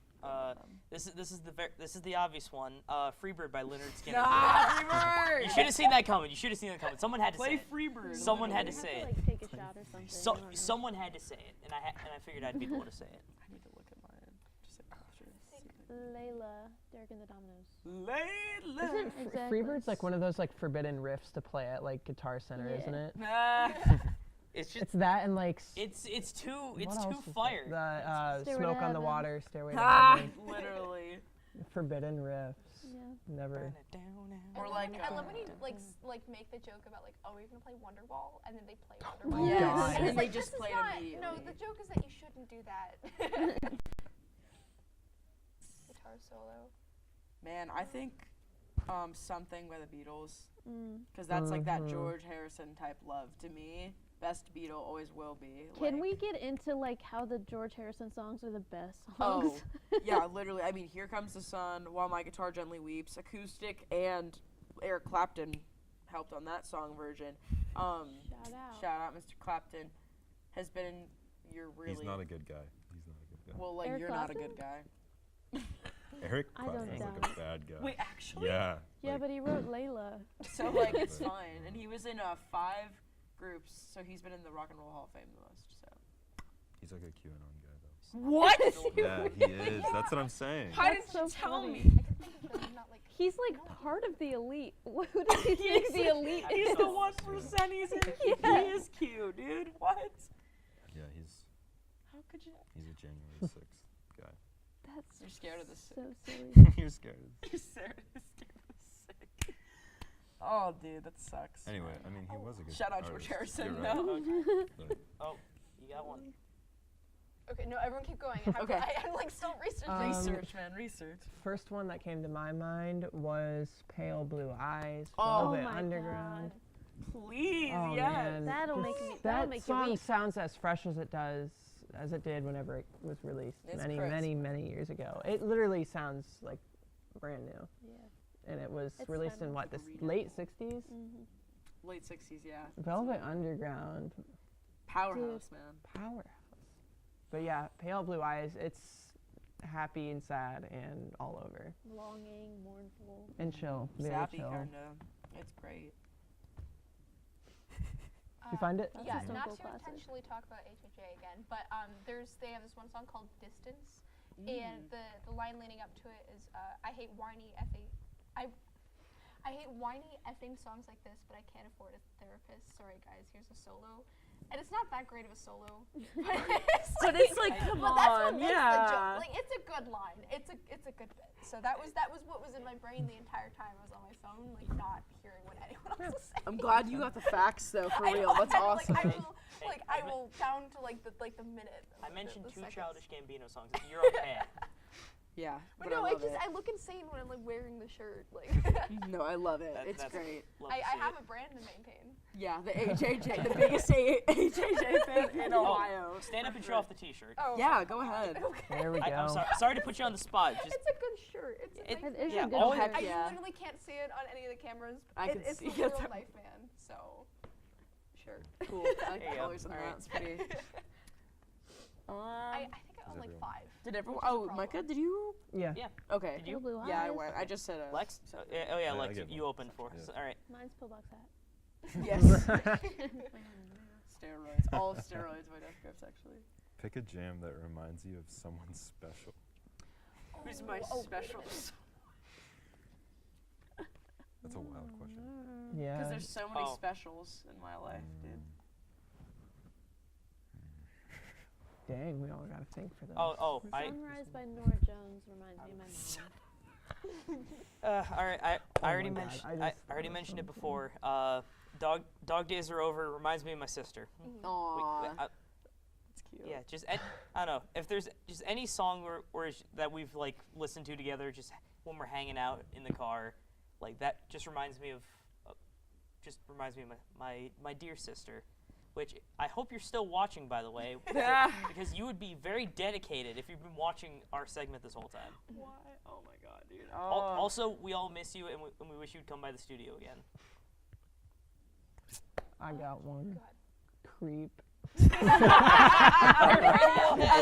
This is the obvious one. Freebird by Leonard Skinner. Nah, Freebird! You should have seen that coming. You should have seen that coming. Someone had to Play say it. Freebird. Someone had to You have say to, it. like, take a shot or something. So I don't know. someone had to say it, and I figured I'd be the one to say it. I need to look at mine. Just like pictures. Layla, Derek and the Dominoes. Layla. Isn't Exactly. Freebird's like one of those like forbidden riffs to play at like Guitar Center, Yeah. isn't it? It's just It's that and like it's too what else is fire. that? The Stairway to Smoke on the Heaven. Water, Stairway to Ah, Heaven. literally. Forbidden riffs. Yeah. Never. Or like, I love when you like make the joke about like, oh, we're gonna play Wonderwall, and then they play Wonderwall. my Yes, God. and It's they like, just this play is it not, immediately. no, the joke is that you shouldn't do that. Guitar solo. Man, I think something by the Beatles, Mm. because that's like that Mhm. George Harrison type love to me. Best Beatle always will be. Can like- we get into like how the George Harrison songs are the best Oh, songs? yeah, literally. I mean, Here Comes the Sun, While My Guitar Gently Weeps, acoustic, and Eric Clapton helped on that song version. Shout out. Mr. Clapton has been. You're really. He's not a good guy. He's not a good guy. Well, like Eric you're Clapton? not a good guy. Eric I don't Clapton's like doubt a bad guy. Wait, actually. Yeah. Yeah, like, but he wrote Layla. So like it's fine, and he was in 5 groups, so he's been in the Rock and Roll Hall of Fame the most. So. he's like a QAnon guy though. What? Yeah, he is. That's what I'm saying. How That's did you so tell funny. me? I can think of them, not like. He's like part of the elite. Who does he think the elite He's is? the 1%. He's Yeah. He is cute, dude. What? Yeah, he's How could you? a January 6th guy. That's You're scared of the sick. so silly. You're scared. You're scared of the sick. Oh, dude, that sucks. Anyway, I mean, he was a good. Shout out George artist. Harrison. You're right. No. But Oh, you got one. Okay, no, everyone keep going. Okay. I'm like still researching. Research, man, research. First one that came to my mind was Pale Blue Eyes, Oh Velvet my Underground. Please, Oh yes. man, That'll Just make me- that that'll make you song weep. sounds as fresh as it does as it did whenever it was released It's many, crisp. many, many years ago. It literally sounds like brand new. Yeah. And it was It's released in timeless. what, the late 60s? Late 60s, yeah. Velvet Underground, Powerhouse, man. powerhouse. But yeah, Pale Blue Eyes, it's happy and sad and all over. Longing, mournful. And chill, very Sappy, chill. kinda. It's great. You find it? That's Yeah, a not simple to classic. intentionally talk about HHA again, but they have this one song called Distance, and the line leading up to it is I hate whiny effing songs like this, but I can't afford a therapist. Sorry guys, here's a solo. And it's not that great of a solo. But it's like, come but that's what on, makes the yeah. joke. Like, it's a good line. It's a good bit. So that was what was in my brain the entire time I was on my phone, like not hearing what anyone else was saying. I'm glad you got the facts though, for I real. know, That's I know, awesome. I will down to like the minute. I like, mentioned the 2 seconds. Childish Gambino songs. You're okay. Yeah. But But no, I love I look insane when I'm like wearing the shirt. Like No, I love it. It's That's- great. Love to I see have it. a brand to maintain. Yeah, the HHJ, the biggest HHJ fan in Ohio. Stand up and show off the T-shirt. Oh. Yeah, go ahead. Okay. There we go. I'm sorry to put you on the spot. Just It's a good shirt. It's a It- nice It is yeah, a good always- shirt. Heck You yeah. literally can't see it on any of the cameras. I can It's see the it. real life man. So, shirt. Cool. I like There the you go. colors in All that. right. It's pretty. I think I own like everyone? 5. Did everyone? Which is a Oh, problem. Micah, did you? Yeah. Yeah. Okay. Did you? Blue Yeah, I eyes. went. I just said a. Lex? Oh yeah, I Lex. get You one. opened for us. Yeah. All right. Mine's pillbox hat. Yes. Steroids. All of steroids by Death Grips, actually. Pick a jam that reminds you of someone special. Who's my special? That's a wild question. Yeah. Because there's so many Oh. specials in my life, dude. Dang, we all gotta think for this. Oh, I. Sunrise by Nora Jones reminds me of my mom. All right. I already my God, mentioned. I I just already thought mentioned it something. before. Dog days are over. Reminds me of my sister. Aww. It's cute. Yeah, just I don't know if there's just any song that we've like listened to together, just when we're hanging out in the car, like that just reminds me of my dear sister, which I hope you're still watching, by the way, because you would be very dedicated if you've been watching our segment this whole time. Why? Oh my god, dude. Also, we all miss you, and we wish you'd come by the studio again. I got one. Creep. That's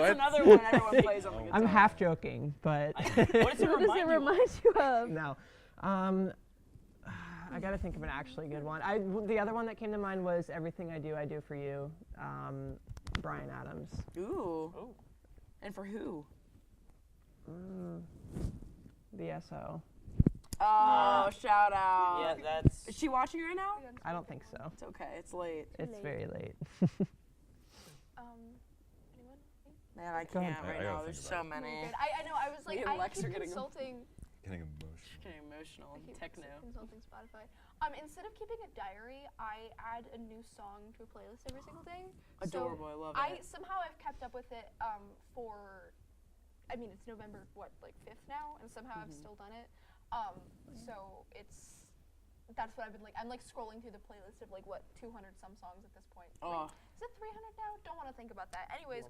another one everyone plays on the guitar. I'm half joking, but What does it What does it remind you of? remind you of? no. I gotta think of an actually good one. The other one that came to mind was Everything I Do for You, Bryan Adams. Ooh. Oh. And for who? The SO. Oh, shout out. Yeah, that's. Is she watching right now? I don't think so. It's okay. It's late. It's late. very late. Anyone? Me? Man, I Go ahead. can't I right gotta now. think There's about so it. many. Good. I know. I was like, Me and I Lex are keep getting- consulting. Getting emotional. Getting emotional. I keep Techno. consulting Spotify. Instead of keeping a diary, I add a new song to a playlist every single day. Adorable. I love it. Somehow I've kept up with it for, I mean, it's November, what, like 5th now? And somehow I've still done it. So that's what I've been like. I'm like scrolling through the playlist of like, what, 200 some songs at this point. Oh. Is it 300 now? Don't want to think about that. Anyways,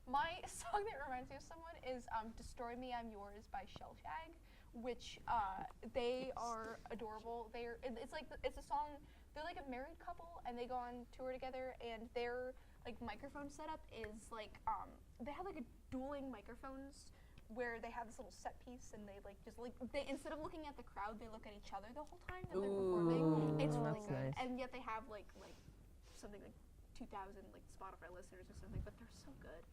my song that reminds me of someone is Destroy Me, I'm Yours by Shellshag, which they are adorable. It's a song, they're like a married couple and they go on tour together and their like microphone setup is like, they have like a dueling microphones where they have this little set piece and they instead of looking at the crowd, they look at each other the whole time that they're performing. It's really That's good. nice. And yet they have like something like 2,000 like Spotify listeners or something, but they're so good.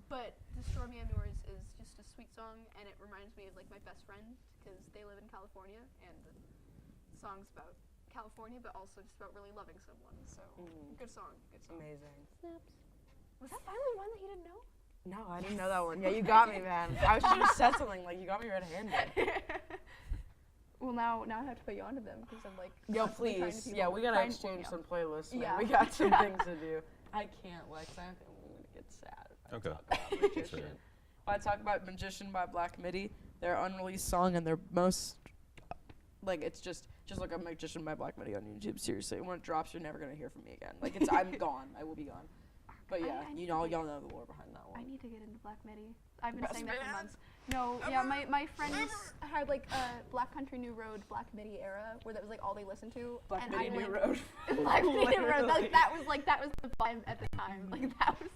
But Destroy Me, I'm Yours is just a sweet song, and it reminds me of like my best friend because they live in California, and the song's about California, but also just about really loving someone. So good song, good song. Amazing. Snaps. Was that finally one that you didn't know? No, I didn't know that one. Yeah, you got me, man. I was just said something like you got me red-handed. Well, now I have to put you onto them because I'm like. Yo, constantly trying to please. keep Yeah, up we with gotta friends. exchange Yeah. some playlists. Man. Yeah. We got some things to do. I can't, Lex. I'm gonna get sad if I Okay. talk about Magician. Sure. If I talk about Magician by Black Midi, their unreleased song and their most, like, it's just look up Magician by Black Midi on YouTube. Seriously, when it drops, you're never gonna hear from me again. Like, I'm gone. I will be gone. But yeah, I y'all know the lore behind that one. I need to get into Black Midi. I've been Best saying that for man. months. No, yeah, my friends had like a Black Country New Road, Black Midi era where that was like all they listened to. Black and Midi I New went, Road. Black Midi New Road. Literally. That was the vibe at the time. Like that was,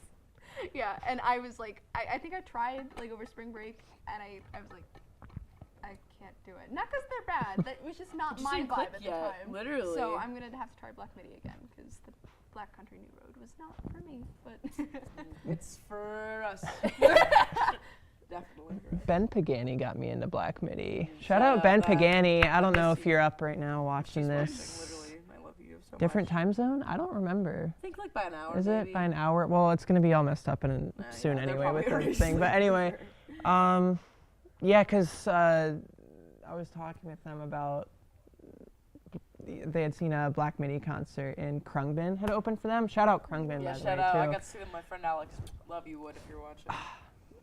yeah. And I was like, I think I tried like over spring break, and I was like, I can't do it. Not because they're bad. That was just not Just my didn't vibe click at the yet, time. literally. So I'm gonna have to try Black Midi again because the Black Country New Road was not for me. But It's for us. Definitely for us. Ben Pagani got me into Black Midi. Shout Shout out out Ben Ben. Pagani. I don't I know miss if you. you're up right now watching She's this. watching, literally. I love you so Different much. time zone? I don't remember. I think like by an hour. Is maybe. it by an hour? Well, it's gonna be all messed up in soon yeah, they're anyway with probably the thing. But already anyway, yeah, cause I was talking with them about they had seen a Black Midi concert and Krungbin had opened for them. Shout out Krungbin, Yeah, by the shout way, out. too. I got to see them. My friend Alex. Love you would if you're watching.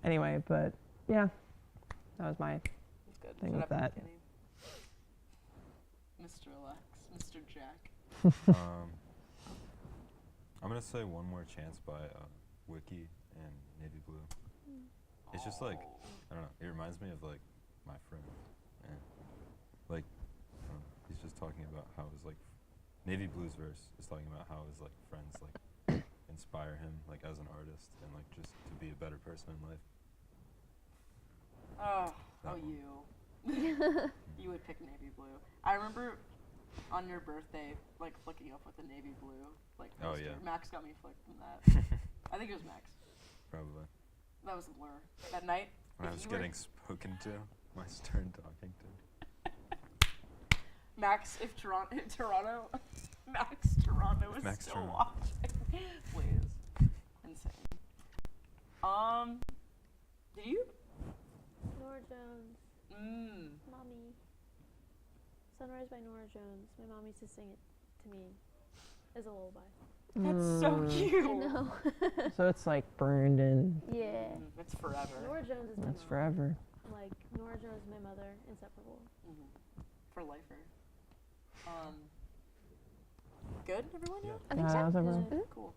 Anyway, but yeah, that was my It's good. thing Shout with out that. Kenny. Mr. Alex, Mr. Jack. I'm gonna say One More Chance by Wiki and Navy Blue. It's just like, I don't know, it reminds me of like my friend. And like, he's just talking about how his like, Navy Blue's verse is talking about how his like friends like inspire him like as an artist and like just to be a better person in life. Oh, That one. you. You would pick Navy Blue. I remember on your birthday, like flicking up with the Navy Blue, like Oh, poster. yeah. Max got me flicked from that. I think it was Max. Probably. That was a blur. That night. When I if was you were- getting spoken to, my stern talking to. Max, if Toronto, Max Toronto is Max still Toronto. watching, please. Insane. Did you? Nora Jones, Mommy. Sunrise by Nora Jones. My mom used to sing it to me as a lullaby. That's so cute. I know. So it's like burned in. Yeah. It's forever. Nora Jones is my It's mom. forever. Like, Nora Jones is my mother. Inseparable. For lifer. Good, everyone? Yeah. I think That was so. everyone. Cool.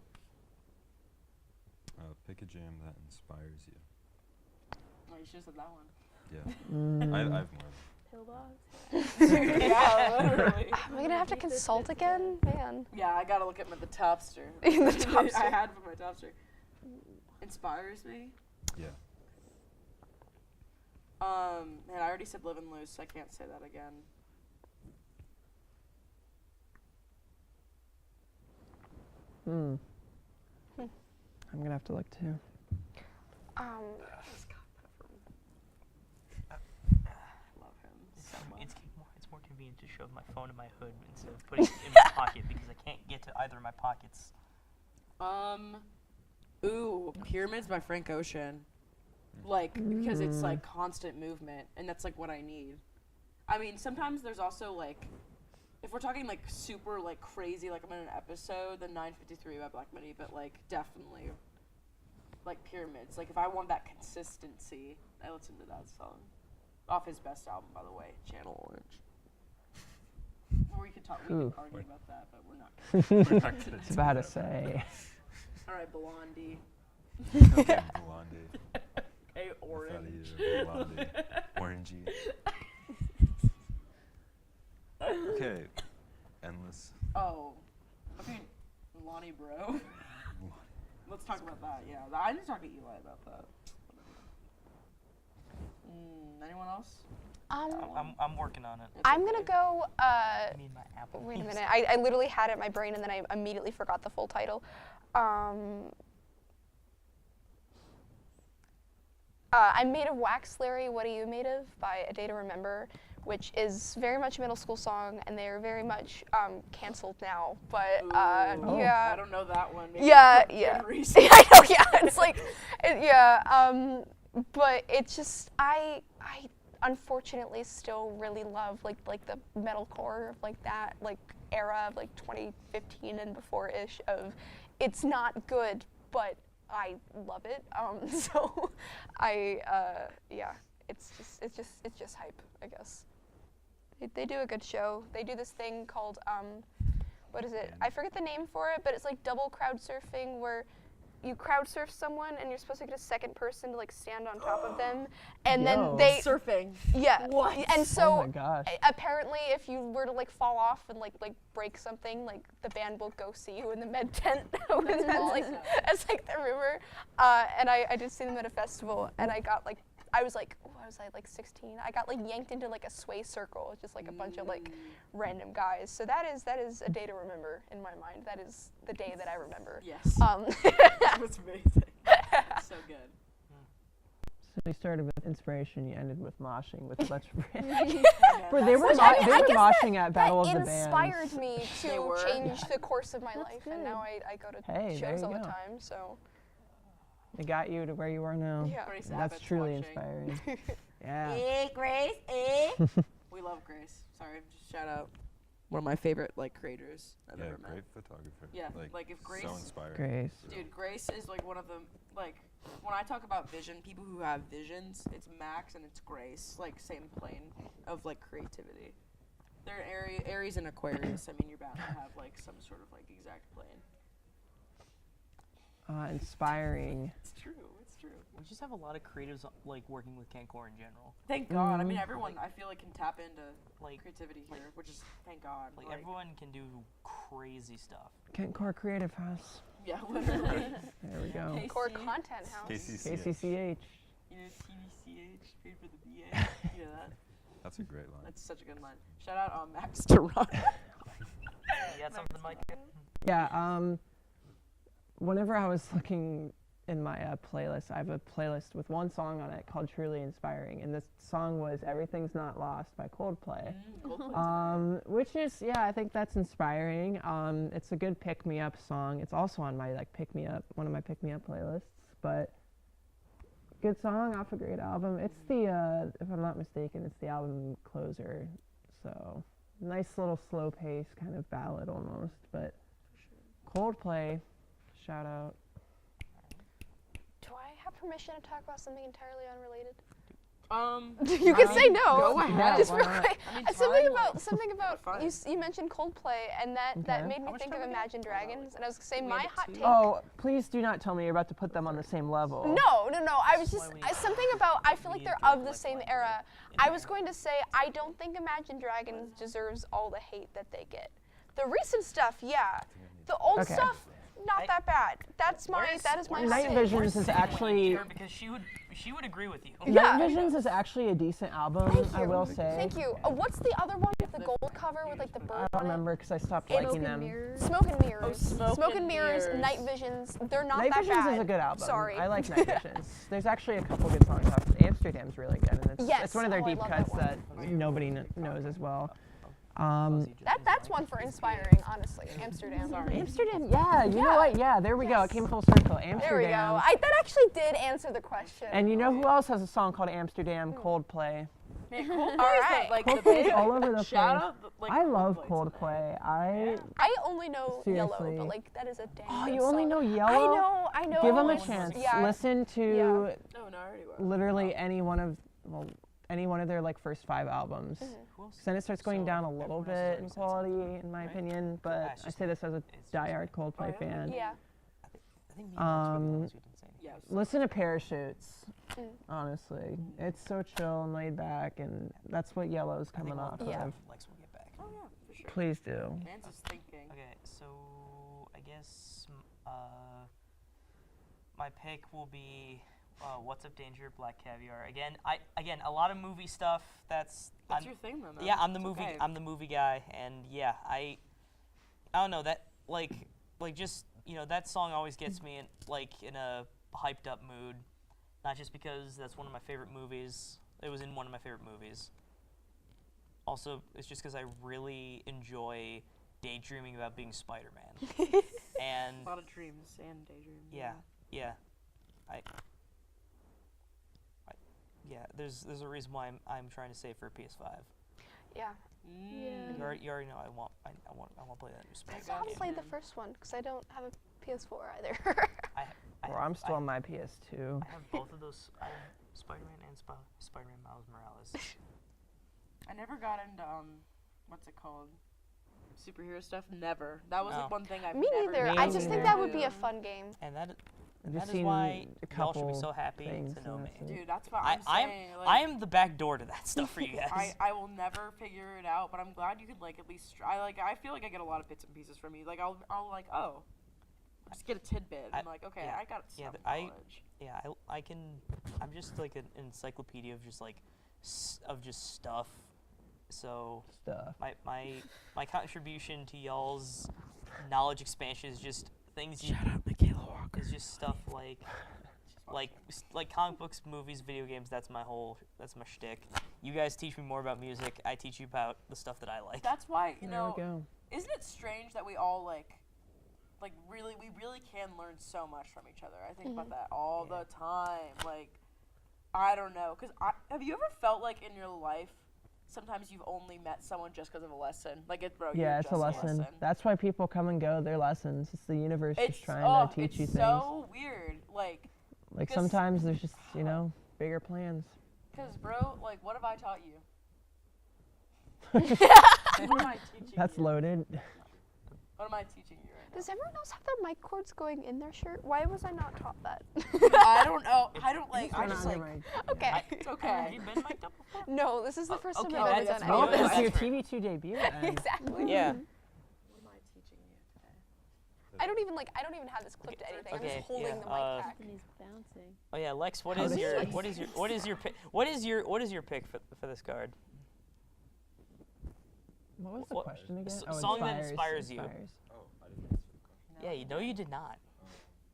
Pick a jam that inspires you. Oh, you should have said that one. Yeah. I have more. Pillbox. Yeah, literally. Am I gonna have to consult again? Man. Yeah, I gotta look at the topster. The topster. I had for my topster. Inspires me. Yeah. Man, I already said Live and Loose, so I can't say that again. I'm gonna have to look too. Love him so much. It's more convenient to shove my phone in my hood instead of putting it in my pocket because I can't get to either of my pockets. Ooh, Pyramids by Frank Ocean. Like, because it's like constant movement, and that's like what I need. I mean, sometimes there's also like, if we're talking like super like crazy, like I'm in an episode, then 953 by Black Midi, but like definitely like Pyramids. Like if I want that consistency, I listen to that song. Off his best album, by the way, Channel Orange. Or we could talk, we could argue about that, but we're not gonna. We're not gonna It's do about to that. say. Alright, Blondie. Okay, Blondie. Hey, I thought Orange. you Blondie. Orangey. Okay. Endless. Oh. Okay, Lonnie Bro. Let's talk about that, yeah. I need to talk to Eli about that. Anyone else? I'm working on it. I'm gonna go. I need my Apple. Wait a minute. I literally had it in my brain and then I immediately forgot the full title. I'm Made of Wax, Larry. What Are You Made Of? By A Day to Remember, which is very much a middle school song, and they're very much canceled now. But Ooh. yeah. I don't know that one. Maybe Yeah, good yeah. reason. I know, yeah. It's like, but it's just I unfortunately still really love like the metalcore of like that like era of like 2015 and before ish of it's not good but I love it. So it's just hype, I guess. They do a good show. They do this thing called what is it? I forget the name for it, but it's like double crowd surfing where you crowd surf someone and you're supposed to get a second person to like stand on top of them, and Yo. then they Surfing. yeah. What? And so Oh my gosh. apparently, if you were to like fall off and like break something, like the band will go see you in the med tent when that's like as like the rumor. And I did see them at a festival, and I got like I was like 16. I got like yanked into like a sway circle, with just like a bunch of like random guys. So that is a day to remember in my mind. That is the day that I remember. Yes. That was amazing. So good. So you started with inspiration, you ended with moshing with a bunch of friends. Yeah, But they were, Which, I mean, they I were guess moshing at Battle that of the Bands. inspired me They to were. change the course of my life, and good. now I go to Hey, there shows you all the go. time. So They got you to where you are now. yeah. Grace That's Abbott's truly watching. inspiring. Yeah. Hey, Grace. We love Grace. Sorry, just shout out. One of my favorite like creators I've Yeah, ever met. great photographer. Yeah, like, if Grace- So inspiring. Grace. Dude, Grace is like one of the like when I talk about vision, people who have visions, it's Max and it's Grace, like same plane of like creativity. They're Aries and Aquarius. I mean, you're bound to have like some sort of like exact plane. Inspiring. It's true. It's true. We just have a lot of creatives like working with kentcore in general. Thank God. I mean, everyone I feel like can tap into Like creativity here, which is thank God. like everyone can do crazy stuff. Kentcore Creative House. Yeah, literally. There we go. Core content house. KCCH. You know, TVCH, paid for the BA. You know that? That's a great line. That's such a good line. Shout out Max Toronto. You got something, Mike? Yeah, whenever I was looking in my playlist, I have a playlist with one song on it called Truly Inspiring, and this song was Everything's Not Lost by Coldplay. Which is, yeah, I think that's inspiring. It's a good pick-me-up song. It's also on my like pick-me-up, one of my pick-me-up playlists, but good song off a great album. It's the, if I'm not mistaken, it's the album closer, so nice little slow pace kind of ballad almost, but Coldplay, shout out. Do I have permission to talk about something entirely unrelated? You can say no. Go ahead. Just why real not? quick. I mean, Something about Fine. you mentioned Coldplay, and that Okay. made me How much think of time we got? Imagine Dragons, and I was gonna say We my have it hot too. take. Oh, please do not tell me you're about to put them on the same level. No. I was just That's why we- something about. I feel like we they're do of the like same one era. in I there. was going to say I don't think Imagine Dragons deserves all the hate that they get. The recent stuff, yeah. The old Okay. stuff, not I- that bad. That is my Night take. Visions is actually because she would agree with you. Yeah. Night Visions is actually a decent album. Thank I you. will say. Thank you. What's the other one with the gold cover with like the bird I don't on it? remember because I stopped It's liking them. Smoke and Mirrors. Smoke and Mirrors, Mirrors. Night Visions. They're not Night that Visions bad. is a good album. Sorry. I like Night Visions. There's actually a couple good songs off. Amsterdam's really good, and it's, Yes. it's one of their Oh, I deep love cuts that that nobody knows as well. That's one for inspiring, honestly. Amsterdam. Amsterdam, yeah, you know Yeah. what? Yeah, there we go. It came full circle. Amsterdam. There we go. That actually did answer the question. And you know who else has a song called Amsterdam? Coldplay. Man, Coldplay's right. like the Coldplay's big all over the place. shout out. Like, I love Coldplay tonight. Coldplay. I only know Yellow, Seriously. but like that is a damn Oh, good you only song. know Yellow? I know. Give them a it's- chance. Yeah. Listen to No, I already will. literally any one of their like first 5 albums. Mm-hmm. 'Cause then it starts going So down a little everyone else has bit in already said quality, something, in my right? opinion. But it's I just- say this as a it's just- diehard Coldplay fan. Yeah. I think me and Max were the ones who didn't say anything. Yes. Listen to Parachutes. Mm. Honestly, it's so chill and laid back, and that's what Yellow's I think coming off Yeah. of. Lex will get back. Oh yeah, for sure. Please do. Man's just thinking. Okay, so I guess my pick will be What's Up Danger, Black Caviar. Again, a lot of movie stuff. That's Your thing, though, man. yeah, I'm the It's movie. okay. I'm the movie guy, and yeah, I don't know that like just that song always gets me in a hyped up mood, not just because that's one of my favorite movies. It was in one of my favorite movies. Also, it's just because I really enjoy daydreaming about being Spider-Man, and A lot of dreams and daydreams. yeah, yeah. There's a reason why I'm trying to save for a PS5. Yeah. You already know I want to play that new I Spider-Man still haven't game. played the first one because I don't have a PS4 either. Or I'm still on my PS2. I have both of those. I have Spider-Man and Spider-Man Miles Morales. I never got into what's it called? Superhero stuff. Never. That was No. like one thing I've Me never. neither. Me I just think neither. that would be a fun game. And I've That just is seen why a y'all should be couple so happy things to know and me. that's it. Dude, that's what I'm I saying. I am the back door to that stuff for you guys. I will never figure it out, but I'm glad you could like at least try. I feel like I get a lot of bits and pieces from you. Like I'll like just get a tidbit. I'm like, okay, yeah, I got some I knowledge. I'm just like an encyclopedia of just like just stuff. So my contribution to y'all's knowledge expansion is just things you. Shout out Michaela Walker. Is just stuff like comic books, movies, video games. That's my shtick. You guys teach me more about music. I teach you about the stuff that I like. That's why There we go. Isn't it strange that we all we really can learn so much from each other. I think about that all the time. Like, I don't know, have you ever felt like in your life sometimes you've only met someone just because of a lesson? Like, Yeah, it's a lesson. That's why people come and go. They're lessons. It's the universe just trying to teach you things. It's so weird. Like sometimes there's just, bigger plans. Because, bro, like, what have I taught you? What am I teaching That's you? loaded. What am I teaching you right now? Does everyone else have their mic cords going in their shirt? Why was I not taught that? I don't know. I don't like. I just like. Okay. It's okay. Have you been mic'd up before? No, this is the first time okay, I've ever that's done fine. any of Welcome this. to your TV2 debut. Then. Exactly. Yeah. What am I teaching you today? I don't even have this clipped to anything. I'm just holding the mic back. And he's bouncing. Oh yeah, Lex. What is your pick for this card? What was the question again? Song that inspires you. Oh, I didn't answer the question. Yeah, you did not.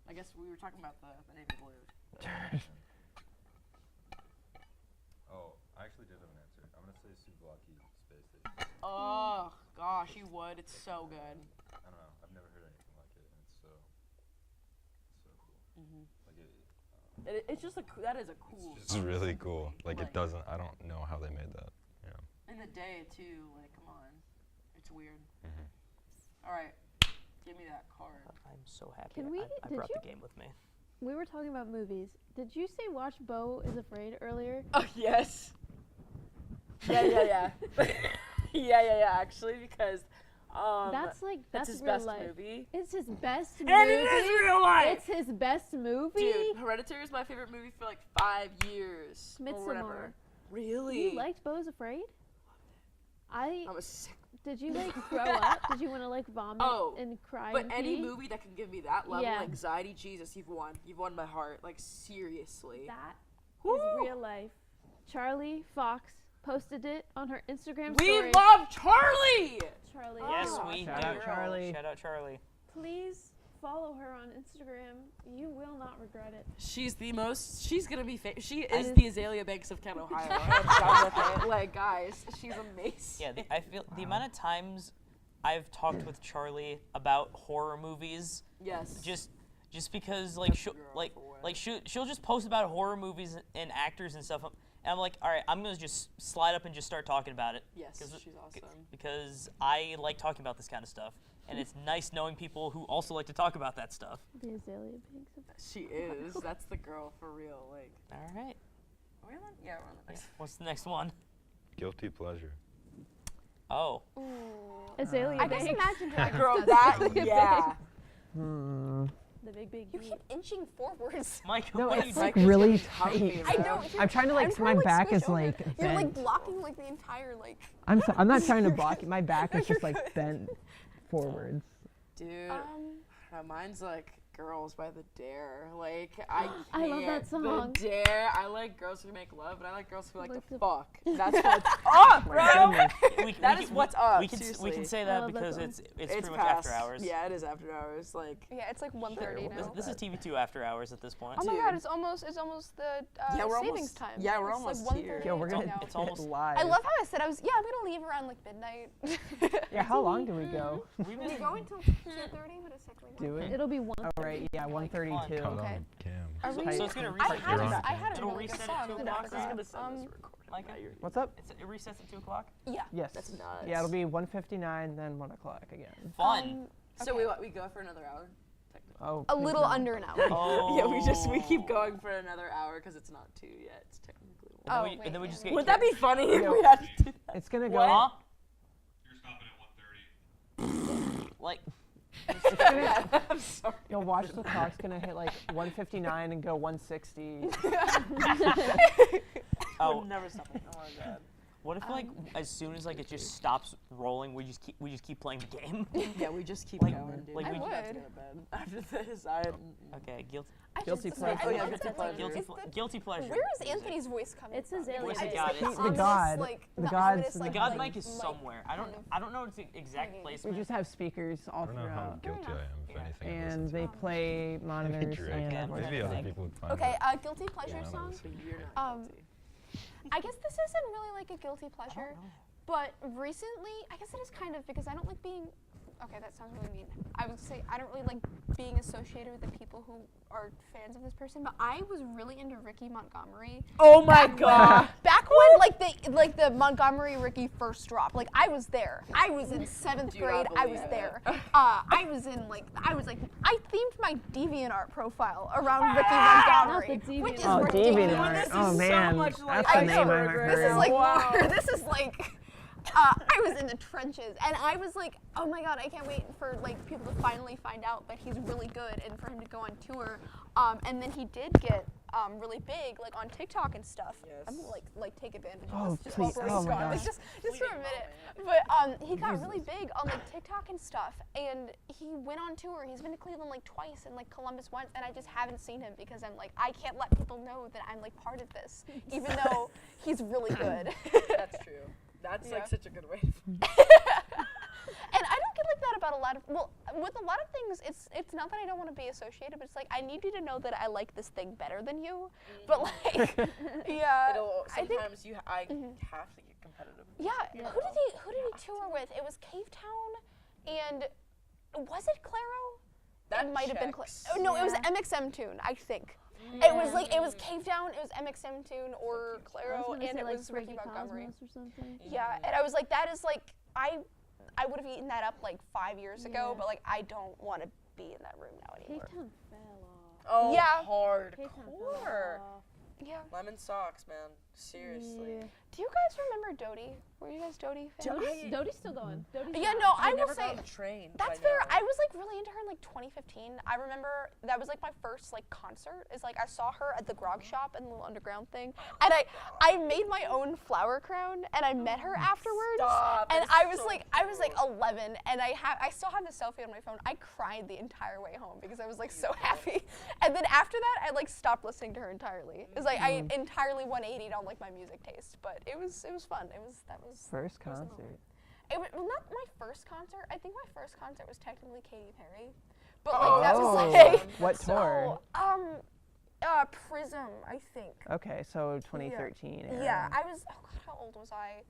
I guess we were talking about the navy blue. Oh, I actually did have an answer. I'm gonna say Souvlaki Space Station. Oh gosh, you would. It's so good. I don't know. I've never heard anything like it, and it's so cool. Like It's just that is a cool. It's really cool. Like Like- it doesn't. I don't know how they made that. In the day too. Like, come on, it's weird. Mhm. All right, give me that card. I'm so happy. Can we- I did brought you- the game with me. We were talking about movies. Did you say watch Beau is Afraid earlier? Oh yes. Yeah. yeah. Actually, because that's his real best life. movie. It's his best movie. And it is real life. It's his best movie. Dude, Hereditary is my favorite movie for like 5 years or Midsommar. whatever. Really? You liked Beau is Afraid? I was sick. Did you like throw up? Did you want to like vomit and cry? But and any pee? movie that can give me that level Yeah. of anxiety, Jesus, you've won. You've won my heart. Like, seriously. That Woo! is real life. Charlie Fox posted it on her Instagram We story. love Charlie! Charlie. Yes, Oh, we shout do. out Charlie. Shout out Charlie. Please follow her on Instagram. You will not regret it. She's gonna be she is is- the Azalea Banks of Kent, Ohio. I'm done with it. Like, guys, she's amazing. Yeah, I feel the amount of times I've talked with Charlie about horror movies. Yes. Just because like she'll girl for it. she'll just post about horror movies and actors and stuff, and I'm like, all right, I'm gonna just slide up and just start talking about it. Yes, 'Cause- she's awesome. Because I like talking about this kind of stuff, and it's nice knowing people who also like to talk about that stuff. The Azalea Banks of She is. That's the girl for real. Like, All right, are we on? Yeah, we're on the next. what's the next one? Guilty pleasure. Oh, Azalea I just Banks. imagined her. Girl, that yeah. The big You keep inching forwards. Mike, No, what are you it's doing? like really tight. I know. I'm trying to my back squish is over. like You're like bent. blocking like the entire like. I'm not trying to block it. My back is just like bent forwards. Dude, mine's like Girls by The Dare. Like, I love that can't. song. The Dare. I like girls who make love, but I like girls who like to to fuck. That's what's up, bro. That is what's up. We can seriously. say I that love that because song. it's It's pretty much past. after hours. Yeah, it is after hours. Like, Yeah, it's like 1:30 now. This is TV2 after hours at this point. Oh my Dude. God, it's almost the Yeah, we're savings almost- time. yeah, we're It's almost like here. 1:30 Yo, we're gonna now. It's almost live. I love how I said I'm gonna leave around like midnight. Yeah, how long do we go? We go until 2:30, but it's actually Do we? It'll be one. Oh right, yeah, 1:32. Cut Okay. on cam. Are we? So it's gonna I reset. had You're on I had a It'll really good reset song. at 2 in the o'clock. background. Like, What's up? it resets at 2 o'clock. Yeah. Yes. That's nuts. Yeah, it'll be 1:59, then 1 o'clock again. Fun. So we go for another hour? Technically. Oh. A please little no. under an hour. Oh. Yeah, we keep going for another hour because it's not 2 yet. It's technically 1. Oh, And then we wait, just yeah. get. Would that be funny if we had to do that? It's gonna go. Huh? You're stopping at 1:30. Like, I'm sorry. You'll watch the clock's gonna hit like 1:59 and go 1:60. Oh, Never stop. Oh my god. what if like as soon as like it just stops rolling, we just keep playing the game? Yeah, we just keep Like- going, dude. like I we- would. Have to go to bed. After this, Okay, guilty. Guilty pleasure. Oh, yeah, like guilty that, pleasure. Guilty pleasure. Where is Anthony's voice coming It's his from? alien Voice of voice. God. It's The ominous, God. like, The the gods. ominous, The like, God like, mic is like, somewhere. I don't know its exact maybe. We placement. just have speakers all I don't know how throughout, guilty I am, if Yeah. anything. and they play monitors Drake. and Yeah, everyone Maybe else. other people would find Okay, it. guilty pleasure Yeah, song. listen. You're not guilty. I guess this isn't really like a guilty pleasure, but recently, I guess it is kind of because I don't like being. Okay, that sounds really mean. I would say I don't really like being associated with the people who are fans of this person, but I was really into Ricky Montgomery. Oh my god. Back when like the Montgomery Ricky first dropped, like I was there. I was in 7th Do not grade. I was believe there. I themed my DeviantArt profile around Ricky Montgomery, the which is Oh, ridiculous. DeviantArt. Oh so man, much like that's the ice name I burger. heard. This is like Wow. this is like I was in the trenches, and I was like, oh my god, I can't wait for like people to finally find out that he's really good and for him to go on tour. And then he did get really big, like on TikTok and stuff. Yes. I'm gonna like take advantage Oh, of this. please. Just, Oh, my like, gosh. just for a minute. But he got really big on like TikTok and stuff, and he went on tour. He's been to Cleveland like twice and like Columbus once, and I just haven't seen him because I'm like I can't let people know that I'm like part of this, even though he's really good. That's true. That's like such a good way. And I don't get like that about a lot of with a lot of things. It's not that I don't want to be associated, but it's like I need you to know that I like this thing better than you. But like, yeah, It'll I think sometimes I have to get competitive. yeah. Who did he tour with? It was Cave Town, and was it Claro? That It might have been. checks. Oh no, it was MXM Tune, I think. It was like it was Cave Town, it was MXM Tune or Claro, and it was Ricky Montgomery. Cosmos or something. Yeah, and I was like, that is like I would have eaten that up like 5 years ago, but like I don't want to be in that room now Cave anymore. Town fell off. Oh, Yeah. Cave Town hardcore. fell off. Yeah. Lemon socks, man. Seriously. Yeah. Do you guys remember Dodie? Were you guys Dodie fans? Dodie's still going. Dodie's Yeah, not. no, I I will never say got on the train. but that's I fair. know. I was like really into her in like 2015. I remember that was like my first like concert. Is like I saw her at the Grog Shop and the Little Underground thing, and I made my own flower crown, and I met her afterwards. Stop, And that's I was so like 11, and I still have the selfie on my phone. I cried the entire way home because I was like so happy. And then after that, I like stopped listening to her entirely. It was like I entirely 180'd on like my music taste, but it was fun. That was First concert. it was not my first concert. I think my first concert was technically Katy Perry, but like that was like What tour? Prism, I think. Okay, so 2013. era. Yeah, I was. Oh God, how old was I?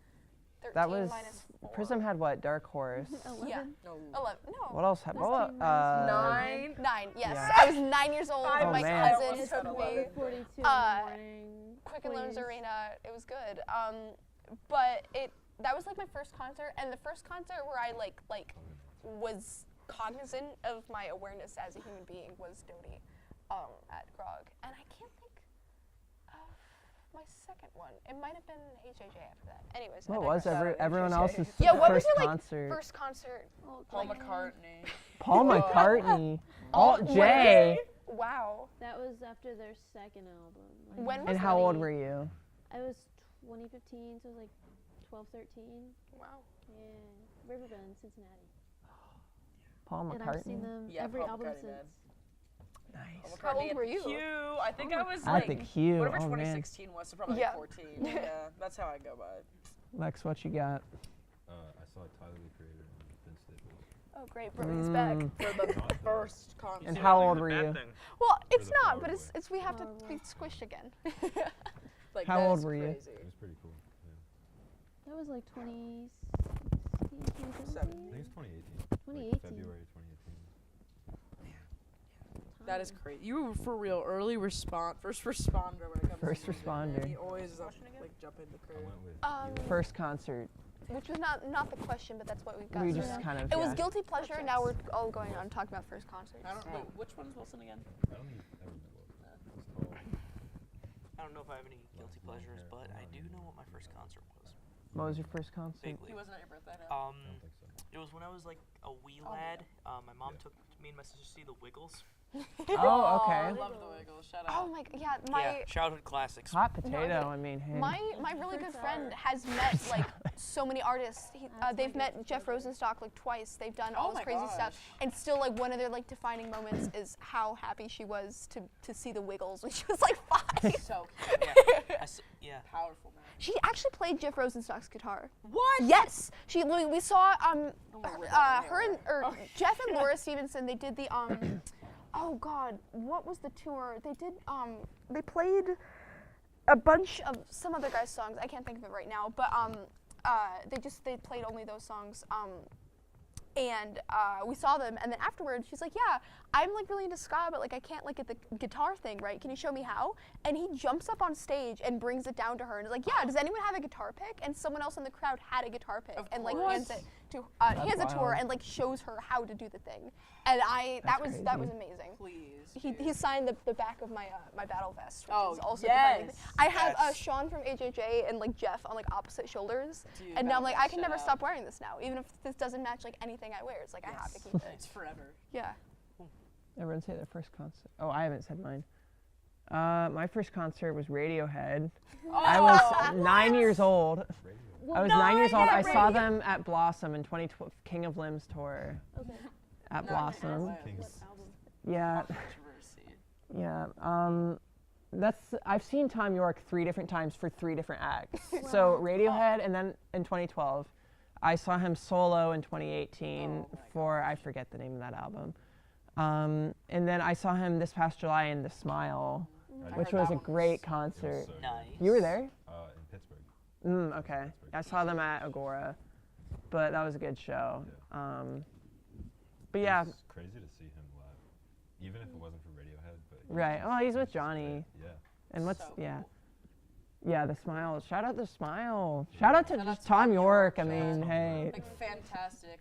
13 That was minus 4. Prism had what? Dark Horse. 11? Yeah, No. 11. No. What else had? Well, 9. 9. Yes, Yeah. I was 9 years old. Oh, My man. cousin It's took me. 42 in the morning. Quicken Loans please. Arena. It was good. But that was like my first concert, and the first concert where I like was cognizant of my awareness as a human being was Dodie at Grog, and I can't think of my second one. It might have been HAJ after that. Anyways, I what was digress. everyone else's Yeah, what was first your like concert? first concert? Paul McCartney. Paul McCartney. Alt J. Wow. That was after their second album. Like, When was And how old were you? I was 2015, so it was like 12, 13. Wow. Yeah. Riverbend, Cincinnati. Paul And I've seen McCartney. them Yeah, every Paul album McCartney, since. man. Nice. How old were you? Q. I think I was At like the Q. whatever Oh man. 2016 was, so probably Yeah. like 14. Yeah, that's how I go by. Lex, what you got? I saw Tyler the Creator and Vince Staples. Oh great, Brody's back. For the first concert. And how old were you? Well, it's the not, Flower but Boy. it's we have to be squished again. Like, How that old is were you? crazy. It was pretty cool. Yeah. That was like 2016, Seven. 2017? I think it's 2018. 2018. Like February 2018. That is crazy. You were for real first responder when it comes First to music, responder. man. You always like jump in the I crowd. went with First concert. Which was not the question, but that's what we've got. We so just now. kind of. It was yeah. guilty pleasure. Now we're all going on talking about first concerts. I don't know. Which one's Wilson again? I don't think I remember what it was called. I don't know if I have any guilty pleasures, but I do know what my first concert was. What was your first concert? Vaguely. He wasn't at your birthday now. I don't think so. It was when I was like a wee lad. My mom took me and my sister to see the Wiggles. Oh, okay. I love the Wiggles. Shout out. Oh my yeah, my childhood classics. Hot potato. I mean, hey. my really good friend has met like so many artists. They've met Jeff Rosenstock like twice. They've done all this crazy stuff, and still like one of their like defining moments is how happy she was to see the Wiggles when she was like 5. So cute. Yeah. Powerful, man. She actually played Jeff Rosenstock's guitar. What? Yes, we saw Jeff and Laura Stevenson. They did the oh God, what was the tour? They did they played a bunch of some other guy's songs. I can't think of it right now, but they played only those songs. And we saw them, and then afterwards, she's like, yeah, I'm like really into ska, but like I can't like get the guitar thing right. Can you show me how? And he jumps up on stage and brings it down to her and is like, yeah, does anyone have a guitar pick? And someone else in the crowd had a guitar pick and like hands it to it to her and like shows her how to do the thing. And that was amazing. Please. He signed the back of my my battle vest, which is also yes. I have Sean from AJJ and like Jeff on like opposite shoulders, and now I'm like I can never stop wearing this now, even if this doesn't match like anything I wear. It's like I have to keep it. It's forever. Yeah. Everyone say their first concert. Oh, I haven't said mine. My first concert was Radiohead. I was 9 years old. I was 9 years old. I saw them at Blossom in 2012, King of Limbs tour. Okay. At Blossom. What album? Yeah. Yeah. I've seen Tom York 3 different times for 3 different acts. Wow. So Radiohead, and then in 2012, I saw him solo in 2018 for I forget the name of that album. And then I saw him this past July in The Smile, which was a great concert. So Nice. You were there? in Pittsburgh. Okay. I saw them at Agora, but that was a good show. But yeah. It's crazy to see him live, even if it wasn't for Radiohead. But Right. Oh, he's with Johnny. Yeah. And what's So yeah. cool. Yeah, The Smile. Shout out The Smile. Shout out to just Tom York. I mean, hey. Like fantastic.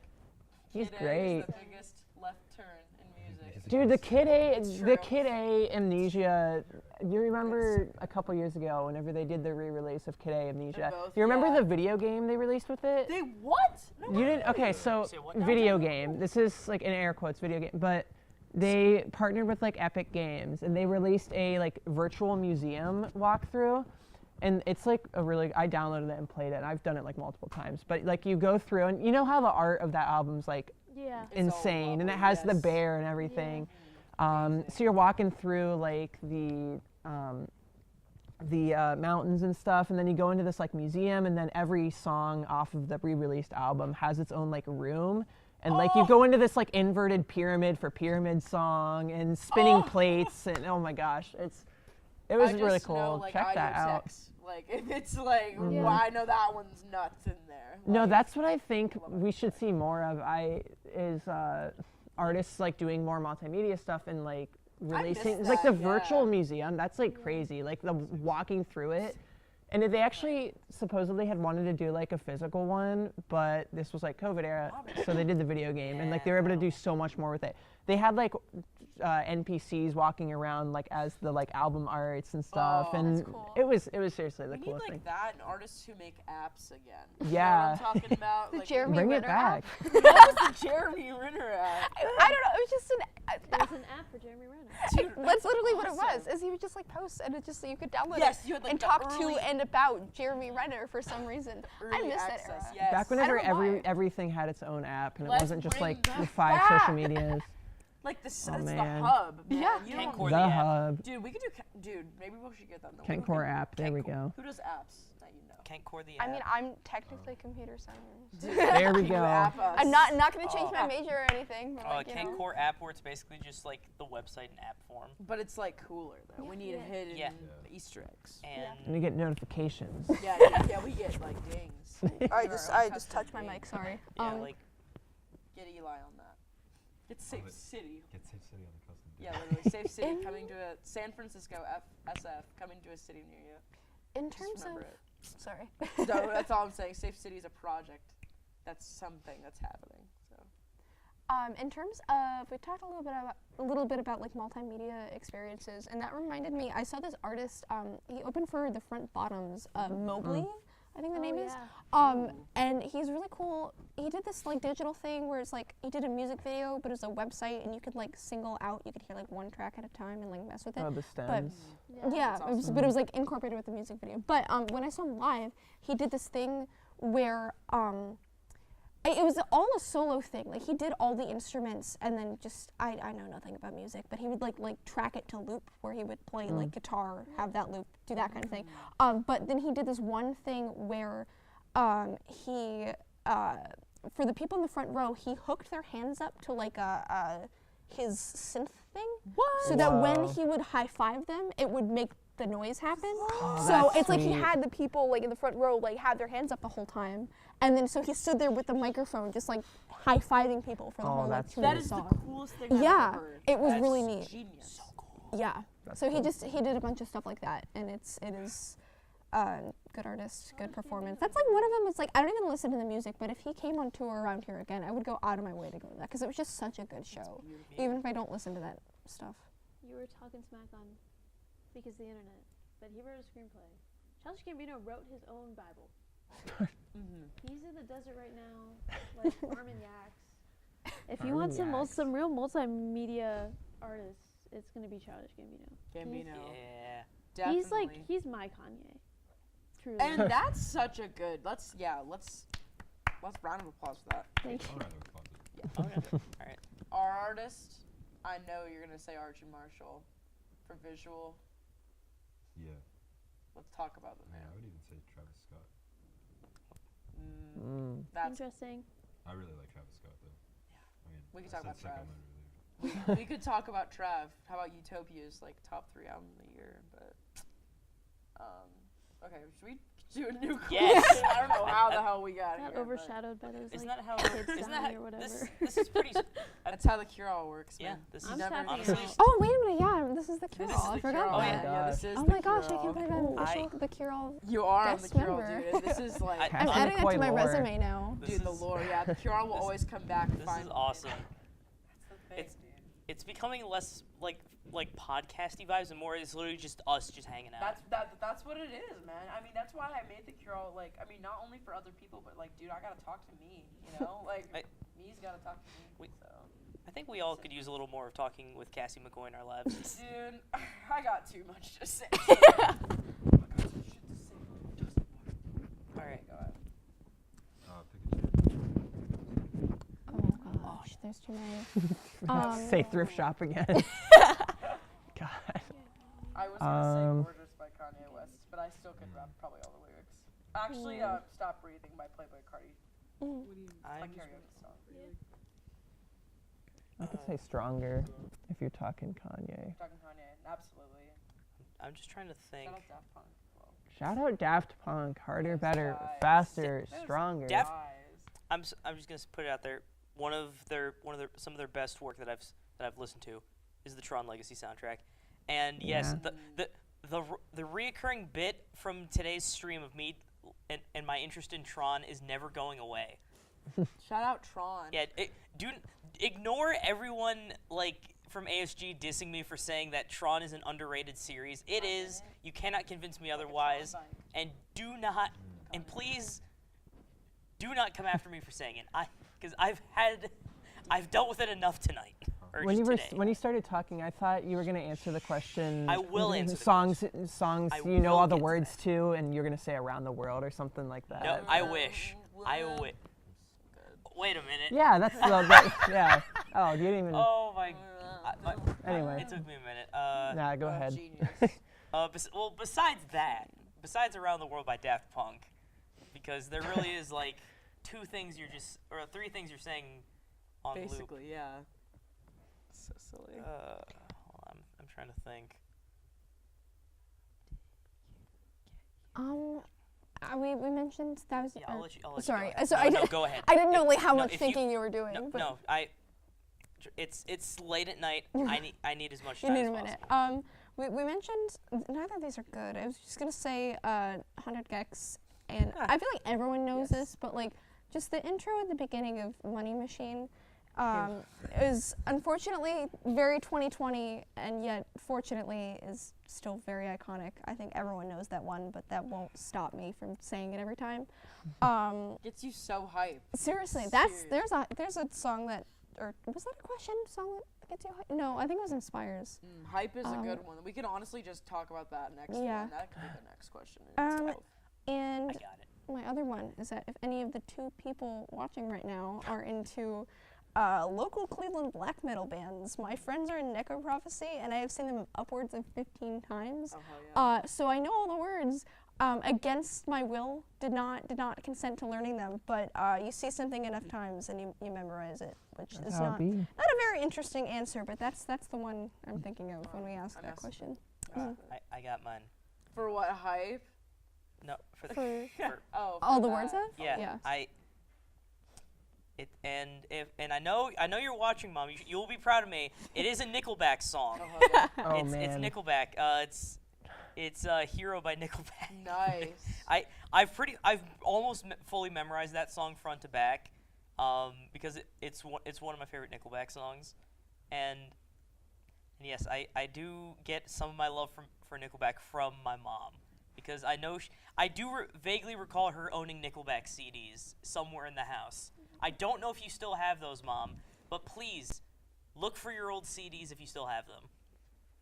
He's Kid A great. is the biggest left turn in music. Dude, the true. Kid A Amnesia. You remember a couple years ago, whenever they did the re-release of Kid A Amnesia. both, You remember yeah. the video game they released with it? They what? No You didn't? Okay, so Say what now? video game. This is like in air quotes, video game. But they partnered with like Epic Games, and they released a like virtual museum walkthrough. And it's like I downloaded it and played it. And I've done it like multiple times. But like you go through, and you know how the art of that album's like Yeah. insane, and it lovely, has the yes. bear and everything. So you're walking through like the mountains and stuff, and then you go into this like museum, and then every song off of the re-released album has its own like room, and like you go into this like inverted pyramid for pyramid song and spinning plates, and oh my gosh, it was really cool. Know, like, Check that out. Text. Like if it's like, well, I know that one's nuts in there. No, Like, that's what I think we should see more of. Artists like doing more multimedia stuff and like releasing miss like the that, virtual yeah. museum. That's like crazy. Like the walking through it. And they actually supposedly had wanted to do like a physical one, but this was like COVID era, so they did the video game, and like they were able to do so much more with it. They had like NPCs walking around like as the like album arts and stuff, and cool. it was seriously the we need coolest like thing. that and artists who make apps again. Yeah. You know what I'm talking about? The like, Jeremy Bring it Renner back. app. What was the Jeremy Renner app? I don't know. It was just There's an app for Jeremy Renner. Dude, that's literally what it awesome. was. Is he would just like post, and it just you could download Yes, it you had, like, and the talk early- to and about Jeremy Renner for some reason. I Early miss that access, era. yes. Back whenever I don't know why. everything had its own app, and Let's it wasn't just bring like that the 5 back. social medias. Like it's Oh, the man. hub, man. Yeah. You don't- Kentcore The the app. hub. Dude, we could do. Dude, maybe we should get that. Kentcore app. There we go. Who does apps that you know? Kentcore the I app. mean, I'm technically computer science. There we You go. app us. I'm not going to change my major or anything. But like, you know. Kentcore app, where it's basically just like the website in app form. But it's like cooler though. We need hidden Yeah. Easter eggs. And you get notifications. Yeah, we get like dings. I just touched my mic. Sorry. Yeah, like Get Eli on that. Get Safe City. Get Safe City on the custom. Yeah, literally Safe City coming to a San Francisco SF coming to a city near you. In Just terms of, remember it. sorry. No, that's all I'm saying. Safe City is a project. That's something that's happening. So. In terms of, we talked a little bit about like multimedia experiences, and that reminded me. I saw this artist. He opened for the Front Bottoms, Mobley, I think the name is. yeah. And he's really cool. He did this like digital thing where it's like he did a music video, but it was a website, and you could like single out. You could hear like one track at a time and like mess with it. Oh, the stems. Yeah, but it was like incorporated with the music video. But when I saw him live, he did this thing where it was all a solo thing. Like he did all the instruments, and then just I know nothing about music, but he would like track it to loop, where he would play like guitar, have that loop, do that kind of thing. But then he did this one thing where he for the people in the front row, he hooked their hands up to like his synth thing, so that when he would high five them, it would make the noise happen. So it's like he had the people like in the front row like have their hands up the whole time, and then so he stood there with the microphone just like high fiving people for the whole like 2 That minute is song. the coolest thing I've Yeah, ever heard. it was That's really neat. Genius. So cool. Yeah. So he did a bunch of stuff like that, and it is good artist, good performance. That's like one of them. It's like I don't even listen to the music, but if he came on tour around here again, I would go out of my way to go to that because it was just such a good show, even if I don't listen to that stuff. You were talking smack on because of the internet, but he wrote a screenplay. Childish Gambino wrote his own Bible. He's in the desert right now, like farming yaks. If you want some real multimedia artists, it's gonna be Childish Gambino. Gambino. Yeah. Definitely. He's my Kanye. Truly. And that's such a good. Let's round of applause for that. Thank you. All right. Our artist, I know you're gonna say Archie Marshall for visual. Yeah. Let's talk about the Man, man. I would even say Travis Scott. That's interesting. I really like Travis Scott though. Yeah. I mean, We could I talk about said Trav. Sicko Mode earlier. we could talk about Trav. How about Utopia's like top 3 album of the year? But okay, should we do a new question? Yes. I don't know how the hell we got Got here. overshadowed by those Isn't like that how? kids Isn't dying that or whatever. this is pretty? That's how the cure-all works, Yeah, man. this You is never tapping know. out. Oh wait a minute, yeah, this is the This cure-all. is I the forgot cure-all. that. Yeah, this is Oh the my gosh, I cure-all. can't believe I'm official the cure-all. You are on the guest cure-all, member. dude. This is like, I'm I- adding that to my lore. resume now. This dude, the is- lore. Yeah, the cure-all will this- always come back and This find is awesome. That's the thing, It's- dude. It's becoming less like podcasty vibes and more it's literally just us just hanging out. That's what it is, man. I mean, that's why I made the cure-all. Like, I mean, not only for other people, but like, dude, I gotta talk to me. You know, like, me's gotta talk to me. So, I think we all could use a little more of talking with Cassie McCoy in our lives. dude, I got too much to say. All right. Go ahead. Pikachu. Oh gosh, there's too many. Say thrift shop again. God. I was gonna say "Gorgeous" by Kanye West, but I still could rap probably all the lyrics. Actually, "Stop Breathing" by Playboy Cardi. My karaoke song. I could say stronger if you're talking Kanye. Talking Kanye, absolutely. I'm just trying to think. Shout out Daft Punk. Well, Shout out Daft Punk. Harder, Those better, guys. faster, Those stronger. Daft- guys. I'm just gonna put it out there. Some of their best work that I've listened to is the Tron Legacy soundtrack, and yes, the reoccurring bit from today's stream of me and my interest in Tron is never going away. Shout out Tron. Yeah, ignore everyone like from ASG dissing me for saying that Tron is an underrated series. It is. You cannot convince me otherwise. And please do not come after me for saying it. Because I've dealt with it enough tonight. Or When just you today. when you started talking, I thought you were gonna answer the question. I will answer the songs. I You know will all the get to words to, and you're gonna say around the world or something like that. No, I wish. Wait a minute. Yeah, that's yeah. Oh, you didn't even. Oh my. Anyway. It took me a minute. Nah, go ahead. Genius. Besides Around the World by Daft Punk, because there really is like three things you're saying on loop. Basically, yeah. So silly. Hold on, I'm trying to think. We mentioned that was. Yeah, I'll let you sorry, go ahead. sorry. No, go ahead. I didn't know like how No, much if thinking you were doing. No, it's late at night. I need as much You time need as a possible. minute. We mentioned neither of these are good. I was just gonna say 100 gecs, and I feel like everyone knows this, but like just the intro at the beginning of Money Machine, is unfortunately very 2020, and yet fortunately is still very iconic. I think everyone knows that one, but that won't stop me from saying it every time. Gets you so hyped. Seriously, there's a song that, or was that a question? Song that gets you hyped? No, I think it was Inspires. Hype is a good one. We could honestly just talk about that next Yeah. one. That could be the next question. in itself. And I got it. my other one is that if any of the 2 people watching right now are into local Cleveland black metal bands, my friends are in Necroprophecy, and I have seen them upwards of 15 times. Oh, hell yeah. So I know all the words. Against my will, did not consent to learning them, but you see something enough times and you memorize it, which is not a very interesting answer, but that's the one I'm thinking of when we ask that question. I got mine. For what, hype? No, for the For all the words of? Yeah. And I know you're watching, Mom. You will be proud of me. It is a Nickelback song. It's Nickelback. It's Hero by Nickelback. Nice. I've almost fully memorized that song front to back, because it's one of my favorite Nickelback songs, and yes, I do get some of my love for Nickelback from my mom, because I know I do vaguely recall her owning Nickelback CDs somewhere in the house. I don't know if you still have those, Mom, but please look for your old CDs if you still have them,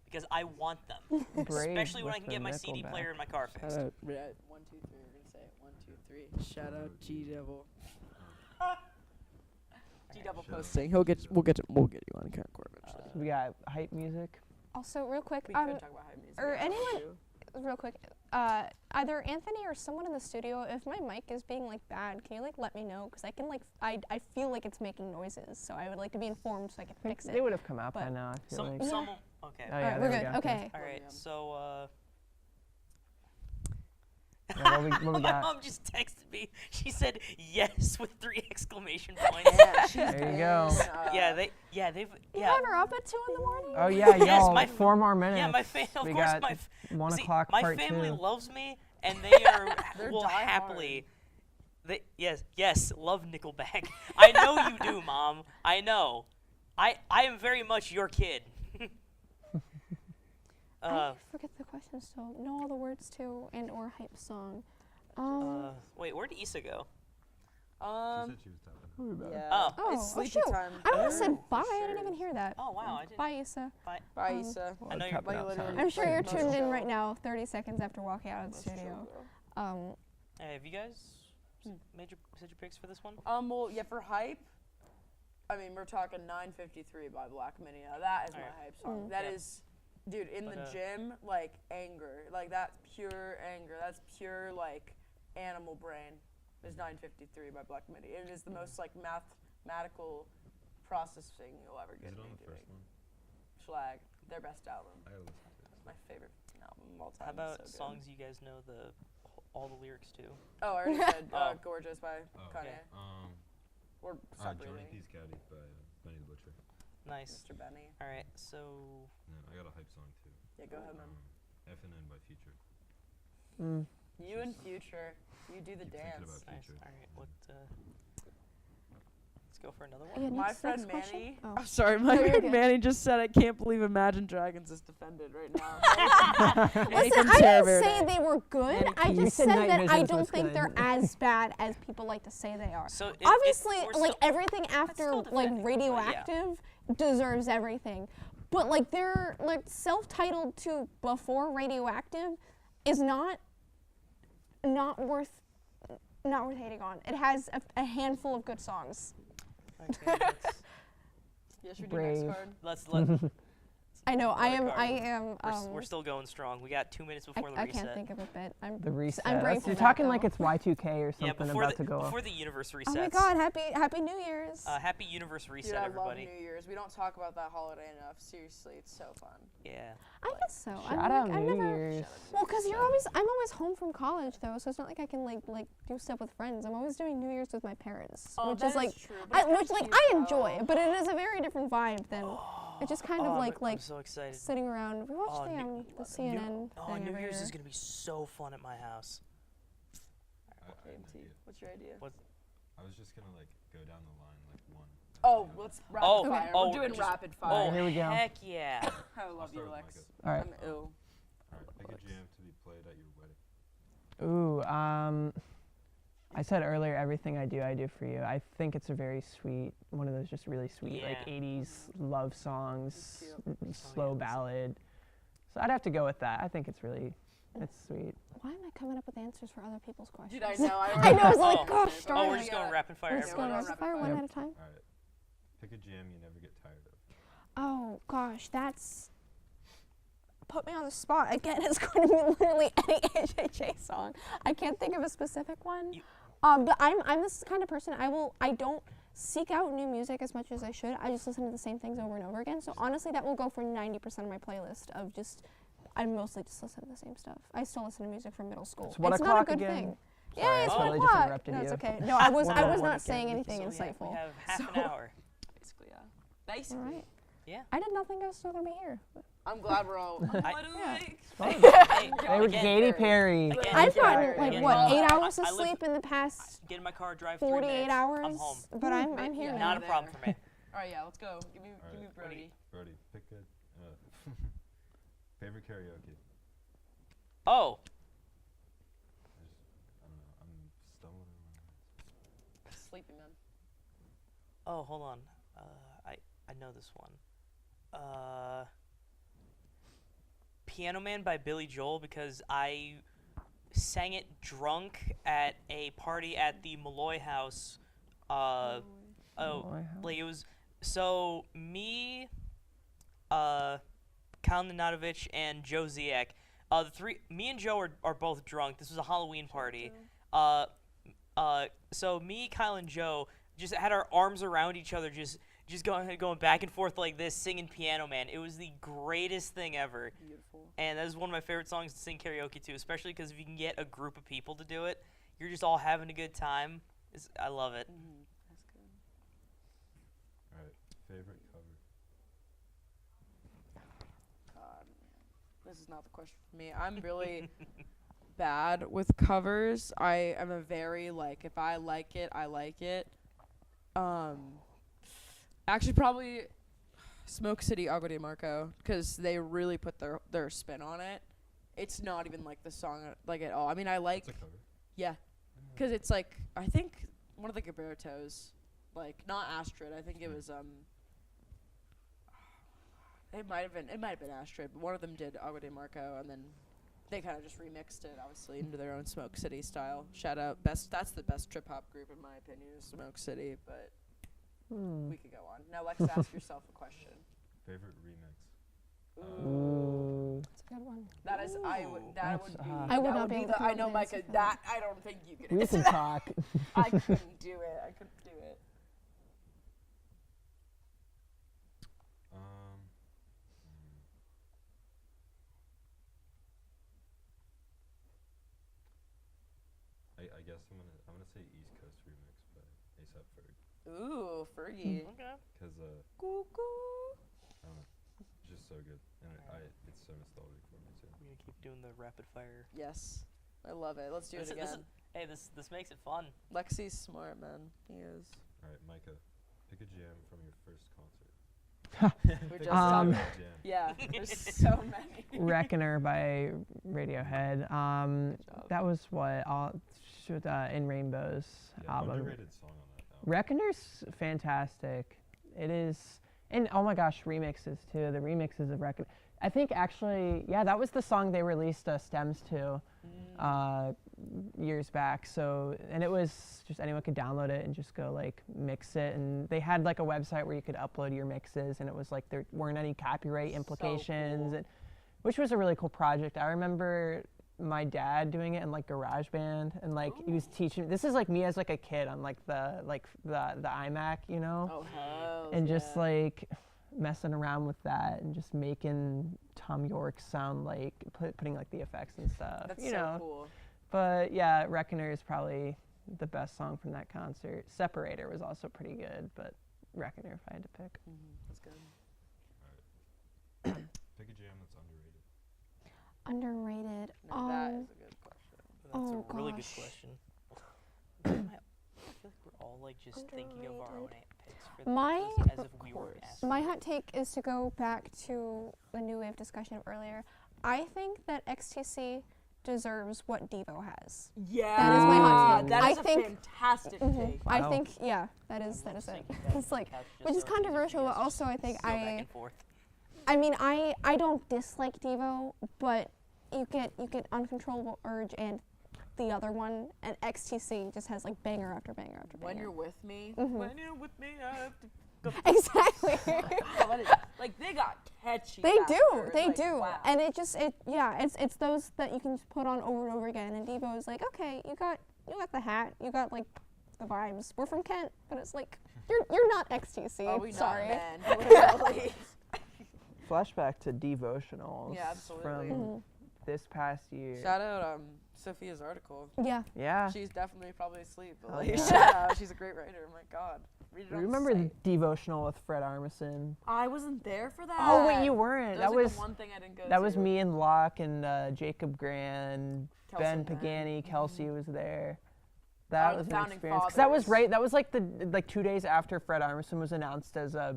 because I want them, especially when I can get my CD player in my car fixed. 1, 2, 3. We're gonna say it. 1, 2, 3. Shout out G Devil. G Devil posting. We'll get you on kentcore eventually. We got hype music. Also, real quick, We could talk about hype music. or anyone, real quick, either Anthony or someone in the studio, if my mic is being like bad, can you like let me know? Because I can like, I feel like it's making noises, so I would like to be informed so I can fix it. They would have come out by now, I feel like. Someone, okay. Oh, yeah, Alright, there we're we good. go. Okay. All right, so Yeah, what we my got? mom just texted me. She said yes with 3 exclamation points. There you go. they've You have her up at 2 in the morning? Oh yeah, Yes, y'all, my 4 more minutes. Yeah, my family. Of we course, got my 1 see, o'clock my part family 2. loves me, and they are will die happily. Yes, love Nickelback. I know you do, Mom. I know. I am very much your kid. I forget the question still. Know all the words to and or hype song. Wait, where'd Issa go? She said she was tapping. Yeah. Oh. It's sleepy shoot. time. I would have said bye. I didn't even hear that. Oh wow, I didn't. Bye, Issa. Bye, Issa. I know you're. I'm sure you're tuned in right now, 30 seconds after walking out of the studio. Hey, have you guys said your picks for this one? Well, yeah, for hype, I mean, we're talking 953 by Black Midi. Now, that is my hype song. That is, dude, in the gym, like, anger. Like, that's pure anger. That's pure, like, animal brain is 953 by Black Midi. It is the most, like, mathematical processing you'll ever get Is it me on the doing. first one? Schlag, their best album. I gotta listen to it. It's my favorite album of all time. How about It's so good. songs you guys know all the lyrics to? Oh, I already said Gorgeous by Kanye. Or Stop Johnny Breathing. P's Caddy by Benny the Butcher. Nice. Mr. Benny. All right, so. No, I got a hype song too. Yeah, go ahead, man. F&N by Future. You and Future, you do the Keep thinking dance. about Nice. Future. All right, let's go for another one. Yeah, My next friend question? Manny. Oh. I'm sorry, my No, you're friend good. Manny just said, "I can't believe Imagine Dragons is defended right now." Listen, I didn't say they were good. I You just said said Night that I Visions don't was think good. they're as bad as people like to say they are. So Obviously, we're like still- everything after still like defending, but Radioactive deserves everything. But like they're like self-titled to before Radioactive is not worth hating on. It has a handful of good songs. Okay, Yes, we do next Brave. card. let's I know. I Another card. am. We're still going strong. We got 2 minutes before the I reset. can't think of a bit. The reset. I'm grateful. You're for talking that, like though. it's Y2K or Yeah, something before about to go off. before the universe resets. Oh my God! Happy New Year's. Happy universe reset, Dude, I everybody. love New Year's. We don't talk about that holiday enough. Seriously, it's so fun. Yeah. I guess so. Shout out New Year's. Well, because I'm always home from college though, so it's not like I can like do stuff with friends. I'm always doing New Year's with my parents, which is like, true, but it's kinda cute, I though. enjoy, but it is a very different vibe than it's just kind of Oh, like I'm so excited. sitting around. We watch Oh, the CNN thing New every Year's year. is gonna be so fun at my house. AMT, what's your idea? I was just gonna like go down the line like one. Oh, let's rapid Oh, fire. oh, We're doing just- rapid Oh, fire. Here we go. heck yeah. I love you, start with Lex. Micah. All right. I'm ill. All right, pick a jam to be played at your wedding. Ooh, I said earlier, everything I do for you. I think it's a very sweet, one of those just really sweet, like Yeah. 80s love songs, It's slow ballad. So I'd have to go with that. I think it's sweet. Why am I coming up with answers for other people's questions? Dude, I know. I know. I was like, Oh. gosh, darn Oh, it. we're just going rapid fire. Let's go everyone. rapid fire one Yep. at a time. All right, pick a jam you never get tired of. Oh gosh, that's put me on the spot again. It's going to be literally any HHA song. I can't think of a specific one. But I'm this kind of person. I don't seek out new music as much as I should. I just listen to the same things over and over again. So honestly, that will go for 90% of my playlist of just. I mostly just listen to the same stuff. I still listen to music from middle school. It's 1 not a o'clock good again. thing. Sorry, Yeah, I it's totally 1 just o'clock. interrupted No, it's you. okay. No, I was One not again. saying anything So insightful. we have half an hour. Basically, yeah. Basically. All right. Yeah. I did nothing else to be here. I'm glad we're all. Hey, They were again, Katy Perry. Again, I've Gary. gotten like Again, what, well, 8 hours of I live- sleep in the past Get in my car, drive 3 48 minutes. hours. I'm home. But I'm here Yeah. now. Not a problem for me. All right, yeah, let's go. Give me Alright. Brody. Brody, pick a favorite karaoke. Oh, I don't know. I'm stumbling around. Sleepy man. oh, hold on. I know this one. Piano Man by Billy Joel, because I sang it drunk at a party at the Malloy House. Malloy House? Like it was so me, Kyle Nanatovich, and Joe Ziek. Me and Joe are both drunk. This was a Halloween party. So me, Kyle, and Joe just had our arms around each other, just going back and forth like this, singing Piano Man. It was the greatest thing ever. Beautiful. And that is one of my favorite songs to sing karaoke to, especially because if you can get a group of people to do it, you're just all having a good time. I love it. That's good. All right, favorite cover. This is not the question for me. I'm really bad with covers. I am a very if I like it, I like it. Actually, probably Smoke City, Agua de Marco, because they really put their spin on it. It's not even like the song at all. I mean, I like. It's a cover. Yeah, because it's I think one of the Gilbertos, not Astrid. I think it was It might have been Astrid, but one of them did Agua de Marco, and then they kind of just remixed it, obviously, into their own Smoke City style. Shout out, that's the best trip hop group in my opinion, is Smoke City. But we could go on. Now, Lex, ask yourself a question. Favorite remix. Ooh. That's a good one. That is, I would. That That's would be. hot. I would that not would be be able the. to come I up know, with an answer Micah. for That I don't think you could. We answer can that. talk. I couldn't do it. I couldn't do it. I guess I'm gonna say East Coast remix by A$AP Ferg. Ooh, Fergie. Okay. Cause Cuckoo. I don't know, it's just so good, and it's so nostalgic for me too. We're gonna keep doing the rapid fire. Yes, I love it. Let's do it again. This makes it fun. Lexi's smart, man. He is. All right, Micah, pick a jam from your first concert. We're Pick just a favorite jam. Yeah, there's so many. Reckoner by Radiohead. That was what In Rainbows Yeah, album. underrated song on that album. Reckoner's fantastic. It is, and oh my gosh, remixes too. The remixes of Reckoner. I think actually, yeah, that was the song they released stems to years back. So, and it was just anyone could download it and just go mix it. And they had a website where you could upload your mixes, and it was there weren't any copyright implications, cool. Which was a really cool project. I remember my dad doing it in GarageBand, and he was teaching. This is me as a kid on the iMac, you know, Oh hell. and just messing around with that and just making Tom York sound putting the effects and stuff. That's you so know. cool. But yeah, Reckoner is probably the best song from that concert. Separator was also pretty good, but Reckoner if I had to pick. That's good. Pick a jam that's underrated. Underrated. No, that is a good question. That's Oh, a really good gosh. question. I feel like we're all like just thinking of our own picks for My- as if we were asked. My hot take is to go back to the new wave discussion of earlier. I think that XTC deserves what Devo has. Yeah. That is my hot take. That I is a think, fantastic take. I Wow. think, yeah, that is it. It's like, which is controversial, but also I think I mean, I don't dislike Devo, but you get Uncontrollable Urge and the other one, and XTC just has like banger after banger after banger. When you're with me, When you're with me, I have to go. Exactly. Like they got catchy. They after. do, It's they like, do, wow. and it's those that you can just put on over and over again. And Devo is like, okay, you got the hat, you got like the vibes. We're from Kent, but it's like you're not XTC. Are we sorry. not, man? Literally. Flashback to devotionals Yeah, absolutely. from this past year. Shout out Sophia's article. Yeah. Yeah. She's definitely probably asleep, but Oh, like, yeah. shout out. She's a great writer. My God. Read it on Remember the site. devotional with Fred Armisen? I wasn't there for that. Oh wait, you weren't. That That was, was like, the one thing I didn't go that to. was me and Locke and Jacob Grand, Kelsey Ben and I. Pagani, Kelsey was there. That Oh, was the an founding experience. 'Cause that was fathers. right. That was like the 2 days after Fred Armisen was announced as a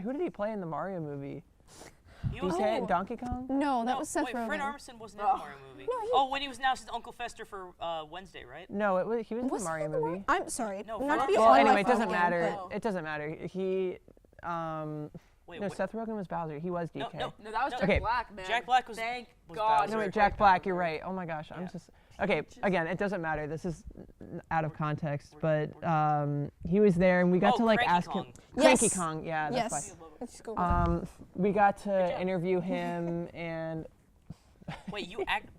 who did he play in the Mario movie? He Did you was say it? Donkey Kong? No, that was Seth wait, Rogen. Fred Armisen wasn't in the Mario movie. When he was announced as Uncle Fester for Wednesday, right? No, he was in Was the he Mario in the movie. I'm sorry. No, not to Fred be Armisen- Well, all anyway, my it doesn't fault, matter. but- It doesn't matter. He Wait, no, what? Seth Rogen was Bowser. He was DK. No, No, that was Jack Okay. Black, man. Jack Black was Thank was God. Bowser. No, wait, Jack Black, you're right. Oh my gosh, I'm just okay. Again, it doesn't matter. This is out of context, but he was there, and we got Oh, to like Cranky ask Kong. him. Cranky Yes. Kong, yeah, that's Yes. why. Let's go with that. We got to interview him, and Wait, you act.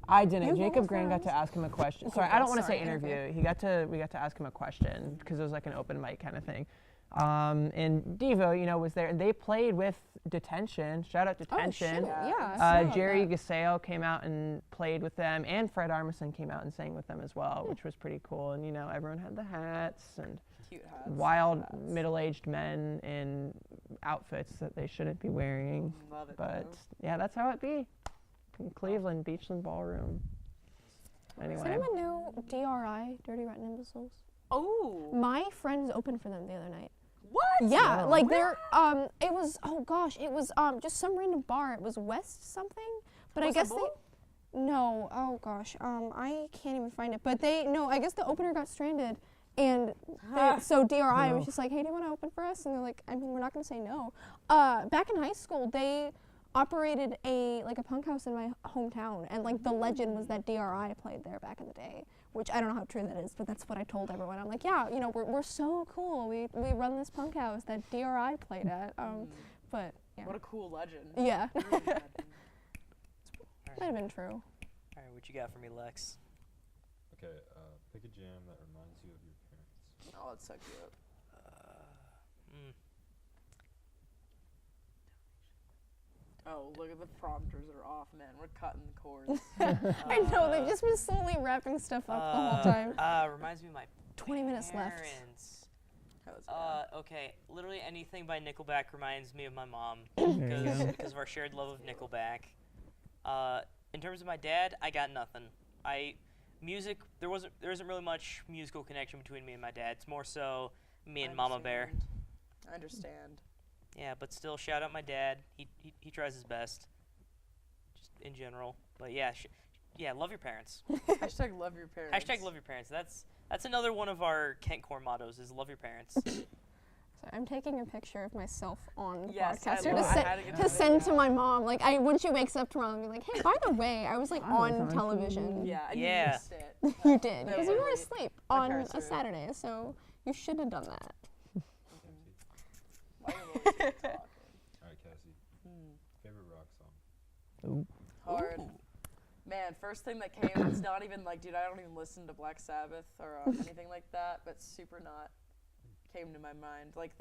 I didn't. You Jacob were Grant got to friends? ask him a question. Okay, Sorry, I don't want to sorry, say interview. interview. We got to ask him a question because it was like an open mic kind of thing. And Devo, was there, and they played with Detention. Shout out Detention. Oh, shit. Yeah. I saw Jerry that. Gaseo came out and played with them, and Fred Armisen came out and sang with them as well, which was pretty cool. And everyone had the hats and Cute hats. wild middle-aged men in outfits that they shouldn't be wearing. Love it. But yeah, that's how it be. In Cleveland, Beachland Ballroom. Does Anyway, anyone know DRI, Dirty Rotten Imbeciles? Oh. My friends opened for them the other night. What? Yeah, Wow. like they're it was just some random bar. It was West something, but I West guess Hamburg? no. Oh gosh, I can't even find it. But I guess the opener got stranded, and so DRI was just like, hey, do you want to open for us? And they're like, I mean, we're not gonna say no. Back in high school, they operated a punk house in my hometown, and like the legend was that DRI played there back in the day. Which I don't know how true that is, but that's what I told everyone. I'm like, yeah, we're so cool. We run this punk house that DRI played at. But yeah. What a cool legend. Yeah. All Might right. have been true. All right, what you got for me, Lex? Okay, pick a jam that reminds you of your parents. Oh, let's suck you up. Oh, look at the prompters are off, man. We're cutting the cords. I know, they've just been slowly wrapping stuff up the whole time. Reminds me of my 20 minutes left. parents. How's that? Okay, literally anything by Nickelback reminds me of my mom There you go. because of our shared love of Nickelback. In terms of my dad, I got nothing. Music, there isn't really much musical connection between me and my dad. It's more so me and Mama Bear. I understand. Yeah, but still, shout out my dad. He tries his best, just in general. But yeah, love your parents. Hashtag love your parents. Hashtag love your parents. That's another one of our Kentcore mottos is love your parents. Sorry, I'm taking a picture of myself on the Yes, I podcaster love- I to, had to get to that send to out. my mom. Like when she wakes up tomorrow, I'll be like, hey, by the way, I was like I was on on television. Yeah, and Yeah. you missed it. You did, No, because you were literally. asleep My on parents a were- Saturday, so you should have done that. Why are you always talking? Alright, Cassie. Favorite rock song? Hard. Man, first thing that came, it's not even like, dude, I don't even listen to Black Sabbath or anything like that, but Super Not came to my mind. Like,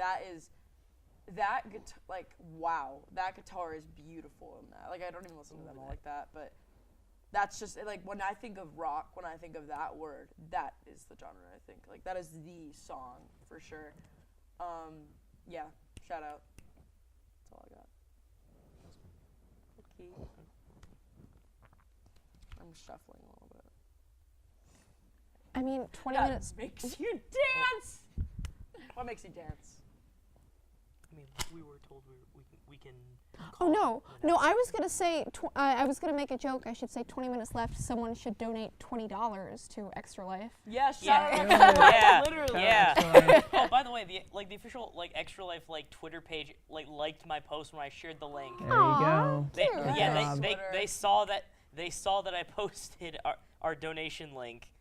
wow, that guitar is beautiful in that. Like, I don't even listen to them all like that, but that's just, like, when I think of rock, when I think of that word, that is the genre, I think. Like, that is the song, for sure. Yeah, shout out. That's all I got. Okay. I'm shuffling a little bit. I mean, 20 That minutes. makes you dance. What makes you dance? I mean, we were told we can. Oh no, no! I was gonna say, I was gonna make a joke. I should say, 20 minutes left. Someone should donate $20 to ExtraLife. Yeah, Yeah, literally. Yeah. Oh, by the way, the official Extra Life Twitter page liked my post when I shared the link. There you go. They saw that I posted our donation link,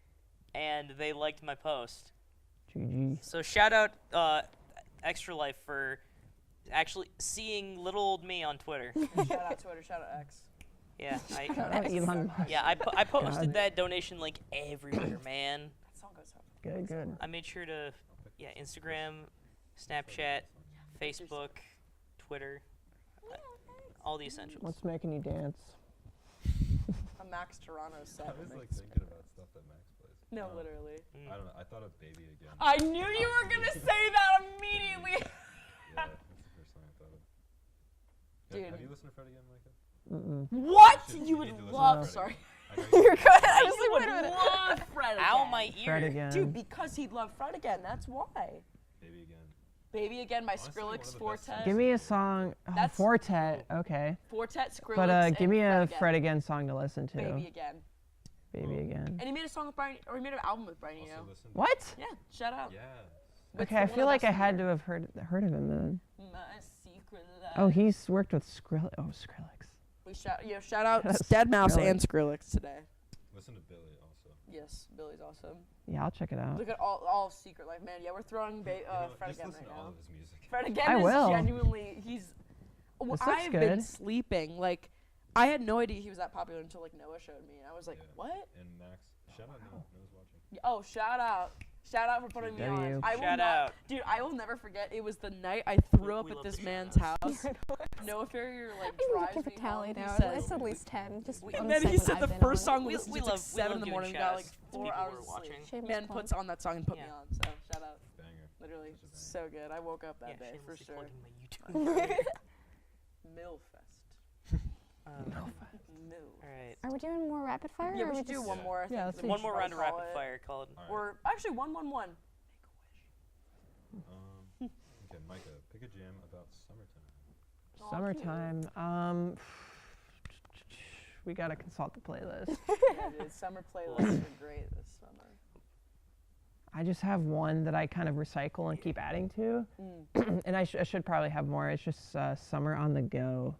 and they liked my post. GG. So shout out Extra Life for actually seeing little old me on Twitter. Shout out Twitter. Shout out X. Yeah, Elon Musk. yeah, I posted that donation link everywhere, man. That song goes up. Good. I made sure to, Instagram, Snapchat, Facebook, Twitter, all the essentials. What's making you dance? A Max Toronto set. I was thinking about stuff that Max plays. No, literally. I don't know. I thought of Baby Again. I knew you were gonna say that immediately. Yeah, that's the first song I thought of. Dude. Have you listened to Fred again, Micah? What? You You need would to listen love. to Fred Sorry. again. I know You're good. I was You like, would wait a minute. love Fred again. Ow, my ear. Fred again. Dude, because he'd love Fred again. That's why. Baby Again. Baby Again by Honestly, one of Skrillex, the best Fortet. songs. Give me a song. Oh, That's- Fortet. Okay. Fortet, Skrillex, But give me a and Fred again song to listen to. Baby Again. Baby Again. And he made a song with Brian, or he made an album with Brian Eno. Also listen. What? Yeah, shout out. Yeah. It's Okay, I one of feel the like I best had to ever. have heard of him then. My secret life. Oh, he's worked with Skrillex. Oh, Skrillex. We shout out Shout out Deadmau5 Skrillex. and Skrillex today. Listen to Billy also. Yes, Billy's awesome. Yeah, I'll check it out. Look at all Secret Life, man. Yeah, we're throwing You know, Fred just Again listen right to all now. of his music. Fred Again I is will. genuinely Well, This looks I've been good. sleeping. Like, I had no idea he was that popular until like Noah showed me, and I was like, Yeah. what? And Max, shout out Noah's watching. Oh, shout out for putting me W. on. I will Shout not, out. dude. I will never forget. It was the night I threw up we at love this the man's shout-outs. house. Noah Ferrier like I'm drives looking me for tally home. He now. says, It's at least 10. Just on and the then he segment said the I've been first on. song was We just love 7 in the giving morning. We got like shout-outs to 4 people hours who are of watching. sleep. Shameless Man plug. puts on that song and put me Yeah. on. So shout out. Banger. Literally, Such a banger. so good. I woke up that day for shamelessly sure. plugging my YouTube. Millfest. All Mill. right. Are we doing more rapid fire? Yeah, or we are should do just- one more. I think Yeah, is let's what do One we more should round of call rapid it. fire. Call it. All right. Or actually 111. Okay, Micah, pick a jam about summertime. Summertime. We gotta consult the playlist. Yeah, dude, summer playlists are great this summer. I just have one that I kind of recycle and keep adding to, and I should probably have more. It's just Summer on the Go,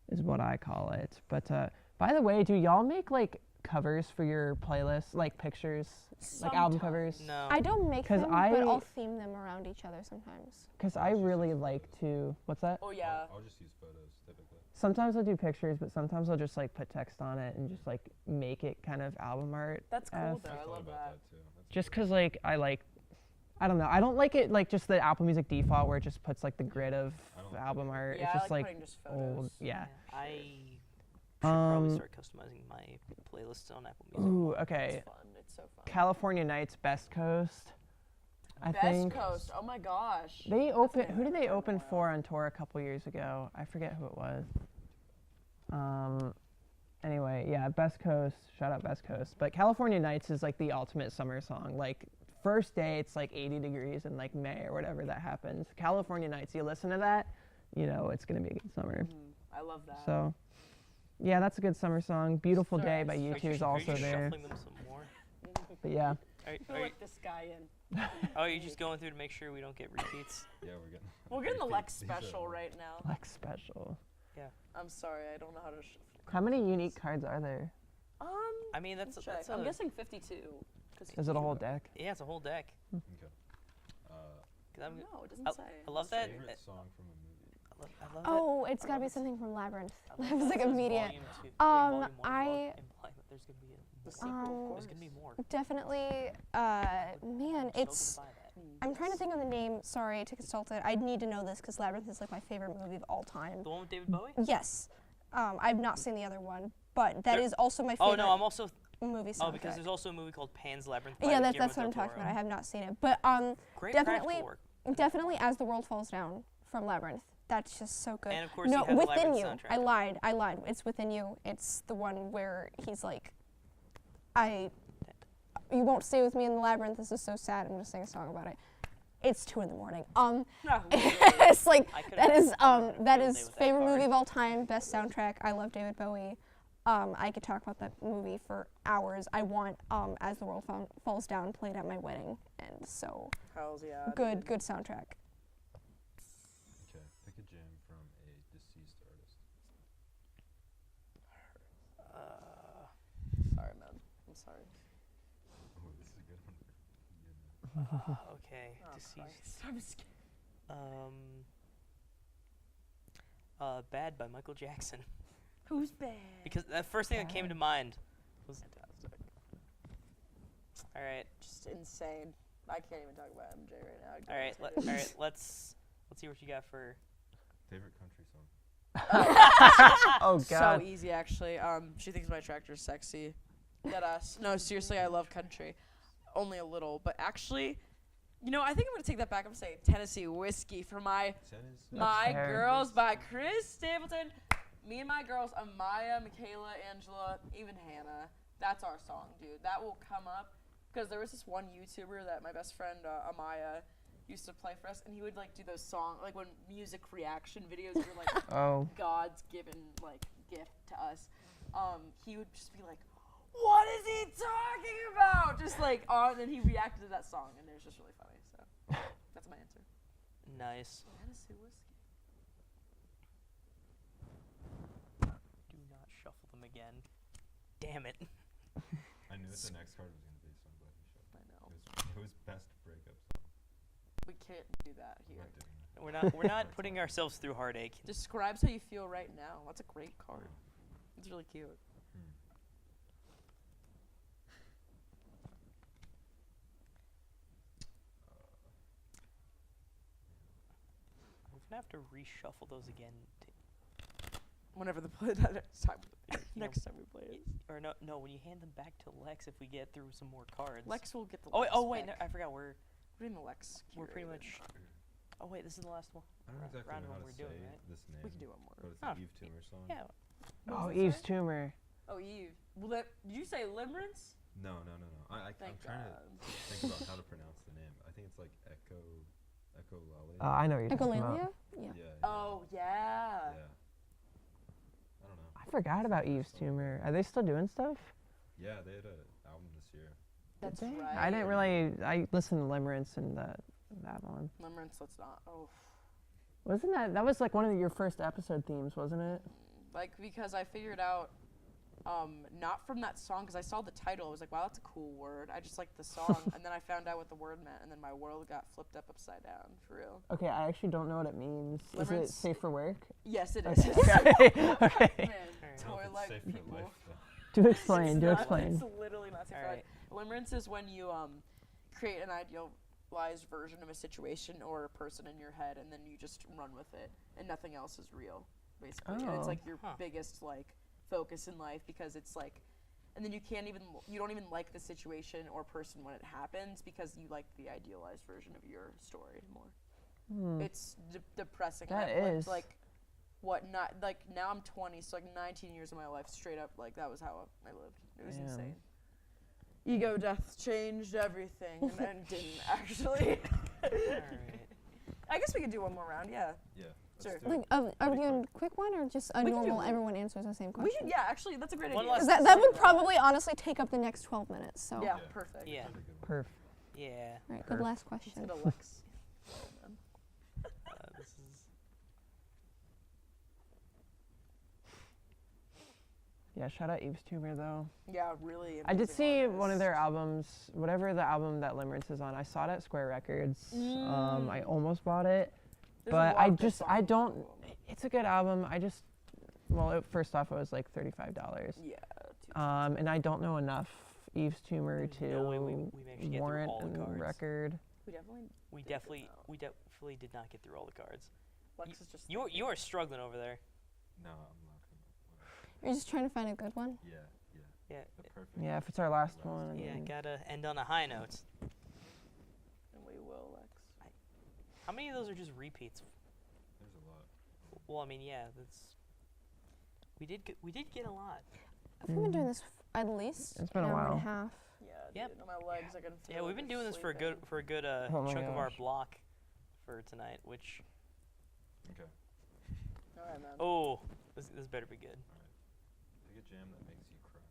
is what I call it. But by the way, do y'all make like covers for your playlist, like pictures, like album covers? No. I don't make 'Cause them, I- but I'll theme them around each other sometimes. Because I really like to. What's that? Oh yeah. I'll just use photos typically. Sometimes I'll do pictures, but sometimes I'll just like put text on it and just like make it kind of album art. That's cool as- though. I I thought love about that. that too. That's Just cool. because like I don't know. I don't like it like just the Apple Music default where it just puts like the grid of I don't like album it. art. Yeah, it's I just like like putting just old. photos. Yeah. I should probably Um, start customizing my playlist on Apple Music. Ooh. Okay. It's fun. It's so fun. California Nights, Best Coast. I Best think Coast. Oh my gosh. they open. Who did been they for a open while. for on tour a couple years ago? I forget who it was. Anyway, yeah, Best Coast. Shout out Best Coast. But California Nights is like the ultimate summer song. Like first day, it's like 80 degrees in like May or whatever that happens. California Nights. You listen to that, you know it's gonna be a good summer. I love that. So, yeah, that's a good summer song. Beautiful Sorry, Day by are you U2 is Are you also just there. shuffling them some more? But yeah, Are, Who are, you, let this guy in? oh, you're just going through to make sure we don't get repeats? Yeah, we're getting. We're getting the Lex These are- special right now. Lex Special. I'm sorry, I don't know how to. How many unique cards are there? I mean, that's Check. that's I'm a, guessing 52. 'cause Is it a whole deck? yeah, it's a whole deck. Okay. 'Cause I'm, No, it doesn't I, say. I love that. Favorite song from a movie. I love Oh, it's I gotta love be it. something from Labyrinth. that. That was like immediate. Volume 2, volume 1 I- implying that there's gonna be The a sequel, Um, of There's course. gonna be more. Definitely, man, Still it's. gonna buy that. I'm trying to think of the name. Sorry to consult it. I need to know this because Labyrinth is like my favorite movie of all time. The one with David Bowie? Yes, I've not seen the other one, but that There- is also my Oh favorite no, I'm also. movie soundtrack. Oh, because there's also a movie called Pan's Labyrinth. by Yeah, Guillermo that's what I'm del talking Toro. about. I have not seen it, but Great definitely- practical work. definitely As the World Falls Down from Labyrinth. That's just so good. And of course no, you have the Within Labyrinth You. soundtrack. I lied. It's Within You. It's the one where he's like, You Won't Stay With Me in the Labyrinth. This is so sad. I'm gonna sing a song about it. It's 2 in the morning. It's like that is favorite movie of all time, best soundtrack. I love David Bowie. I could talk about that movie for hours. I want As the World Falls Down played at my wedding, and so Hells yeah. good soundtrack. Okay, pick a jam from a deceased artist. Sorry, man. I'm sorry. Oh, this is a good one. Okay, Oh, deceased. I'm scared. Bad by Michael Jackson. Who's bad? Because the first thing that came to mind was. Fantastic. All right. Just insane. I can't even talk about MJ right now. I'd go All right. into it. All right. Let's see what you got for. Favorite country song? Oh God. So easy, actually. She thinks my tractor's sexy. Deadass. No, seriously, I love country. Only a little, but actually, you know, I think I'm gonna take that back. I'm saying Tennessee Whiskey for my fair. Girls by Chris Stapleton. Me and my girls, Amaya, Michaela, Angela, even Hannah. That's our song, dude. That will come up because there was this one YouTuber that my best friend Amaya used to play for us, and he would like do those songs like when music reaction videos were like God's given like gift to us. He would just be like, "What is he talking about?" Just like on, and he reacted to that song, and it was just really funny. So that's my answer. Nice. Tennessee Whiskey. Do not shuffle them again. Damn it. I knew that the next card was going to be, so I'm glad you showed. I know. Who's best breakup song? We can't do that here. Not doing that. We're not putting ourselves through heartache. Describes how you feel right now. That's a great card. It's really cute. We're gonna have to reshuffle those again. Whenever the play that next time, next time we play it. Or no, when you hand them back to Lex, if we get through some more cards. Lex will get the. Oh wait, back. no, I forgot. We're in the Lex. pretty curated. much. Oh wait, this is the last one. I don't exactly round know how one to we're say doing, right? this name. We can do one more. But it's Oh, an Eve Tumor song. Yeah. Oh, Eve's tumor. Oh, Eve. Did you say Limerence? No. I'm Thank trying God. to think about how to pronounce the name. I think it's like Echo Lale. I know what you're talking about. Echolalia? Yeah. Yeah. Oh yeah. Yeah. I don't know. I forgot about Eve's tumor. Are they still doing stuff? Yeah, they had an album this year. That's Did they? right. I didn't really. I listened to Limerence and that one. Limerence. Let's not. Oh. Wasn't that was like one of your first episode themes, wasn't it? Like because I figured out, not from that song because I saw the title. I was like, wow, that's a cool word. I just liked the song, and then I found out what the word meant, and then my world got flipped up upside down for real. Okay, I actually don't know what it means. Is it Limerence. safe for work? Yes, it is. Okay. Okay. Man, I don't toy know if it's like safe people. for life, though. Do explain. It's Do not- explain. It's literally not safe for Alright. life. Limerence is when you create an idealized version of a situation or a person in your head, and then you just run with it, and nothing else is real, basically. And it's Oh. like your biggest focus in life because it's like, and then you don't even like the situation or person when it happens because you like the idealized version of your story more. It's depressing. That I've lived, is. like not like now I'm 20, so like 19 years of my life straight up like that was how I lived. It was Damn. insane. Ego death changed everything and then didn't actually. Alright. I guess we could do one more round, yeah. Yeah. Sure. Let's do it. Like, are we doing a quick one or just a We can do normal? one. Everyone answers the same question. We should, yeah, actually, that's a great One idea. last- 'Cause that would probably honestly take up the next 12 minutes. So. Yeah, Yeah. perfect. Yeah. That's a good one. Perf. Yeah. All right. Good last question. Let's hit a Lex. This is. Yeah, shout out Eve's tumor though. Yeah, really. I did amazing see artist. one of their albums, whatever the album that Limerence is on. I saw it at Square Records. I almost bought it, There's a but lot I of good just I songs. don't. It's a good album. First off, it was like $35. Yeah. And I don't know enough Eve's tumor There's no way we to managed to get through warrant all the a cards. record. We definitely. We did good definitely did not get through all the cards. Lex is just. You are struggling over there. No, I'm not gonna. You're just trying to find a good one. Yeah. Yeah. The perfect. Yeah, if it's our last one. I Yeah, mean, gotta end on a high note. And we will, Lex. How many of those are just repeats? There's a lot. Well, I mean, yeah, that's. We did get a lot. Have we been doing this at least It's been a an hour and while. a half? Yeah, Yep. dude. My legs, I can feel. Yeah, we've been doing this for a good Oh my chunk of our gosh. block for tonight, which. Okay. All right, man. Oh, this better be good. Pick a jam that makes you cry.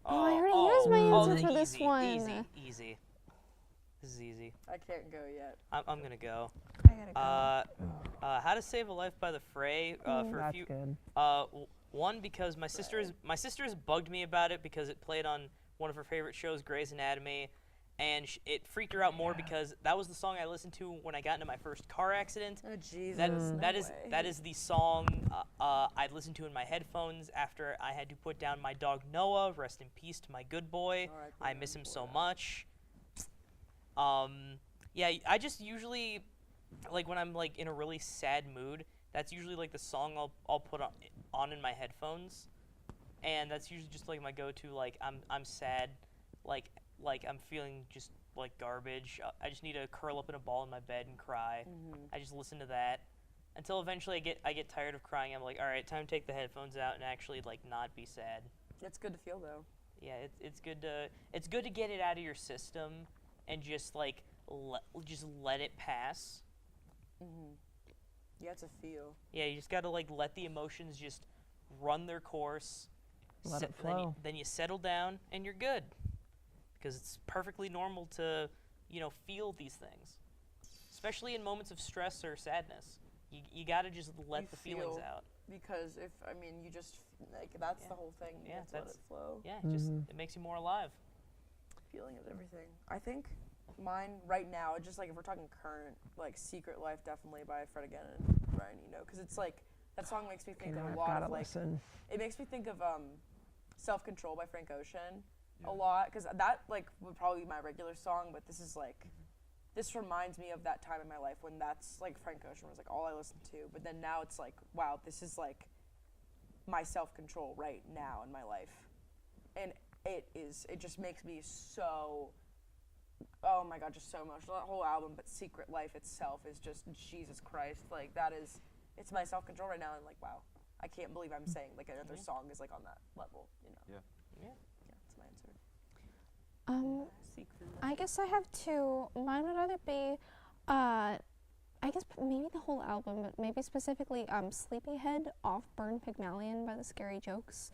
Oh, I already used my answer then for this easy, one. Easy. This is easy. I can't go yet. I'm gonna go. I gotta go. How to Save a Life by the Fray. For a That's few. good. One, because my sister's bugged me about it because it played on one of her favorite shows, Grey's Anatomy, and it freaked her out more because that was the song I listened to when I got into my first car accident. Oh Jesus. That is the song I'd listened to in my headphones after I had to put down my dog Noah. Rest in peace to my good boy. I miss him so much. Yeah, I just usually, like when I'm like in a really sad mood, that's usually like the song I'll put on in my headphones, and that's usually just like my go-to. Like I'm sad, like I'm feeling just like garbage. I just need to curl up in a ball in my bed and cry. I just listen to that until eventually I get tired of crying. I'm like, all right, time to take the headphones out and actually like not be sad. It's good to feel though. Yeah, it's good to get it out of your system and just like let it pass. Yeah, it's a feel. Yeah, you just gotta like let the emotions just run their course. Let it flow. Then you settle down and you're good, because it's perfectly normal to, feel these things, especially in moments of stress or sadness. You gotta just let the feelings out. Because you just like that's the whole thing. You Yeah, have to let it flow. Yeah, it makes you more alive. Feeling is everything. I think mine right now, just like if we're talking current, like Secret Life definitely by Fred again and Ryan Eno, because it's like that song makes me think of a lot of like it makes me think of Self Control by Frank Ocean a lot, because that like would probably be my regular song, but this is like this reminds me of that time in my life when that's like Frank Ocean was like all I listened to, but then now it's like wow, this is like my self-control right now in my life, and it just makes me so, oh my god, just so emotional. That whole album, but Secret Life itself is just Jesus Christ, like that is, it's my self-control right now, and like wow, I can't believe I'm saying like another song is like on that level, Yeah. That's my answer. Secret Life. I guess I have two. Mine would either be, I guess maybe the whole album, but maybe specifically Sleepyhead off Burn Pygmalion by the Scary Jokes.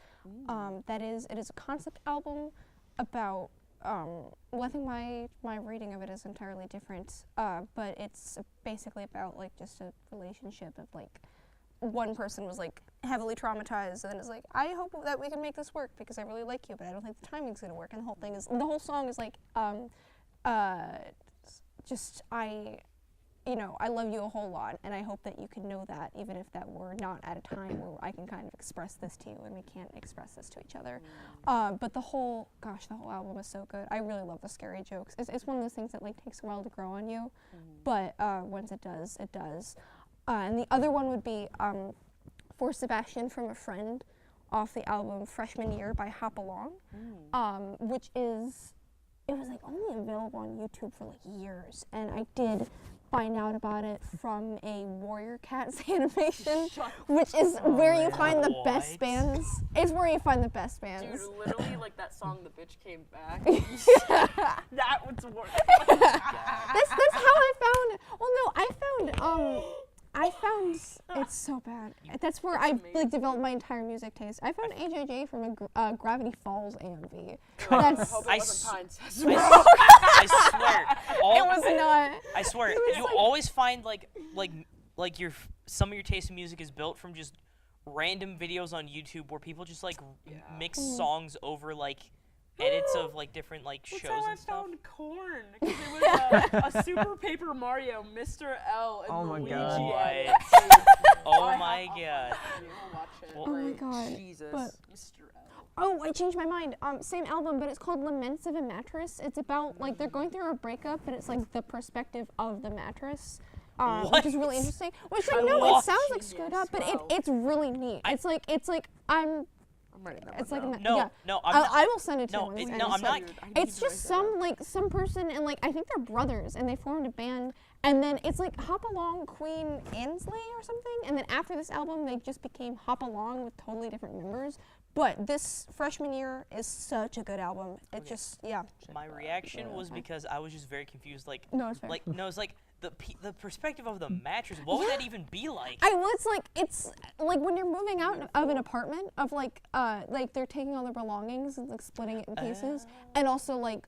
It is a concept album about, well, I think my reading of it is entirely different, but it's basically about like just a relationship of like one person was like heavily traumatized and is like, I hope that we can make this work because I really like you, but I don't think the timing's gonna work. And the whole song is like, just I love you a whole lot, and I hope that you can know that, even if that we're not at a time where I can kind of express this to you and we can't express this to each other. But the whole album is so good. I really love the Scary Jokes. It's one of those things that like takes a while to grow on you, but once it does, it does. And the other one would be For Sebastian from a Friend off the album Freshman Year by Hop Along, which is, it was like only available on YouTube for like years, and I did find out about it from a Warrior Cats animation, which is where you find the best bands. It's where you find the best bands. Dude, literally, like that song, The Bitch Came Back. That was worse. That's how I found it. Well, no, I found it's so bad. That's where I like developed my entire music taste. I found AJJ from a Gravity Falls AMV. That's I swear. It was not. I swear, you always find like some of your taste in music is built from just random videos on YouTube where people just like mix songs over like edits of like different like shows and stuff. That's how I found Korn, because it was a Super Paper Mario, Mr. L, and Luigi. Oh my god. Oh my god. Jesus. Mr. L. Oh, I changed my mind. Same album, but it's called Laments of a Mattress. It's about like they're going through a breakup, but it's like the perspective of the mattress. Which is really interesting. Which like no, it sounds like screwed up, but it's really neat. It's like I'm writing that it's one like down. I will send it to you. I'm not. It's just some person, and like I think they're brothers, and they formed a band, and then it's like Hop Along Queen Ansley or something, and then after this album they just became Hop Along with totally different members. But this freshman year is such a good album. It just, yeah. My reaction was because I was just very confused. Like, No, it's fair. it's like the perspective of the mattress. What would that even be like? I was like, it's like when you're moving out of an apartment of like they're taking all their belongings and like splitting it in pieces, and also like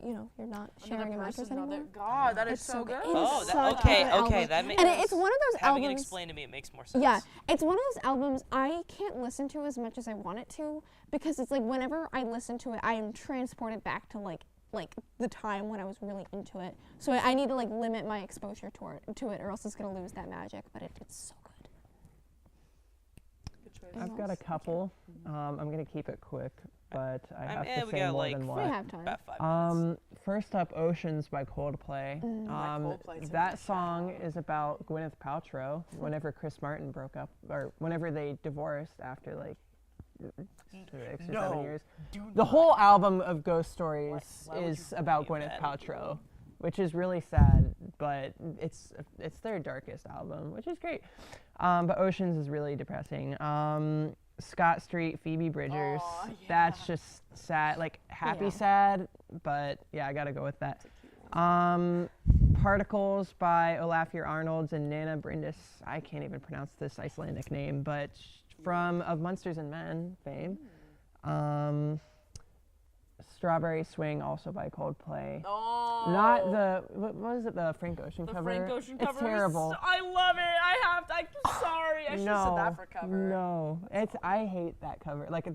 you're not sharing a mattress anymore. God, that is It's so good. Oh, such a okay, good album. that makes And it's one of those having albums. it explained to me, it makes more sense. Yeah, it's one of those albums I can't listen to as much as I want it to, because it's like whenever I listen to it, I am transported back to like the time when I was really into it. So I need to like limit my exposure to it, or else it's gonna lose that magic. But it's so good. Good choice. I've got a couple. I'm gonna keep it quick, but I have to we say got more like than We one. have time. about 5 minutes. First up, Oceans by Coldplay. Coldplay's in That my song is about Gwyneth Paltrow. Whenever Chris Martin broke up, or whenever they divorced after like 6 or 7 years. The whole album of Ghost Stories Why would is you about believe Gwyneth that? Paltrow, which is really sad, but it's their darkest album, which is great. But Oceans is really depressing. Scott Street, Phoebe Bridgers. Aw, yeah. That's just sad, like happy Yeah. sad, but yeah, I gotta go with that. Particles by Olafur Arnolds and Nana Brindis. I can't even pronounce this Icelandic name, but from Of Monsters and Men fame. Strawberry Swing, also by Coldplay. Oh. Not the, what was it, the Frank Ocean The cover? Frank Ocean cover. It's terrible. I love it. I'm sorry. I should have said that for cover. No, I hate that cover. Like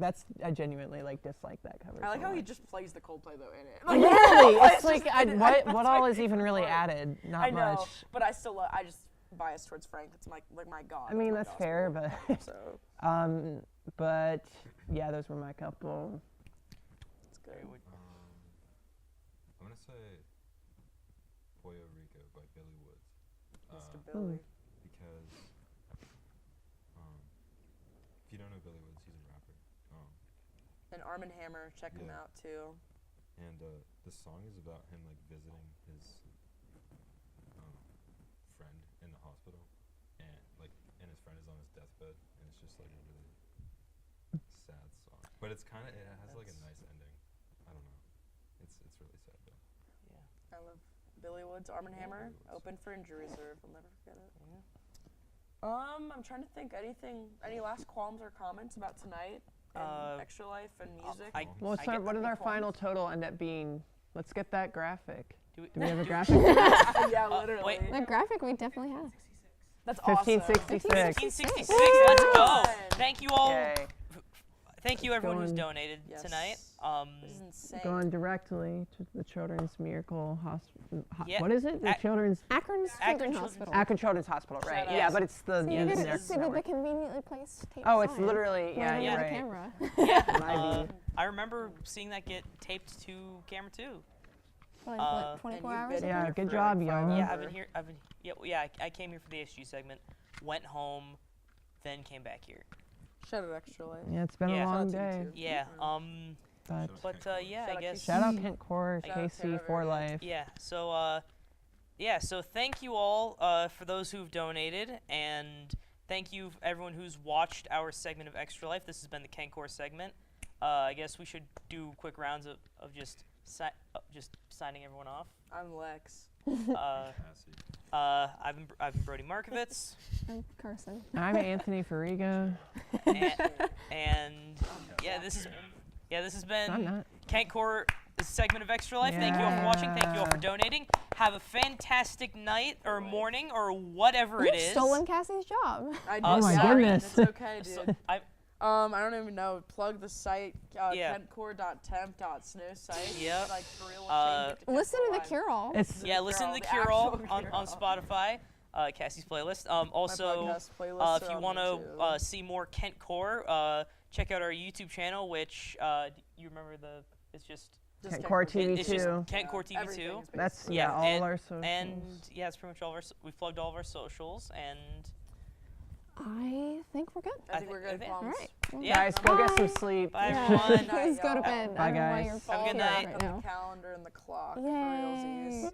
I genuinely like dislike that cover. I like so how he much. just plays the Coldplay though in it. Literally, it's just- like what all is even really added? Not I know, much. but I still I just biased towards Frank. It's my god. I mean my that's gospel. fair, but So but yeah, those were my couple. it's good. I'm gonna say Puerto Rico by Billy Woods. Mr. Billy. Because if you don't know Billy Woods, he's a rapper. And Arm & Hammer, check him Yeah. out too. And the song is about him like visiting his friend in the hospital, and his friend is on his deathbed, and it's just like a really sad song. But it has like a nice ending. I don't know. It's really sad though. I love Billy Woods, Arm & Hammer, open for injury reserve. I'll never forget it. I'm trying to think. Any last qualms or comments about tonight and Extra Life and music? What did our final total end up being? Let's get that graphic. Do Do we have a graphic? Yeah, literally. wait. The graphic we definitely have. That's awesome. 1566. 1566. Let's go. Fun. Thank you all. Yay. Thank you everyone who's Going- donated Yes. tonight. This is insane. Going directly to the Children's Miracle Hospital. Yeah. What is it? The Ac- Children's Akron's Akron Children's Children's- Hospital. Akron Children's Hospital, right? Shout Yeah, out. but it's the See, yeah, you the did Nurse see the Network. conveniently placed tape Oh, it's sign literally yeah, right you're under right. the camera. Yeah. Might be. I remember seeing that get taped to camera too. For like, Uh, what, 24 and hours? you've been Yeah, here good for job, like 5 y'all. Yeah, hours. I've been here. I came here for the SG segment, went home, then came back here. Shout out Extra Life. Yeah, it's been Yeah. a long Shout out day. TV2. Yeah. But But yeah, Shout I out guess. shout out Kentcore, Shout out KC Tara for Varian. life. Yeah. So thank you all for those who've donated, and thank you everyone who's watched our segment of Extra Life. This has been the Kentcore segment. I guess we should do quick rounds of just signing everyone off. I'm Lex. Cassie. I've been Brody Markovitz, I'm Carson. I'm Anthony Fariga. and this has I'm been not. Kentcore segment of Extra Life. Thank you all for watching. Thank you all for donating. Have a fantastic night or morning or whatever it You've is. stolen Cassie's job. I Oh did, my sorry. goodness. It's okay, dude. I- I don't even know. Plug the site, Yeah. kentcore.temp.snow site. Yep. Like, for real, Uh, change it to Listen to Kentcore the Live. Cure-All. It's Yeah, listen to the The Cure-All actual on Cure-All. Spotify, Cassie's playlist. My Also, podcast playlists if are you on want there, to too. see more Kentcore, check out our YouTube channel, which you remember it's just Just Kentcore Kentcore. it's just TV2. Kentcore TV2. Everything is That's basically- yeah, all and, our socials. And yeah, it's pretty much all of our. We've plugged all of our socials, and I think we're good. I think we're good. think- All Palms. right. yeah. Guys, go get some Bye. sleep. Bye Yeah. everyone. Night, Please go to y'all. bed. Bye, I don't know why guys. you're Have a falling good out night. right Look at now. the calendar and the clock. For Yay. realsies.